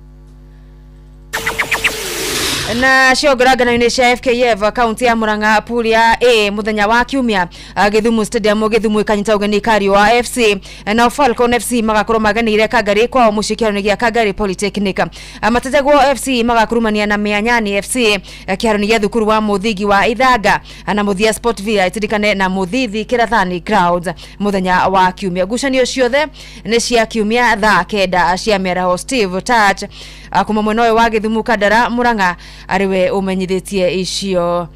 [SPEAKER 5] Na shiogoragana inesha FKF county ya Murang'a pool ya A muthenya wa kiumia Githumu stadium Githumu ikanyita ugeni Kario wa FC na Falcon FC magakorwo maganire Kagari kwa mushikirano gia Kagari Polytechnic. Matetego FC magakurumania na Mianyani FC kiaroni gia thukuru wa Muthigi wa Ithaga na Muthia Sport Villa itirikane na Muthithi Kirathani Crowds muthenya wa kiumia. Gucanio ciothe ni cia kiumia thaa kenda cia mera Steve Touch kuma mweno wa Githumu Kadara Murang'a ariwe umenyithitie icio.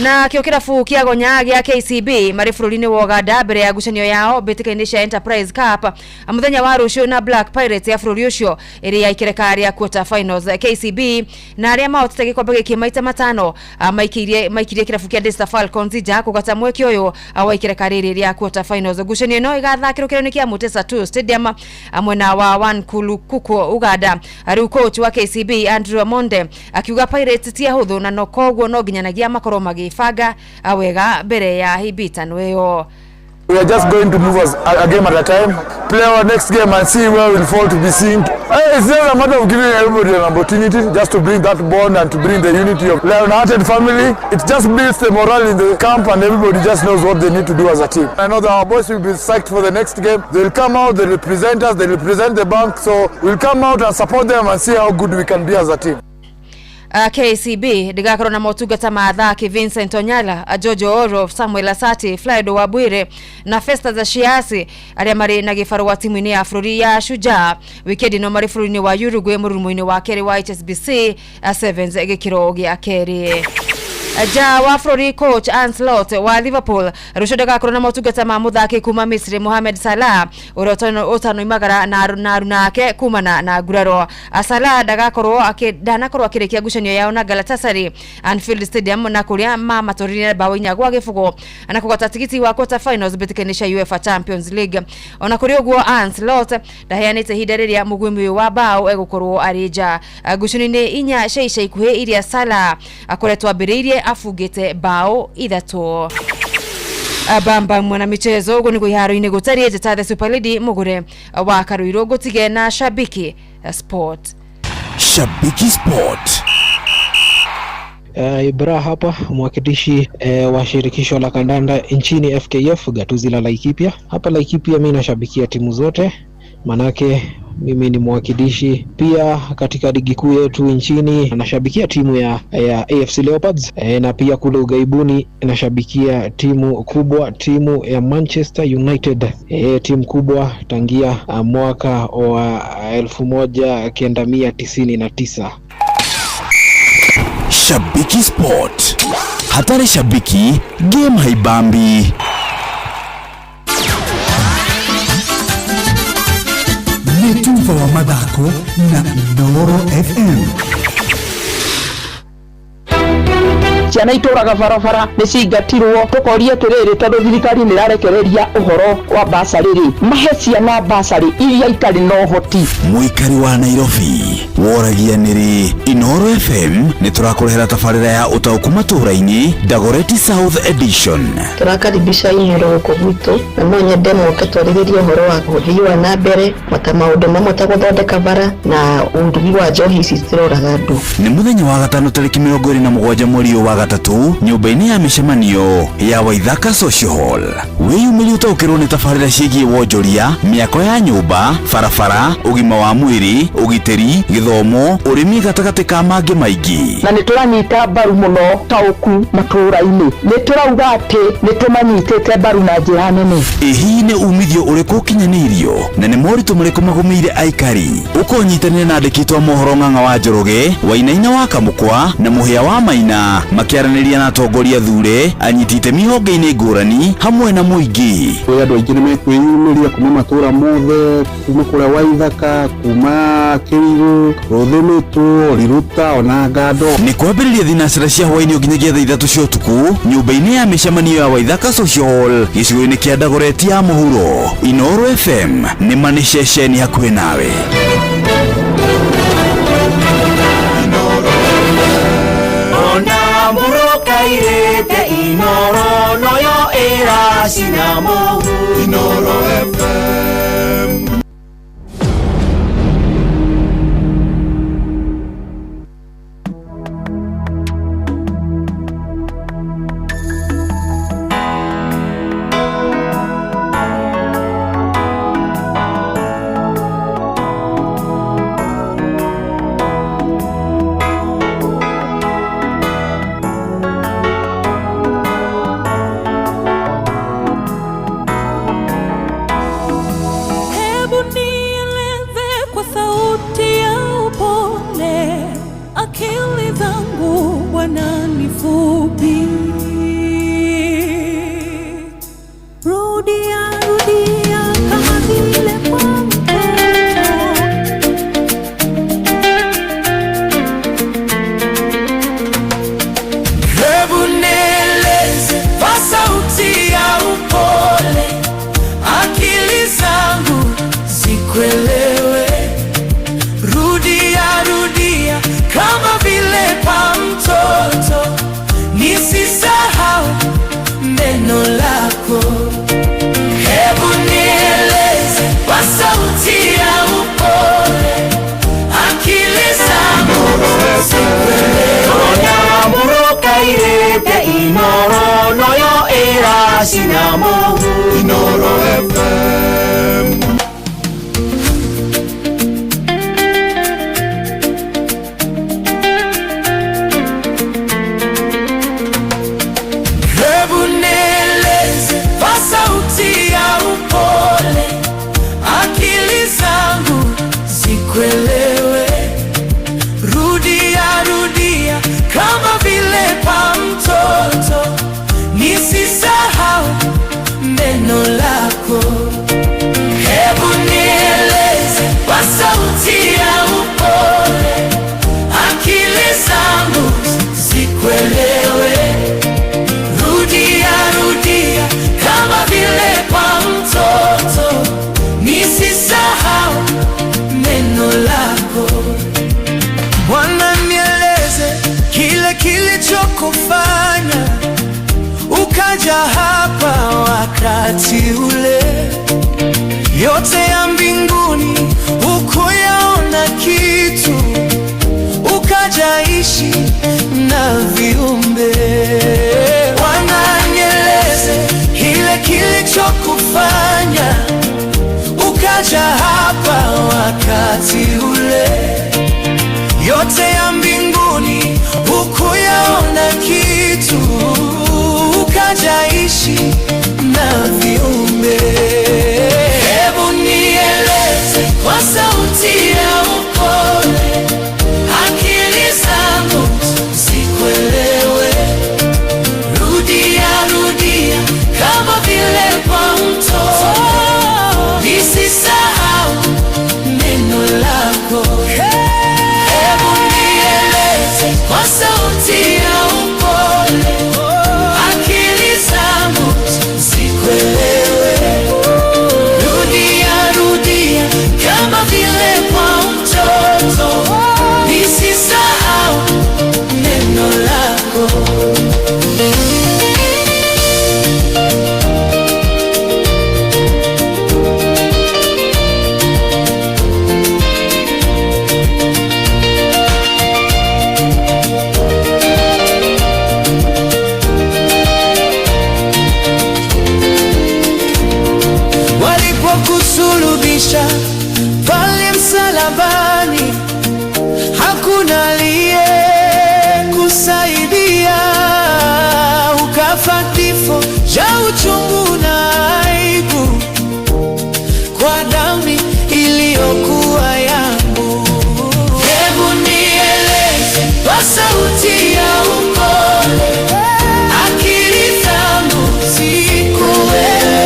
[SPEAKER 5] Na kio kirafu kia gonya gia KCB mari bururi-ini wa Uganda mbere ya gucanio yao betikaini cia Enterprise Cup muthenya wa rucio na Black Pirates ya bururi ucio iri ya ikerekaria quarter finals. KCB na aria mahotete gikombe giki maita matano maikirie kirafu kia Daystar Falcons ija kugata mweki uyu wa ikerekaria ya quarter finals. Gucanio no igathakirwo kironi kia Mutesa 2 Stadium mwena wa One Kulukuku Uganda. Ari coach wa KCB Andrew Amonde akiuga Pirates tia huthu na no koguo no ginyanagia makoro faga awega bere ya hibitano yo.
[SPEAKER 11] We are just going to move us a game at a time, play our next game and see where we'll fall to be seen. It's just a matter of giving everybody an opportunity just to bring that bond and to bring the unity of Lion-Hearted family. It just builds the morale in the camp and everybody just knows what they need to do as a team. I know that our boys will be psyched for the next game. They'll come out, they'll represent us, they'll represent the bank, so we'll come out and support them and see how good we can be as a team.
[SPEAKER 5] KCB ndigakorwo na motungata ma athaki Vincent Onyala, Jojo Oro, Samuel Asati, Flydo Wabwire na Festa za Shiasi aria mari na gifaru wa timu ya bũrũri ya Shujaa. Wikendi no mari bũrũri-inĩ wa Uruguay mũrumo-inĩ wa kerĩ wa HSBC Sevens gĩkĩro gĩa kerĩ. Ja wa bũrũri coach Ancelotti wa Liverpool rushodaga korona motungata ma muthaki kuma Misri Mohamed Salah utano imagara na runake kumana na guraro. Salah dagakorwo danakorwo akirekia gucanio yao na Galatasaray Anfield Stadium na kuria matorine bao inya gwa gifugo anakugota tikiti wa quarter finals betikenisha UEFA Champions League. Ona kuri ogwo Ancelotti daheanite hidareria mugwimi wa bao egukorwo arija gucanio inya sheisha ikuhe iria Salah akoretwa ambiririe afugite bao ithatu. Bamba mwana michezo ugo niko iharo-inĩ gũtari njata the Super League mugure wa Karuiro gutige na Shabiki Sport.
[SPEAKER 1] Shabiki Sport.
[SPEAKER 10] Ibra hapa mwakilishi wa shirikisho la kandanda nchini FKF gatuzi la Laikipia. Hapa Laikipia mimi nashabikia timu zote, manake mimi ni mwakilishi pia katika ligi kuu yetu nchini. Nashabikia timu ya AFC Leopards na pia kule ugaibuni nashabikia timu kubwa, timu ya Manchester United, timu kubwa tangia mwaka wa 1999.
[SPEAKER 1] Shabiki Sport. Hatari shabiki, game haibambi.
[SPEAKER 2] Netumva wa madako na Inoro FM.
[SPEAKER 13] Ciana ituraga barabara niciingatirwo tukorie tiriri tondu thirikari ni rarekereria uhoro wa basariri mahe ciana basari iria itari no hoti.
[SPEAKER 1] Muikari wa Nairobi woragia niri Inoro FM ni turakurehera tafarira ya utauku maturaini Dagoretti South Edition.
[SPEAKER 13] Turakaribisha ihero gwitu na monye demo ketwariririe uhoro wa guthiwa na mbere mata maundu mamwe ta guthondeka bara na undugi wa njohi ici ciroraga andu.
[SPEAKER 1] Ni muthenya wa gatano tariki 27 mweri wa gatatu nyumba-ini ya mishemanio ya Waithaka Social Hall. Wiyumĩrie ũtaũkĩrwo nĩ tabarĩra ciĩgiĩ wonjoria, mĩako ya nyũmba, barabara, ũgima wa mwĩrĩ, ũgitĩri, gĩthomo, ũrĩmi gatagatĩ ka mangĩ maingĩ.
[SPEAKER 13] Na nĩtũranyita mbaru mũno taũku matũra-inĩ. Nĩtũrauga atĩ nĩtũmanyitĩte mbaru na njĩra nene.
[SPEAKER 1] Hihi nĩ umithio ũrĩkũ ũkinyanĩirio na nĩ moritũ marĩkũ magũmĩire aikari? Ũkonyitanĩra na andĩki a mohoro Ng'ang'a wa Njoroge, Wainaina wa Kamũkwa na Mũhĩa wa Maina makiaranĩria na atongoria thure, anyiti itemi honge-inĩ ngũrani hamwe na mũingĩ.
[SPEAKER 21] Andũ aingĩ nĩmekwĩyumĩria kuma matũra mothe, kuma kũrĩa Waithaka, kuma Kĩrigũ, Rũthĩmĩtũ, Riruta ona Ngando.
[SPEAKER 1] Nĩ kwambĩrĩria thinacĩra cia hwaĩ-inĩ nginyagia thaa 3 cia ũtukũ nyũmba-inĩ ya mĩcemanio ya Waithaka Social Hall gĩcigo-inĩ kĩa Dagoretti ya mũhuro. Inoro FM nĩ mani ceceni hakuhĩ nawe.
[SPEAKER 9] Kairete Inoro noyo era sinamo Inoro FM. Inoro FM. wakati ule, yote ya mbinguni ukuyaona kitu, ukajaishi na viumbe. Wananieleze kile kilichokufanya ukaja hapa wakati ule, yote ya mbinguni ukuyaona kitu, ukajaishi na viumbe. Hebu nieleze kwa sauti ya upole, akili zangu zikuelewe. Rudia, rudia kama vile kwa mtoto, nisisahau neno lako. Hebu nieleze kwa sauti ya upole, akili zangu zikuelewe. Rudia, rudia kama vile kwa mtoto, nisisahau neno lako. Walipokusulubisha pale msalabani, hakuna aliye kusaidia, ukafa kifo cha uchungu na aibu kwa damu iliyokuwa yangu. Hebu nieleze kwa sauti ya upole, akili zangu zikuelewe.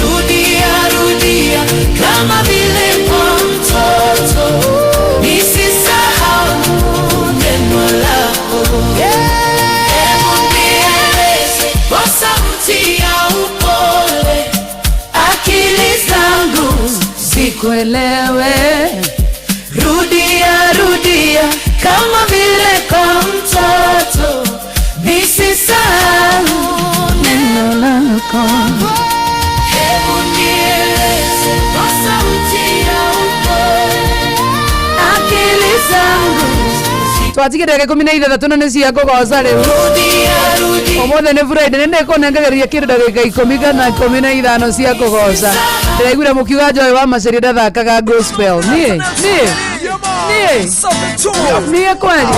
[SPEAKER 9] Rudia, rudia kama vile kwa mtoto, nisisahau neno lako. Hebu nieleze kwa sauti ya upole, akili zangu zikuelewe. Rudia, rudia kama vile kwa mtoto, nisisahau neno lako. Hebu nieleze kwa sauti ya upole, akili zangu
[SPEAKER 3] twatigirege 13 nä cia kågoca rä u omothe nä Friday nä ndäkånengereria kä ndagä 10 kana 15 cia kågoca. ndäraiguire må kiuga Joy wa Macharia ndathakaga gospel niä kweli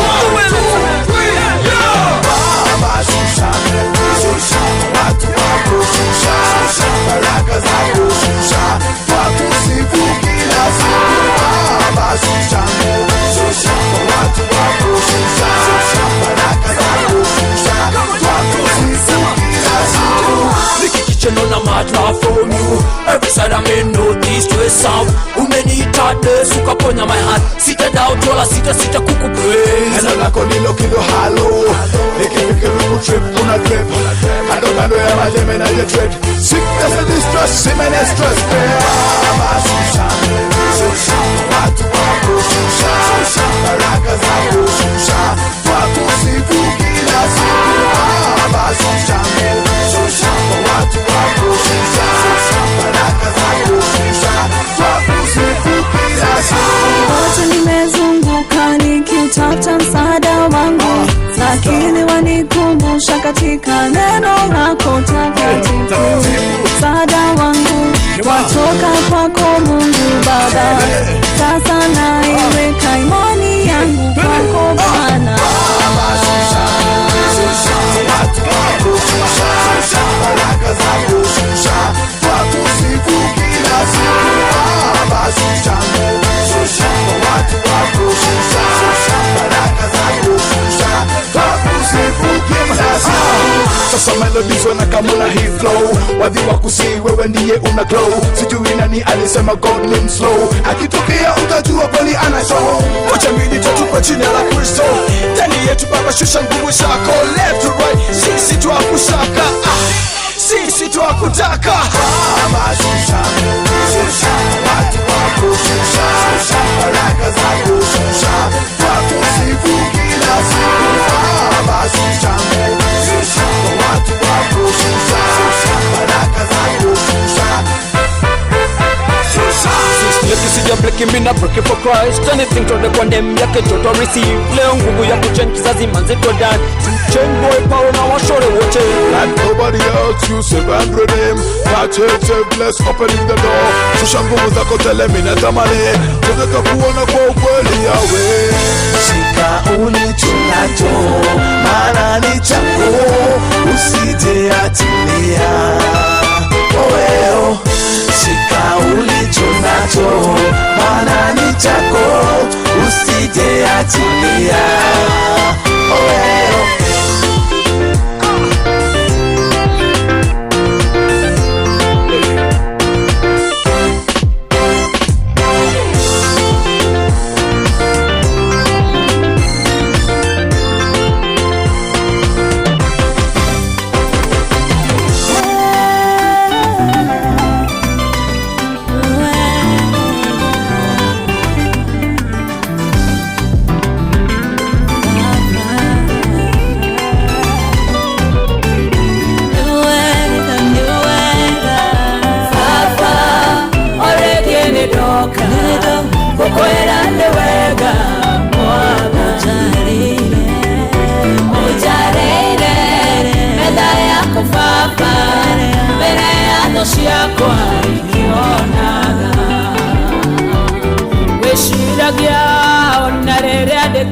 [SPEAKER 4] On a matter from you. Every side I'm in, northeast to south. Umenita de suka ponya my heart. Sita down, tola sita kuku praise.
[SPEAKER 14] Neno lako lilo kilo halo, nikipika luku trip una drip. Kando ya majeme na je trip. Sickness and distress, semen and stress. Shusha, shusha, watu wako shusha, shusha, baraka zako shusha, watu siku kila siku. Shusha, shusha, watu wako shusha, shusha, baraka zako shusha, watu siku kila siku.
[SPEAKER 15] Wote nimezunguka nikiutafuta msaada wangu, lakini wanikumbusha katika neno lako takatifu. Msaada wangu watoka kwako Mungu Baba, sasa naiweka imani yangu kwako Bwana.
[SPEAKER 14] Baraka zako shusha, watu siku kila siku. Shusha, shusha, watu wako shusha, shusha, baraka zako shusha, watu siku kila siku. Sasa melodies wanakamuna hii flow, wadhi wakusi wewe ndiye una glow. Sijui nani alisema God ni slow, akitokea utajua kweli ana show. Moja mbili tatu kwa jina la Kristo, ndani yetu Baba shusha nguvu zako. Left to right, sisi twakushaka, sisi twakutaka. Shusha, shusha, watu wako shusha, shusha, baraka zako shusha, watu siku kila siku. Shusha, shusha, watu wako shusha, shusha,
[SPEAKER 19] breaking me na break it for Christ. Anything to the condemn yake toto receive. Leo nguvu ya kuchange kizazi manzi to dan. Chain boy power na washore wote.
[SPEAKER 12] Like nobody else you save and redeem. Catch it, save bless, opening the door. Shusha nguvu zako tele mimi natamani. Tunataka kuona kwa ukweli yawe.
[SPEAKER 9] Shika ulicho nacho, maana ni chako, usije atilia. Oeo, shika ulicho nacho, maana ni chako, usije atilia. Oeo.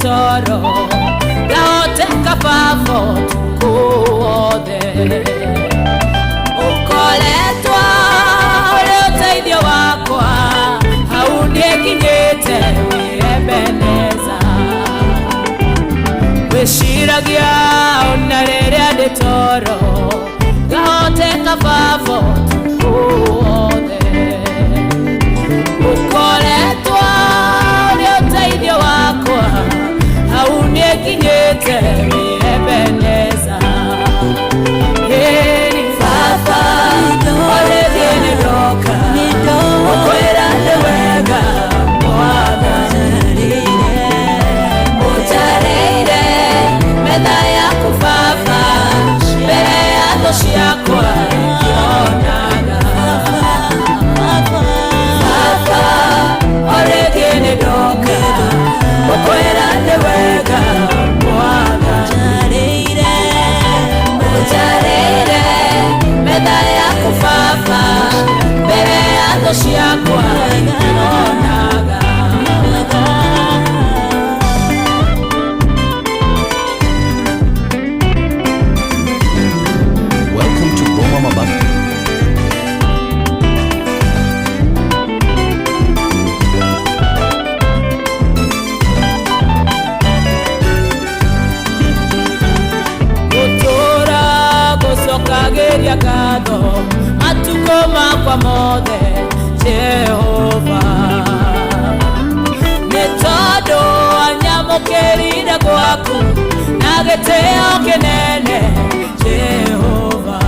[SPEAKER 20] Toro, daote kapafo tukuode. Ukoletwa ule utaidio wakwa, hauniekingete wiebeneza. Weshiragia unarerea de toro, daote kapafo tukuode. Ukoletwa ule utaidio wakwa, hauniekingete wiebeneza. Heri fafa, ole viene roka, okwera lewega, mwaga mujareire, meda ya kufafa, mbele ya doshi yako ikionaga. Fafa, ole viene roka, okwera lewega, mwaga mujareire, meda ya kufafa, mbele ya doshi yako ikionaga.
[SPEAKER 1] Welcome to Boma Mababa.
[SPEAKER 20] Gutura gucokagiria ngatho matukũ makwa mothe Jehova, nĩ tondũ anyamũkĩrire gwaku na gĩtĩo kĩnene Jehova,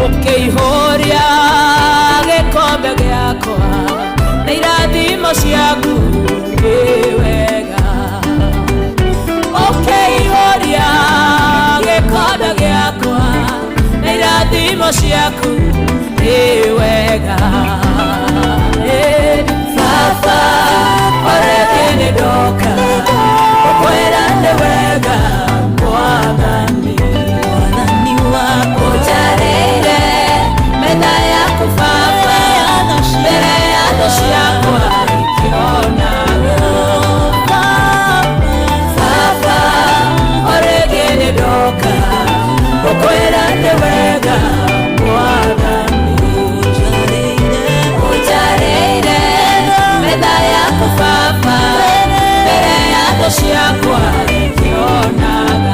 [SPEAKER 20] ũkĩihũria gĩkombe gĩakwa na irathimo ciaku nĩ wega. Ũkĩihũria gĩkombe gĩakwa na irathimo ciaku nĩ wega. Baba, oreke nĩ ndoka, ũkwĩra nĩ wega Mwathani wako. Ũnjarĩire metha yaku Baba, mbere ya thũ ciakwa ikĩonaga. Baba, oreke nĩ ndoka, ũkwĩra nĩ wega Mwathani. Ũnjarĩire metha yaku Baba, mbere ya thũ ciakwa ikĩonaga.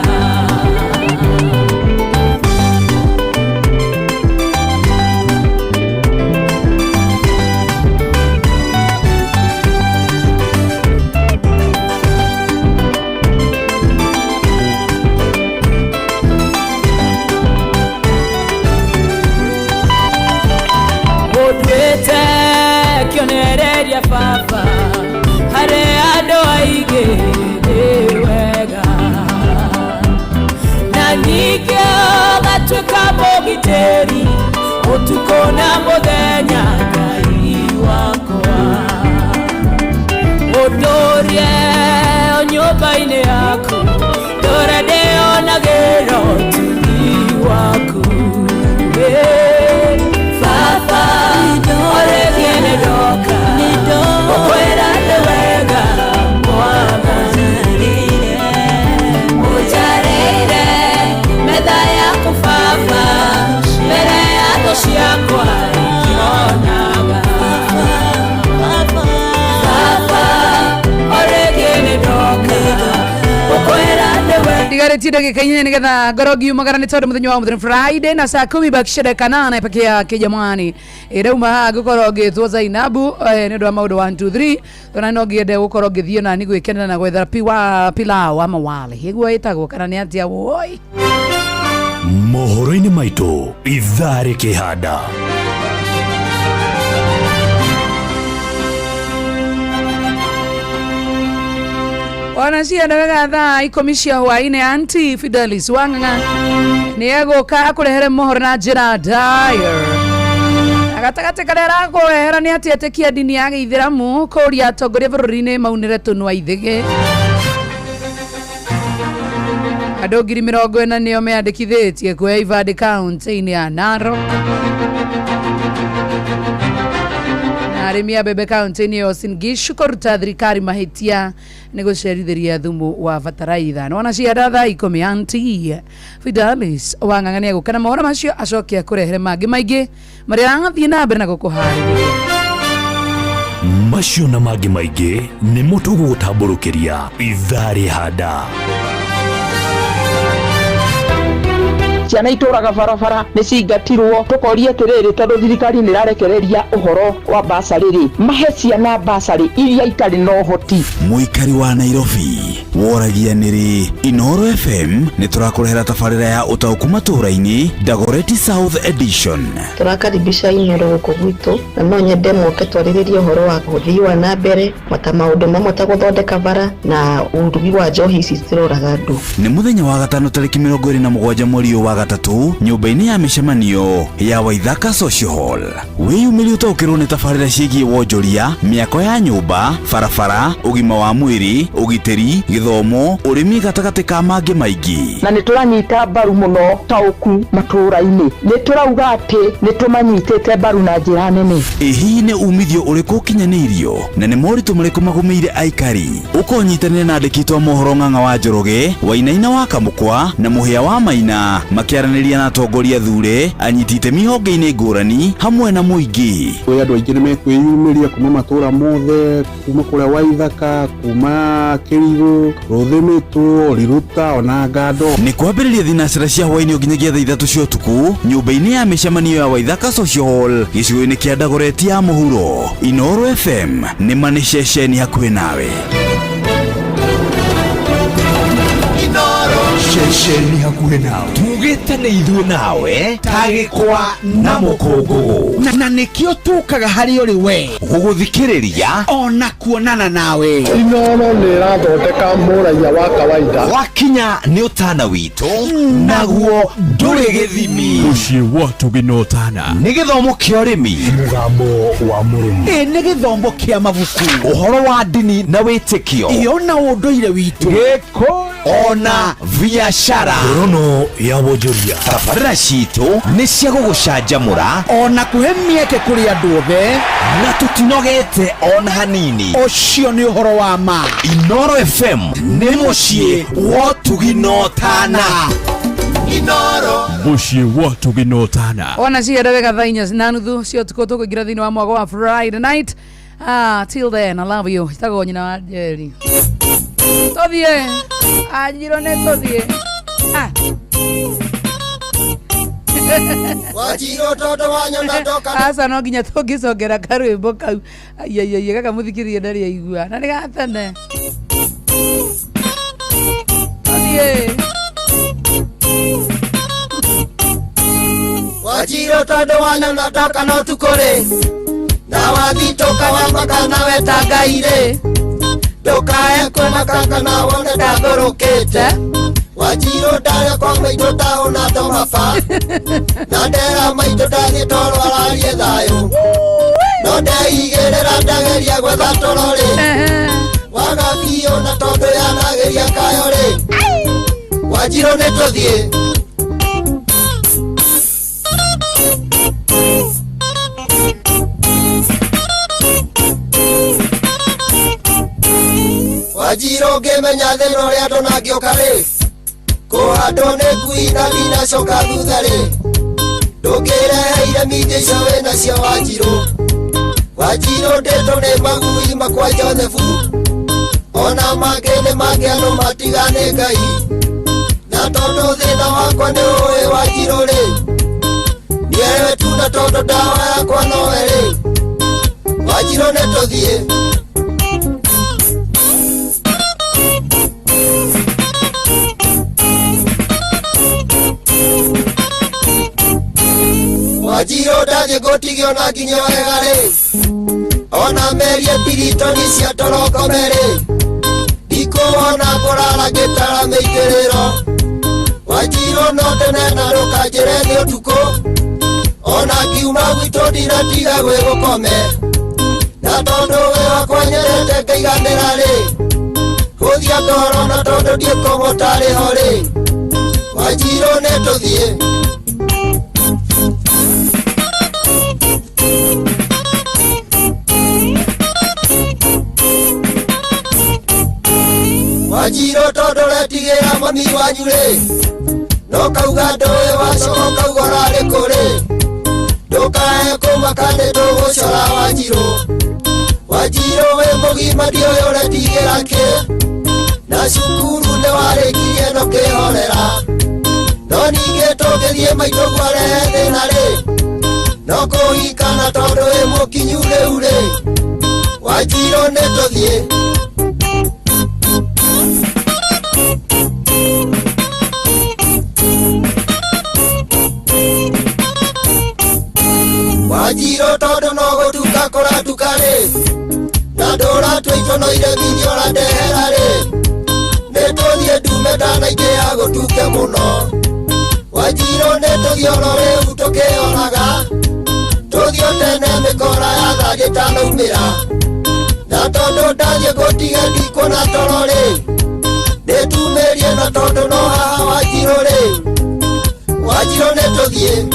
[SPEAKER 20] Ũnduĩte kĩonereria Baba, harĩ andũ aingĩ nĩ wega, na ningĩ ũgatuĩka mũgitĩri ũtukũ na mũthenya Ngai wakwa. Urie nyumba-inĩ yaku ndũre ndĩonagĩra ũtugi waku baba orĩngĩ nĩ ndoka gũkwĩra nĩ wega mũnjarĩire metha yaku baba mbere ya thũ ciakwa ikĩonaga Digareti dakika inya nigetha ngoro ngiumagara nĩ tondũ mũthenya wa mũthenya Friday na saa 10 bakisha dakika 8 peke yake jamani irauma gukorwo ngĩtwo Zainabu nĩ ũndũ wa maũndũ 1 2 3 tona no ngĩende gukorwo ngĩthiĩ na nĩ gwĩkenera na gwetha pilau wa mawale hĩguo ĩtagwo kana nĩ atia woi
[SPEAKER 1] mohoro-inĩ maitũ ithaa rĩkĩhanda Wanashia ndawega thaa ikomishia hwaine Auntie Fidelis Wanganga ni agoka kurehere mohoro na njĩra Dyer agatagate karera kurehere ni atietekia dini ya Gĩithĩramu kũria atongoria bũrũri-inĩ maunĩre tũnua ithĩgĩ andũ 40,000 nĩo meandĩkithĩtie kuoya ibandĩ kaunti-inĩ ya Narok arĩmi a Mbembe kaunti-inĩ ya Uasin Gishu kũruta thirikari mahĩtia nĩ gũcerithĩria thumu wa bataraitha nona cianda thaa 10 Auntie Fidelis Wanganga nĩ agũkana mohoro macio acokia kũrehere mangĩ maingĩ marĩa agathiĩ na mbere na gũkũharĩria macio na mangĩ maingĩ nĩ mũtũgũtambũrũkĩria ithaa rĩhanda
[SPEAKER 13] ciana itũraga barabara nĩ cingatirwo tukoria atĩrĩrĩ tondũ thirikari nĩ ĩrarekereria ũhoro wa basarĩ mahe ciana basarĩ iria itarĩ na ũhoti
[SPEAKER 2] mũikari wa Nairobi woragia nĩrĩ Inoro FM nĩ tũrakũrehera tabarĩra ya ũtaũku matũũra-inĩ Dagoretti South Edition
[SPEAKER 7] tũrakaribisha Inoro gũkũ gwitũ na no nyende moke twarĩrĩrie ũhoro wa ũthii wa na mbere mata maũndũ mamwe ta gũthondeka bara na ũrugi wa njohi ici ciroraga andũ
[SPEAKER 2] nĩ mũthenya wa gatano tarĩki 27 mweri wa gatatu nyũmba-inĩ ya mĩcemanio ya Waithaka Social Hall wĩyumĩrie ũtaũkĩrwo nĩ tabarĩra ciĩgiĩ wonjoria mĩako ya nyũmba barabara ũgima wa mwĩrĩ ũgitĩri gĩthomo ũrĩmi gatagatĩ ka mangĩ maingĩ
[SPEAKER 13] na nĩ tũranyita mbaru mũno taũku matũũra-inĩ nĩ tũrauga atĩ nĩ tũmanyitĩte mbaru na njĩra nene
[SPEAKER 2] hihi nĩ umithio ũrĩkũ ũkinyanĩirio na nĩ moritũ marĩkũ magũmĩire aikari ũkonyitanĩra na andĩki a mohoro Ng'ang'a wa Njoroge Wainaina wa Kamũkwa na Mũhĩa wa Maina makiaranĩria na atongoria thure anyiti itemi honge-inĩ ngũrani hamwe na mũingĩ
[SPEAKER 21] kwĩ andũ aingĩ nĩ mekwĩyumĩria kuma matũũra mothe kuma kũrĩa Waithaka kuma Kĩrigũ Rũthĩmĩtũ Riruta ona Ngando
[SPEAKER 2] nĩ kwambĩrĩria thinacĩra cia hwainĩ nginyagia thaa 3 cia ũtukũ nyũmba-inĩ ya mĩcemanio ya Waithaka Social Hall gĩcigo-inĩ kĩa Dagoretti ya mũhuro Inoro FM nĩ manĩ ceceni hakuhĩ nawe ceceni hakuhĩ nawe tugĩte nĩ ithuĩ nawe tagĩkwa na mũkũngũgũ na nĩkĩo tũkaga harĩ ũrĩ we gũgũthikĩrĩria ona kuonana nawe
[SPEAKER 21] Inoro nĩ ĩrathondeka mũraia wa kawaida
[SPEAKER 2] wakinya nĩ ũtana witũ naguo ndũrĩ gĩthimi
[SPEAKER 1] mũciĩ wa tũginotana
[SPEAKER 2] nĩ gĩthomo kĩa ũrĩmi
[SPEAKER 1] mũgambo wa mũrĩmi
[SPEAKER 2] nĩ gĩthomo kĩa mabuku ũhoro wa ndini na wĩtĩkio ona ũndũire witũ gĩkũ ona biashara
[SPEAKER 1] ngorono ya wonjoria
[SPEAKER 2] tabarĩra citũ nĩ cia gũgũcanjamũra ona kũhe mĩeke kũrĩ andũ othe na tũtinogete ona hanini ũcio nĩ ũhoro wa ma Inoro FM nĩ mũciĩ wa tũginotana Inoro
[SPEAKER 1] mũciĩ wa tũginotana
[SPEAKER 3] ona cienda wega thaa 4:30 cia ũtukũ tũkũingĩra thĩinĩ wa mwago wa Friday night till then I love you itago nyina wa Jerry tũthiĩ anjirwo nĩ tũthiĩ
[SPEAKER 9] Wajiro todo wanyona ndoka
[SPEAKER 3] asa no nginya tũngĩcongera karwĩmbo kau aiaiai kaka mũthikĩrĩrie ndarĩ aigua na nĩ gatene tũthiĩ
[SPEAKER 9] Wajiro todo wanyona ndoka no tukore na wathitoka wambaka nawe tangaire ndokae kwena kanga na wone ndathorokete Wajiro ndare kwa maitũ taona tomaba na ndera maitũ ndagĩtwarwo ararie thayũ no ndeigĩrĩra ndageria gwetha tũrori Wagabio na todo ya nageria kayore Wajiro neto die Wajiro gemenya theno ria dona giokare Ko adone kuina dina shoka dudare Dokere haire mide shawe na sia Wajiro Wajiro deto ne magui makwa Jonefu Ona magene mageno matigane gai Na todo thina wakwa ni oe Wajiro re Niewe tu na todo dawa yakwa nowe re Wajiro neto thie Wajiro daje gotigio na ginyo egare Ona merie piritoni cia toroko mere Diko ona korara gitara meikerero Wajiro no tenena roka jereni otuko Ona kiuma gwito diratiga gwe gukome Na tondo we wakwanyerete ngaiganira ri Huthia toro na tondo dieko motari hori Wajiro netuthie Wajiro todo letigira mami wanyure No kauga doe wasoko kaugora rekore Dokae kumakane dogo shora Wajiro Wajiro we mugima dio yore tigera ke Na shukuru ne ware kie no ke horera No nige toke die maito kware denare No kuhikana todo e mokinyure ure Wajiro neto die Wajiro todo no gotuka kora tukare Na dora tuito no ire vidiora deherare Neto die dumeda na ike ago tuke muno Wajiro neto diolore utoke onaga Todio tene mekora ya daje tano umira Na todo daje gotiga diko na torore Netu merie na todo no haha Wajiro re Wajiro neto die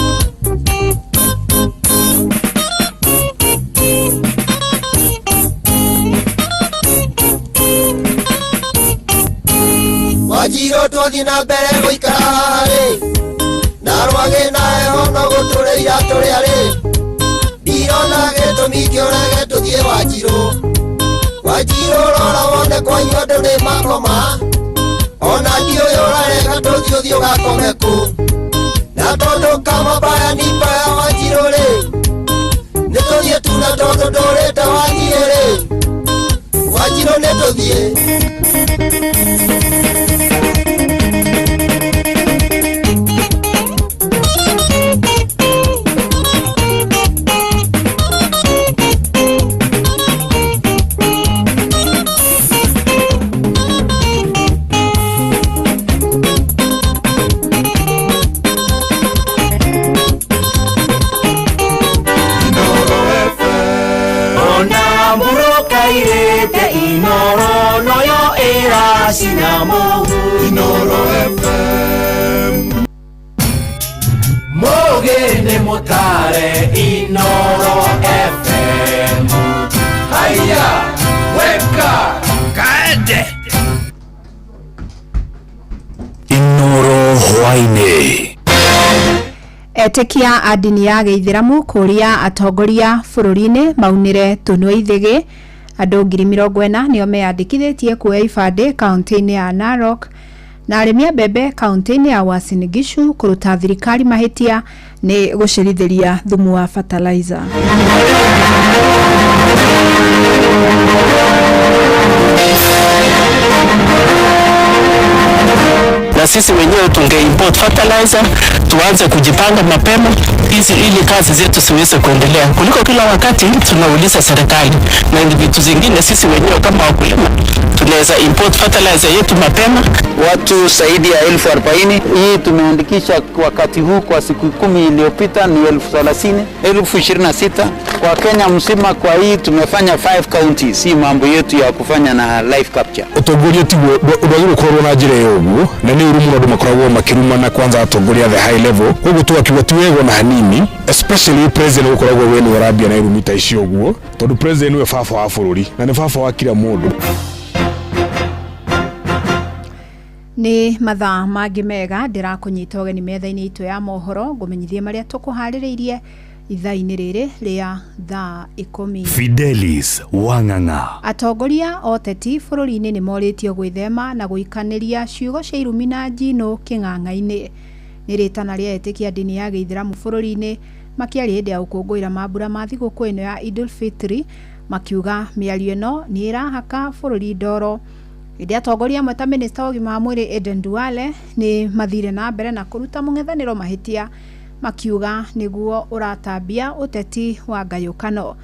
[SPEAKER 9] Wajiro tothi na mbere guikara hari Na rwage nae hono gutureira turia ri Ndirona gitumi kiorage tuthie Wajiro Wajiro rora wone kwanyu andu ni makoma Ona ndioyora rega tuthi uthio gakome ku Na tondu kama baya ni baya Wajiro ri Nituthie tu na tondu ndurite Wajiro ri Wajiro nituthie
[SPEAKER 4] Inoro FM Mogene motare Inoro FM Haya weka kaende
[SPEAKER 1] Inoro hwaine
[SPEAKER 18] Etekia a ndini ya Gĩithĩramu kũria atongoria bũrũri-inĩ maunire tũnua ithĩgĩ andũ 40,000 nĩo meyandĩkithĩtie kuoya ibandĩ kaunti-inĩ ya Narok na arĩmi a mbembe kaunti-inĩ ya Uasin Gishu kũruta thirikari mahĩtia nĩ gũcerithĩria thumu wa fertilizer.
[SPEAKER 22] Na sisi wenyewe tunge import fertilizer
[SPEAKER 6] tuanze kujipanga mapema ili kazi zetu siweze kuendelea, kuliko kila wakati tunauliza serikali. Na vitu zingine sisi wenyewe kama wakulima tunaweza import fertilizer yetu mapema.
[SPEAKER 22] Watu zaidi ya 40,000 hii tumeandikisha wakati huu, kwa siku 10 iliyopita ni 30,000, 26,000 kwa Kenya mzima. Kwa hii tumefanya 5 counties, si mambo yetu ya kufanya na live capture.
[SPEAKER 23] Utongoria ti uragiro korwo na njira yoguo na ni urumu ndo makoragwo makiruma na kwanza atongoria the high level koguo tugakiwa ti wego na hanini, especially president ukoragwo we ni Arabia na irumita icio guo tondu president we baba wa bururi na ni baba wa kila mundu.
[SPEAKER 18] Ni mathaa mangi mega ndirakunyita ugeni metha-ini itu ya mohoro ngumenyithie maria tukuhaririirie ithaa-ini riri ria thaa 10.
[SPEAKER 2] Fidelis Wang'ang'a.
[SPEAKER 18] Atongoria oteti bururi-ini ni moritio gwithema na guikaniria ciugo cia irumi na njino king'ang'a-ini. Ni ritana ria etikia dini ya Gĩithĩramu bururi-ini makiaria hĩndĩ ya gũkũngũĩra mambura ma thigũkũ ĩno ya Eid al-Fitr, makiuga mĩario ĩno ni irahaka bururi ndoro. Hĩndĩ atongoria amwe ta minista wa ũgima wa mwĩrĩ Aden Duale ni mathire na mbere na kũruta mũng'ethanĩro mahĩtia, makiuga niguo uratambia uteti wa ngayũkano.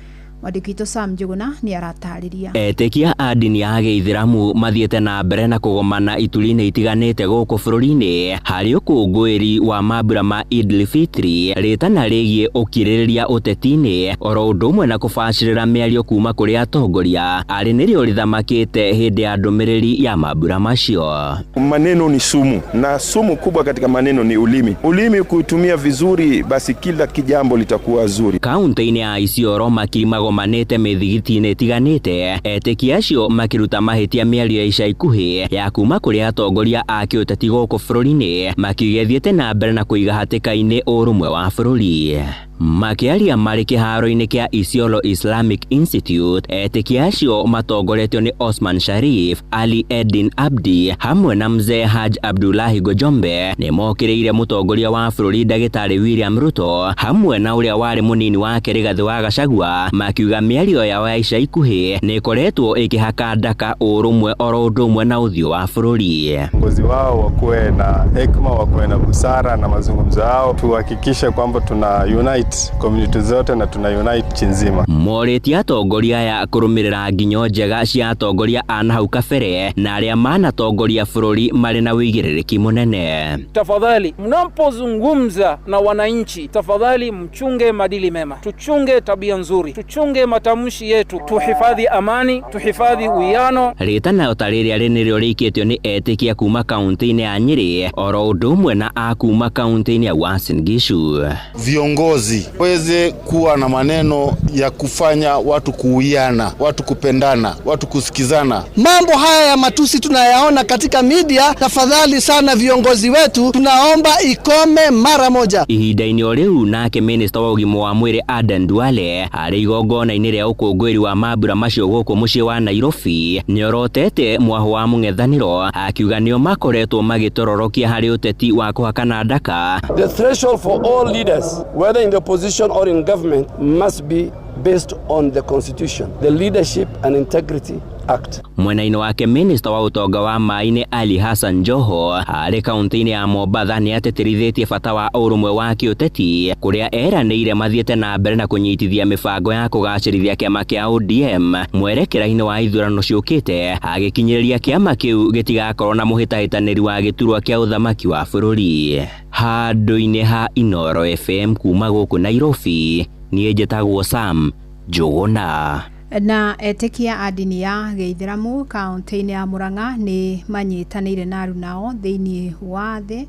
[SPEAKER 18] Mwandĩki Sam Njuguna ni aratarĩria.
[SPEAKER 24] Etekia a dini ya Gĩithĩramu mathiĩte na mbere na kũgomana ituri-inĩ itiganĩte gũkũ bũrũri-inĩ harĩ ũkũngũĩri wa mambura ma Eid al-Fitr, rĩtana rĩgiĩ ũkirĩrĩria ũteti-inĩ oro ũndũ ũmwe na kũbacĩrĩra mĩario kuma kũrĩ atongoria arĩ nĩrĩo rĩthamakĩte hĩndĩ ya ndũmĩrĩri ya mambura macio.
[SPEAKER 25] Maneno ni sumu, na sumu kubwa katika maneno ni ulimi. Ulimi kutumia vizuri, basi kila kijambo litakuwa zuri.
[SPEAKER 24] Kaunti-inĩ ya Isiolo makirimago manete mithigiti-inĩ itiganĩte, etĩkia acio makiruta mahĩtia mĩario ya ica ikuhĩ ya kuma kũrĩ atongoria a kĩũteti gũkũ bũrũri-inĩ, makiuga thiĩte na mbere na kũiga hatĩka-inĩ ũrũmwe wa bũrũri. Makiaria marĩ kĩharo-inĩ kĩa Isiolo Islamic Institute, etĩkia acio matongoretio nĩ Osman Sharif, Ali Eddin Abdi hamwe na Mzee Haj Abdullahi Gojombe nĩ mokĩrĩire mũtongoria wa bũrũri Ndagĩtarĩ William Ruto hamwe na ũrĩa warĩ mũnini wake Rigathĩ wa Gachagua, makiuga mĩario yao ya ica ikuhĩ nĩ ĩkoretwo ĩkĩhaka ndaka ũrũmwe oro ũndũ ũmwe na ũthiũ wa bũrũri.
[SPEAKER 26] Viongozi wao wakuwe na hekima, wakuwe na busara na mazungumzo yao, tuhakikishe kwamba tuna unite community zote na tuna unite chinzima.
[SPEAKER 24] Morĩtie atongoria ya kũrũmĩrĩra nginyo njega cia atongoria a nahau kabere na arĩa manatongoria bũrũri marĩ na wĩigĩrĩrĩki mũnene.
[SPEAKER 27] Tafadhali mnapozungumza na wananchi, tafadhali mchunge madili mema, tuchunge tabia nzuri, tuchunge matamshi yetu, tuhifadhi amani, tuhifadhi uwiano.
[SPEAKER 24] Rĩtana ta rĩrĩa nĩrĩo rĩikĩtio nĩ etĩkia kuma kaunti-inĩ ya Nyĩrĩ oro ũndũ ũmwe na a kuma kaunti-inĩ ya Uasin Gishu.
[SPEAKER 28] Viongozi weze kuwa na maneno ya kufanya watu kuuiana, watu kupendana, watu kusikizana.
[SPEAKER 29] Mambo haya ya matusi tunayaona katika media, tafadhali sana viongozi wetu tunaomba ikome mara moja.
[SPEAKER 24] Ihinda-inĩ o rĩu nake minista wa ũgima wa mwĩrĩ Aden Duale arĩ igongona-inĩ rĩa ũkũngũĩri wa mambura macio gũkũ mũciĩ wa Nairobi nĩorotete mwaho wa mũng'ethanĩro, akiuga nĩo makoretwo magĩtororokia harĩ ũteti wa kũhakana ndaka.
[SPEAKER 30] The threshold for all leaders, whether in the opposition or in government, must be based on the Constitution, the Leadership and Integrity Act.
[SPEAKER 24] Mwena-inĩ wake minista wa ũtonga wa maĩ-inĩ Ali Hassan Joho harĩ kaunti-inĩ ya Mombatha nĩ ateterithĩtie bata wa ũrũmwe wa kĩũteti, kũrĩa eranĩire mathiĩte na mbere na kũnyitithia mĩbango ya kũgacĩrithia kĩama kĩa ODM mwerekera-inĩ wa ithurano ciũkĩte, agĩkinyĩrĩria kĩama kĩu gĩtigakorwo na mũhĩtahĩtanĩri wa gĩturwa kĩa ũthamaki wa bũrũri. Handũ-inĩ ha Inooro FM kuma gũkũ Nairobi, niĩ njĩtagwo Sam Njuguna.
[SPEAKER 18] Na etĩkia a dini ya Gĩithĩramu kaunti-inĩ ya Murang'a nĩ manyitanĩire na arunao thĩinĩ wa thĩ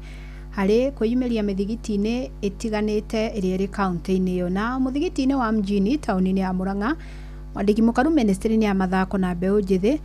[SPEAKER 18] harĩ kwĩyumĩria mĩthigiti-inĩ ĩtiganĩte ĩrĩa ĩrĩ kaunti-inĩ ĩyo. Na mũthigiti-inĩ wa Mjini taũni-inĩ ya Murang'a, mwandĩki mũkaru ministry-inĩ ya mathako na mbeũ njĩthĩ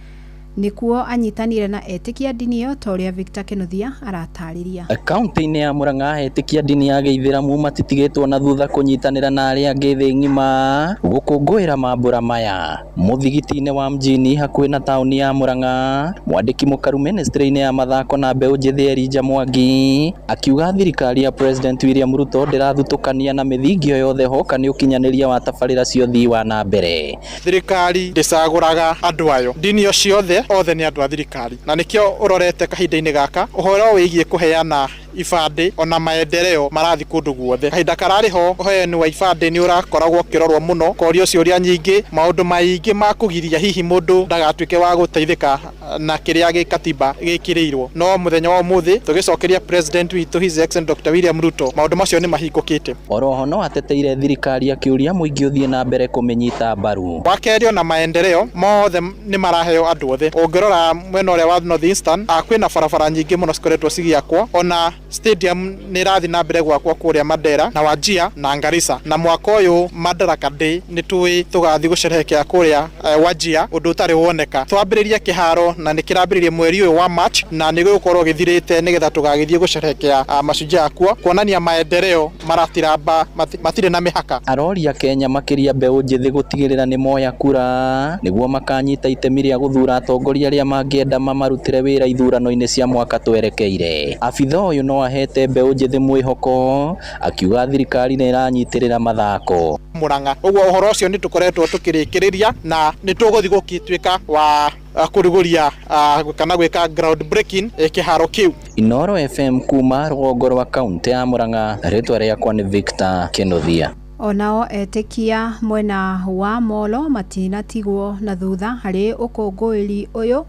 [SPEAKER 18] nikuo anyitanire na etĩkia dini yo toria Victor Kenothia aratarĩria.
[SPEAKER 31] Kaunti-inĩ ya Murang'a etĩkia dini ya Gĩithĩramu matitigĩtwo na thutha kũnyitanĩra na arĩa angĩ thĩ ng'ima gũkũngũĩra mambura maya mũthigiti-inĩ wa Mjini hakuhĩ na taũni ya Murang'a. Mwandĩki mũkaru ministry-inĩ ya mathako na mbeũ njĩthĩ Elijah Mwangi akiuga thirikari ya President William Ruto ndĩrathutũkania na mĩthingio yothe hoka nĩ ũkinyanĩria wa tabarĩra cia ũthii wa na mbere.
[SPEAKER 32] Thirikari ndĩcagũraga andũ ayo, dini ciothe othe nĩ andũ a thirikari, na nĩkĩo ũrorete kahinda-inĩ gaka ũhoro wĩgiĩ kũheana ibande ona maendeleo marathi kundu guothe kahinda karari ho uheani wa ibande ni urakoragwo kirorwo muno korio ciuria nyingi maundu maingi ma kugiria hihi mundu ndagatuike wa guteithika na kiria gikatiba gikirirwo no muthenya wa umuthi tugicokeria president witu his excellent Dr. William Ruto maundu macio ni mahingukite.
[SPEAKER 31] Oroho no ateteire thirikari akiuria muingi uthie na mbere kumenyita mbaru
[SPEAKER 32] wakerio na maendeleo mothe ni maraheo andu othe ungirora mwena uria wa North Eastern kwina barabara nyingi muno cikoretwo cigiakwo ona stadium ni rathi na mbere gwakwo kuria Mandera na Wajir na Garissa na mwaka uyu Madaraka Day ni tugathi gucerehekea kuria Wajir undu utari woneka twambiriria kiharo na nikirambiririe mweri uyu wa March na nigukorwo githirite nigetha tugagithie gucerehekea mashujaa akwo kuonania maendeleo maratiramba matire na mihaka.
[SPEAKER 31] Aroria Kenya makiria mbeu njithi gutigirira ni moya kura niguo makanyita itemi ria guthura atongoria aria mangienda mamarutire wira ithurano-ini cia mwaka twerekeire. Abitha uyu no ahete mbeu njithi mwihoko akiuga thirikari ni iranyitirira mathako
[SPEAKER 32] Murang'a uguo uhoro ucio ni tukoretwo tukirikiriria na ni tuguthi gukitwika wa kuruguria kana gwika ground breaking kiharo kiu.
[SPEAKER 31] Inoro FM kuma rũgongo rwa kaunti ya Murang'a ritwa riakwa ni Victor Kenothia.
[SPEAKER 18] Onao etekia mwena wa Molo matinatigwo na thutha hari ukungũĩri uyu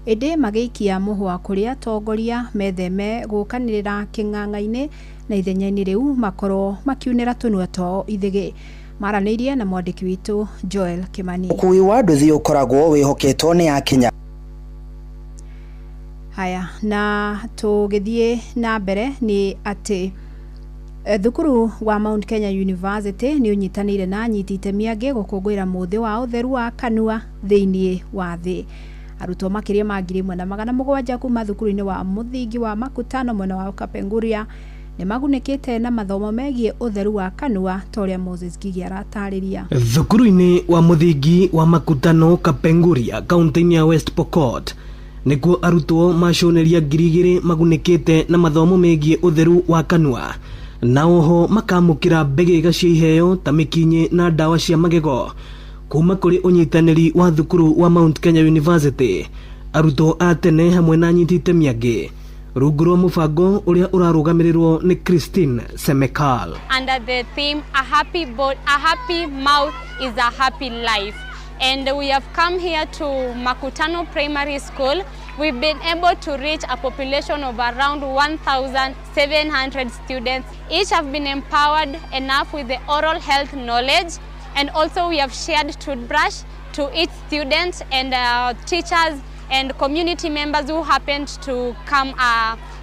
[SPEAKER 18] indi magiikia muhwa kuria atongoria metheme gukanirira king'ang'a-ini na ithenya-ini riu makorwo makiunira tunua twao ithigi. Maranĩirie na mwandĩki witũ Joel Kimani.
[SPEAKER 5] Ũkui wa nduthi ũkoragwo wĩhoketwo nĩ Akenya.
[SPEAKER 18] Haya, na tũgĩthiĩ na mbere nĩ atĩ thukuru wa Mount Kenya University nĩ ũnyitanĩire na anyiti itemi angĩ gũkũngũĩra mũthĩ wa ũtheru wa kanua thĩinĩ wa thĩ. Arutwo makĩria ma 1,700 kuma thukuru-inĩ wa mũthingi wa Makutano mwena wa Kapenguria ni magunĩkĩte na mathomo megiĩ ũtheru wa kanua toria Moses Gigi aratarĩria.
[SPEAKER 7] Thukuru-inĩ wa mũthingi wa Makutano Kapenguria kaunti-inĩ ya West Pokot nĩkuo arutwo maconeria 2,000 magunĩkĩte na mathomo megiĩ ũtheru wa kanua na oho makamũkĩra mbegega cia iheo ta mĩkinyĩ na ndawa cia magego kuma kũrĩ ũnyitanĩri wa thukuru wa Mount Kenya University, arutwo a tene hamwe na anyiti itemi angĩ rungu rwa mũbango ũrĩa ũrarũgamĩrĩrwo nĩ Christine Semekal.
[SPEAKER 8] Under the theme a happy mouth is a happy life, and we have come here to Makutano Primary School. We've been able to reach a population of around 1,700 students. Each have been empowered enough with the oral health knowledge, and also we have shared toothbrush to each student and teachers and community members who happened to come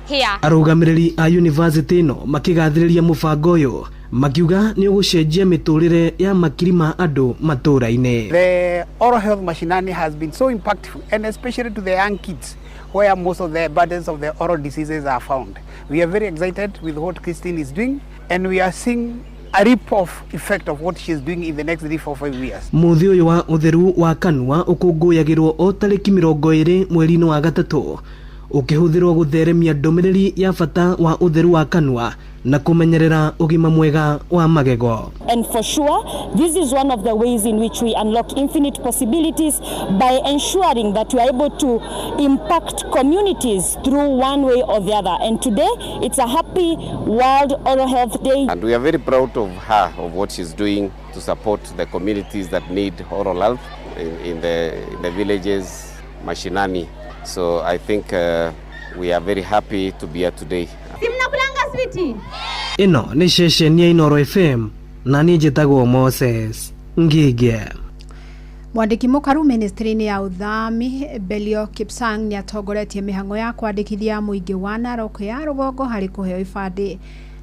[SPEAKER 8] here.
[SPEAKER 7] Arũgamĩrĩri a university ĩno makĩgathĩrĩria mũbango ũyũ makiuga nĩ ũgũcenjia mĩtũrĩre ya makiri ma andũ matũra-inĩ.
[SPEAKER 10] The oral health mashinani has been so impactful, and especially to the young kids where most of the burdens of the oral diseases are found. We are very excited with what Christine is doing, and we are seeing a rip-off effect of what she's doing in the next 3, 4, 5 years.
[SPEAKER 7] Mũthĩ ũyũ wa ũtheru wa kanua ũkũngũyagĩrwo o tarĩki 20 mweri-inĩ wa gatatũ ukihũthĩrwo gũtheremia ndũmĩrĩri ya bata wa ũtheru wa kanua na kũmenyerera ũgima mwega wa magego.
[SPEAKER 11] And for sure, this is one of the ways in which we unlock infinite possibilities by ensuring that we are able to impact communities through one way or the other. And today, it's a happy World Oral Health Day.
[SPEAKER 12] And we are very proud of her, of what she's doing to support the communities that need oral health in the villages, mashinani. So I think we are very happy to be here today.
[SPEAKER 7] Ino ni session ya Inoro FM na ni njĩtagwo Moses Ngige.
[SPEAKER 18] Mwandĩki mũkaru ministry-inĩ ya uthami Belio Kipsang ni atongoretie mĩhang'o ya kwandĩkithia mũingĩ wa Narok ya rũgongo harĩ kũheo ibandĩ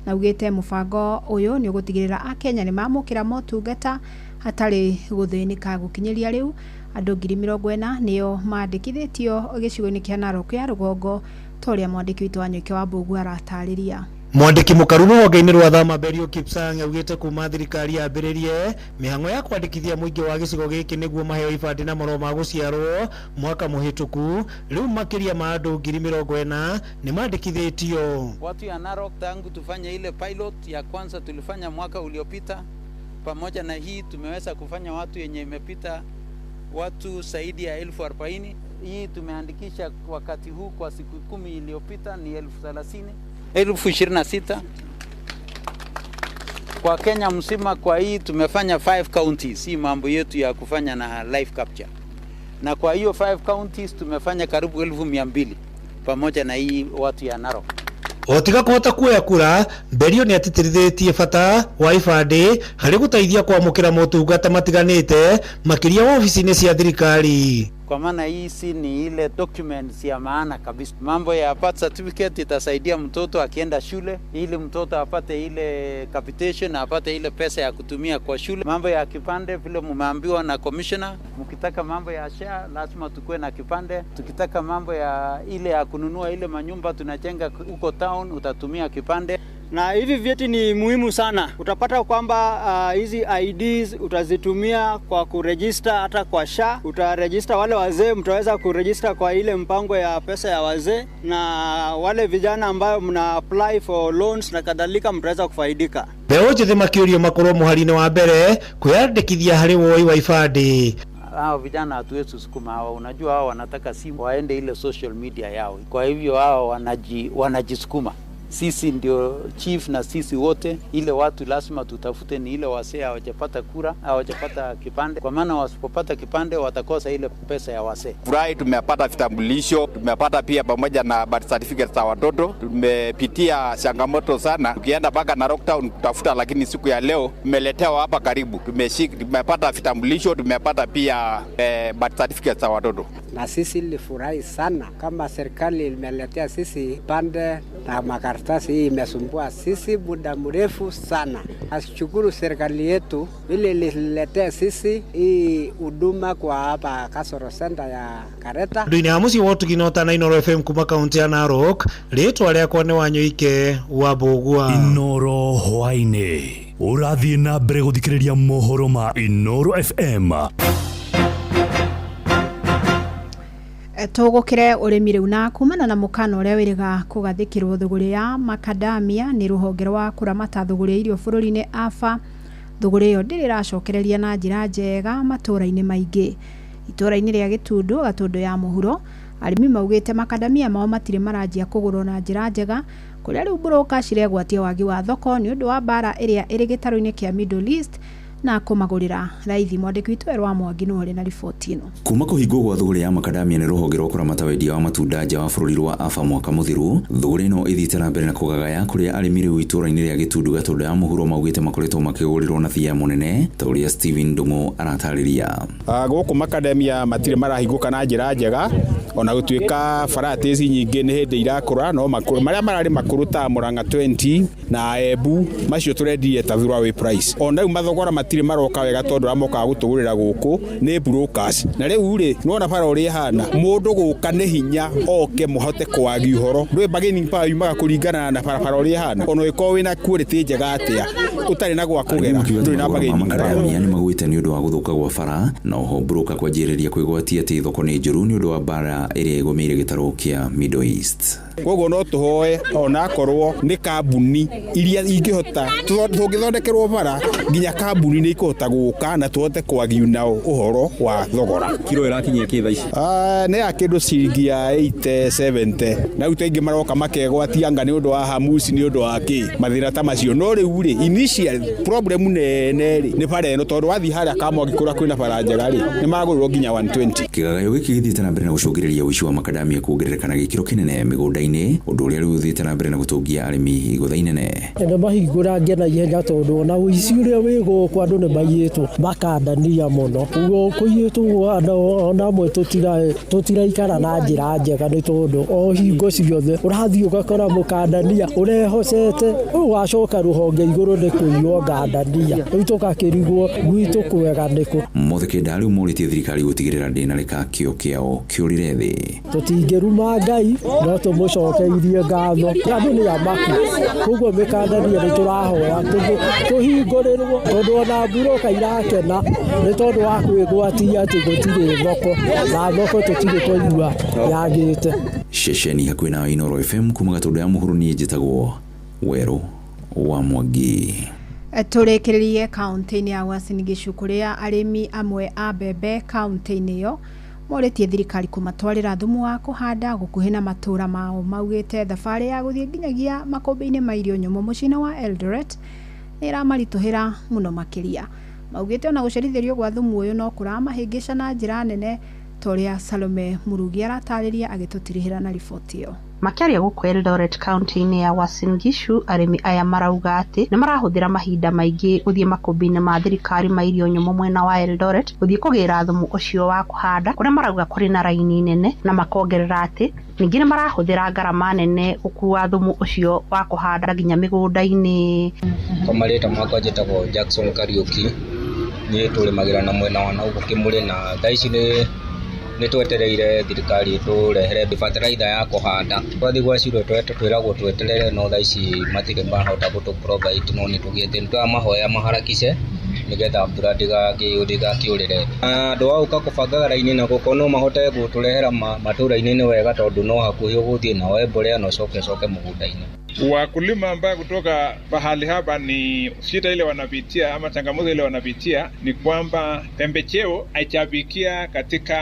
[SPEAKER 18] na ugĩte mũbango ũyũ nĩ ũgũtigĩrĩra Akenya nĩ mamũkĩra motungata hatarĩ gũthĩnĩka. Gũkinyĩria rĩu andũ 40,000 nĩo mandĩkithĩtio gĩcigo-inĩ kĩa Narok ya rũgongo toria mwandĩki witũ Wanyũke wa Mbũgu aratarĩria.
[SPEAKER 7] Mwandĩki mũkaru rũhonge-inĩ rwa thama Belio Kipsang augĩte kuma thirikari yambĩrĩrie mĩhang'o ya kwandĩkithia mũingĩ wa gĩcigo gĩkĩ nĩguo maheo ibandĩ na marũa ma gũciarwo mwaka mũhĩtũku, rĩu makĩria ma andũ 40,000 nĩ mandĩkithĩtio.
[SPEAKER 22] Watu ya Narok tangu tufanya ile pilot ya kwanza tulifanya mwaka uliopita, pamoja na hii tumeweza kufanya watu yenye imepita watu zaidi ya 40,000. Hii tumeandikisha wakati huu kwa siku 10 iliyopita ni 30,000. 26,000 kwa Kenya mzima. Kwa hii tumefanya 5 counties, si mambo yetu ya kufanya na live capture, na kwa hiyo 5 counties tumefanya karibu 1200 pamoja na hii watu ya Narok.
[SPEAKER 1] Otiga kuhota kuoya kura, Mberio ni atitirithetie bata wa ibande hari guteithia kwamukira motungata matiganite makiria ofisi-ini cia thirikari.
[SPEAKER 22] Kwa maana hii ni ile documents ya maana kabisa. Mambo ya birth certificate itasaidia mtoto akienda shule, ili mtoto apate ile capitation, apate ile pesa ya kutumia kwa shule. Mambo ya kipande vile mumeambiwa na commissioner, mkitaka mambo ya SHA lazima tukue na kipande. Tukitaka mambo ya ile ya kununua ile manyumba tunajenga huko town, utatumia kipande.
[SPEAKER 3] Na hivi vyeti ni muhimu sana. Utapata kwamba hizi IDs utazitumia kwa kuregister hata kwa SHA. Utaregister wale wazee, mtaweza kuregister kwa ile mpango ya pesa ya wazee, na wale vijana ambao mna apply for loans na kadhalika mtaweza kufaidika.
[SPEAKER 1] Beo njithe makiurio makorwo muhari-ini wa mbere kwiyandikithia hari woi wa ibande.
[SPEAKER 22] Hao vijana hatuwezi kusukuma hao, unajua hao wanataka simu waende ile social media yao. Kwa hivyo hao wanajisukuma. Sisi ndio chief na sisi wote, ile watu lazima tutafute ni ile wasee hawajapata kura, hawajapata kipande, kwa maana wasipopata kipande watakosa ile pesa ya wasee.
[SPEAKER 4] Furahi tumepata vitambulisho, tumepata pia pamoja na birth certificate za watoto. Tumepitia changamoto sana, tukienda mpaka na lockdown kutafuta, lakini siku ya leo tumeletewa hapa karibu. Tumepata vitambulisho, tumepata pia birth certificate za watoto.
[SPEAKER 9] Na sisi nilifurahi sana kama serikali imeletea sisi pande na makaratasi. Hii imesumbua sisi muda mrefu sana. Nashukuru serikali yetu ile ililetea sisi hii huduma kwa hapa Kasoro Center ya Kareta.
[SPEAKER 1] Nduini amusi wotu kinota na Inoro FM kuma kaunti ya Narok, ritwa riakwa ni Wanyoike wa Bogua.
[SPEAKER 13] Inoro hwaine urathie na mbere guthikiriria mohoro ma Inoro FM.
[SPEAKER 18] Tugukire urimi riu na kumana na mukana uria wiriga kugathikirwo thuguri ya macadamia ni ruhonge rwa kuramata thuguri irio bururi-ini AFA. Thuguri iyo ndiriracokereria na njira njega matura-ini maingi. Itura-ini ria Gitundu, Gatundu ya muhuro, arimi maugite macadamia mao matire maranjia kugurwo na njira njega, kuria riu broka ciregwatia wagi wa thoko ni undu wa bara iria iri gitaro-ini kia Middle East na kumagurira raithi. Mwandiki witu Erwa Mwangi no ri na riboti ino.
[SPEAKER 14] Kuma kuhingwo gwa thuguri ya macadamia ni ruhonge rwa kuramata wendia wa matunda nja wa bururi rwa AFA mwaka muthiru. Thuguri ino ithiite na mbere na kugagaya kuria arimi riu itura-ini ria Gitundu, Gatundu ya muhuro maugite makoretwo makigurirwo na thia munene, ta uria Steven Ndungu aratariria.
[SPEAKER 23] Guku macadamia matire marahinguka na njira njega, ona gutuika varieties nyingi ni hindi irakura, no makuru maria marari makuru ta Murang'a 20 na Embu macio turendie ta through price. Ona mathogora matire maroka wega tondu amoka gutugurira guku ni brokers. Na riu ri nona bara uri hana mundu guka ni hinya oke muhote kwagi uhoro ndwe bageni pa yumaga kuringana na bara uri hana ono iko wina quality njega atia utari na gwa kugera nduri na bageni.
[SPEAKER 14] Macadamia ni magwite ni undu wa guthuka gwa bara, na oho broker kwanjiriria kwigwatia ati thoko ni njuru ni undu wa bara iria igomeire gitaro kia Middle East.
[SPEAKER 23] Koguo no tuhoe ona korwo ni kambuni iria ingihota tungithondekerwo bara nginya kambuni ni ikuhota guka na tuhote kwagi nao uhoro wa thogora.
[SPEAKER 14] Kilo irakinyia kitha ici
[SPEAKER 23] ni ya kindu ciringi ya 80-70 na utu ingi maroka makegwatia nga ni undu wa hamusi ni undu wa ki mathira ta macio. No riu ri initial problem nene ri ni bara ino tondu wathi haria kamo gikura kwina bara njega ri ni magurwo nginya 120.
[SPEAKER 14] Kigagayo giki githiite na mbere na gucungiriria uici wa macadamia kuongerereka gikiro kinene migunda-ini, undu uria riu uthiite na mbere na gutungia arimi igutha inene.
[SPEAKER 15] Ene mahingura ngena ihenya tondu na uici uria wigo kwa andu ni maiyitwo makandania muno. Ugo kuiyitwo ona mwe tutiraikara na njira njega ni tondu o hingo ciothe urathii ugakora mukandania urehocete ugacoka ruhonge iguru ni kuiywo ngandania riu tukakirigwo gwitu kwega niku.
[SPEAKER 14] Muthikiri riu muritie thirikari gutigirira ndina rika kio kiao kiurire thi.
[SPEAKER 15] Tutingiruma Ngai no tumucokeirie ngatho andu ni amaku koguo mikandania ni turahoya tuhingurirwo tondu ona buroka irakena ni tondu wa kwigwatia ati gutire thoko na thoko tutire twaigua yagite.
[SPEAKER 14] Shesheni hakuhi na Inoro FM kuma Gatundu ya muhuro ni njitagwo Weru wa Mwangi.
[SPEAKER 18] Turekererie kaunti-ini ya Uasin Gishu kuria arimi amwe a mbembe kaunti-ini iyo moretie thirikari kumatwarira thumu wa kuhanda gukuhi na matura mao. Maugite thabarĩ ya guthie nginyagia makombe-inĩ ma irio nyũmũ mũciĩ wa Eldoret ĩramarituhĩra muno makiria. Maugite ona gucerithirio gwa thumu uyu no kuramahĩngĩca na njĩra nene toria Salome Murugi aratarĩria agĩtũtirihĩra na riboti ĩyo.
[SPEAKER 2] Makiaria guku Eldoret County-inĩ ya Uasin Gishu, arĩmi aya marauga atĩ nĩ marahũthĩra mahinda maingĩ gũthiĩ makombe-inĩ ma thirikari ma irio nyũmũ mwena wa Eldoret gũthiĩ kũgĩra thumu ũcio wa kuhanda, kũrĩa marauga kũrĩ na raini nene, na makongerera atĩ ningĩ nĩ marahũthĩra ngarama nene gũkua thumu ũcio wa kuhanda nginya mĩgũnda-inĩ.
[SPEAKER 6] Kwa marĩtwa makwa njĩtagwo Jackson Kariuki, niĩ tũrĩmagĩra na mwena wa Naũgũ Kĩmũrĩ, na thaa ici nĩ twetereire thirikari tũrehere bataraitha ya kuhanda. Twathi gwacirwo twĩragwo tweterere, no thaa ici matirĩ mahota gũtũ provide, no nĩ tũgĩte nĩtwamahoya maharakice nigetha mbura ndĩgakĩũrĩre. Andũ a gũka kũbangaga raini na gũkorwo no mahote gũtũrehera matũra-inĩ nĩ wega, tondũ no hakuhĩ ũgũthiĩ na woe mbolea na ucoke mũgũnda-inĩ.
[SPEAKER 16] Wakulima ambao kutoka pahali hapa ni shida ile wanapitia ama changamoto ile wanapitia ni kwamba pembejeo haijafikia katika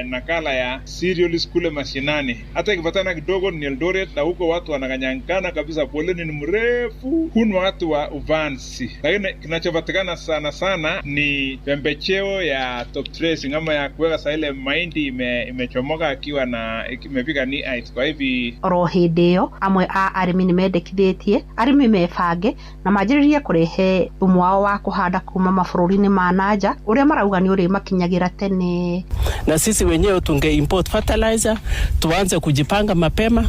[SPEAKER 16] nakala ya cereals kule mashinani. Hata ikipatana kidogo ni Eldoret, na huko watu wanaganyangana kabisa, foleni ni mrefu, kuna watu wa uvansi. Lakini kinachopatikana sana sana ni pembejeo ya top dressing ama ya kuweka saa ile mahindi imechomoka akiwa na imefika ni ice. Kwa hivi
[SPEAKER 2] oro hĩndĩ ĩyo amwe a arĩmi nĩ mendekithĩtie arĩmi mebange na manjĩrĩrie kũrehe thumu wao wa kuhanda kuma mabũrũri-inĩ ma nanja, ũrĩa marauga nĩ ũrĩ makinyagĩra tene.
[SPEAKER 17] Na sisi wenyewe tunge import fertilizer, tuanze kujipanga mapema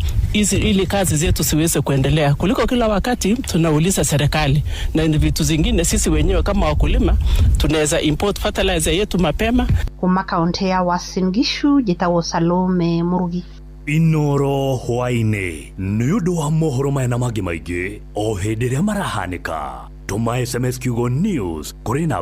[SPEAKER 17] ili kazi zetu siweze kuendelea, kuliko kila wakati tunauliza serikali. Na vitu zingine sisi wenyewe kama wakulima tunaweza import fertilizer yetu mapema.
[SPEAKER 2] Kuma kaunti ya Uasin Gishu, njĩtagwo Salome Murugi.
[SPEAKER 13] Inoro hwainĩ nĩ ũndũ wa mohoro maya na mangĩ maingĩ o hĩndĩ ĩrĩa marahanĩka. Tũma SMS kiugo news kũrĩ namba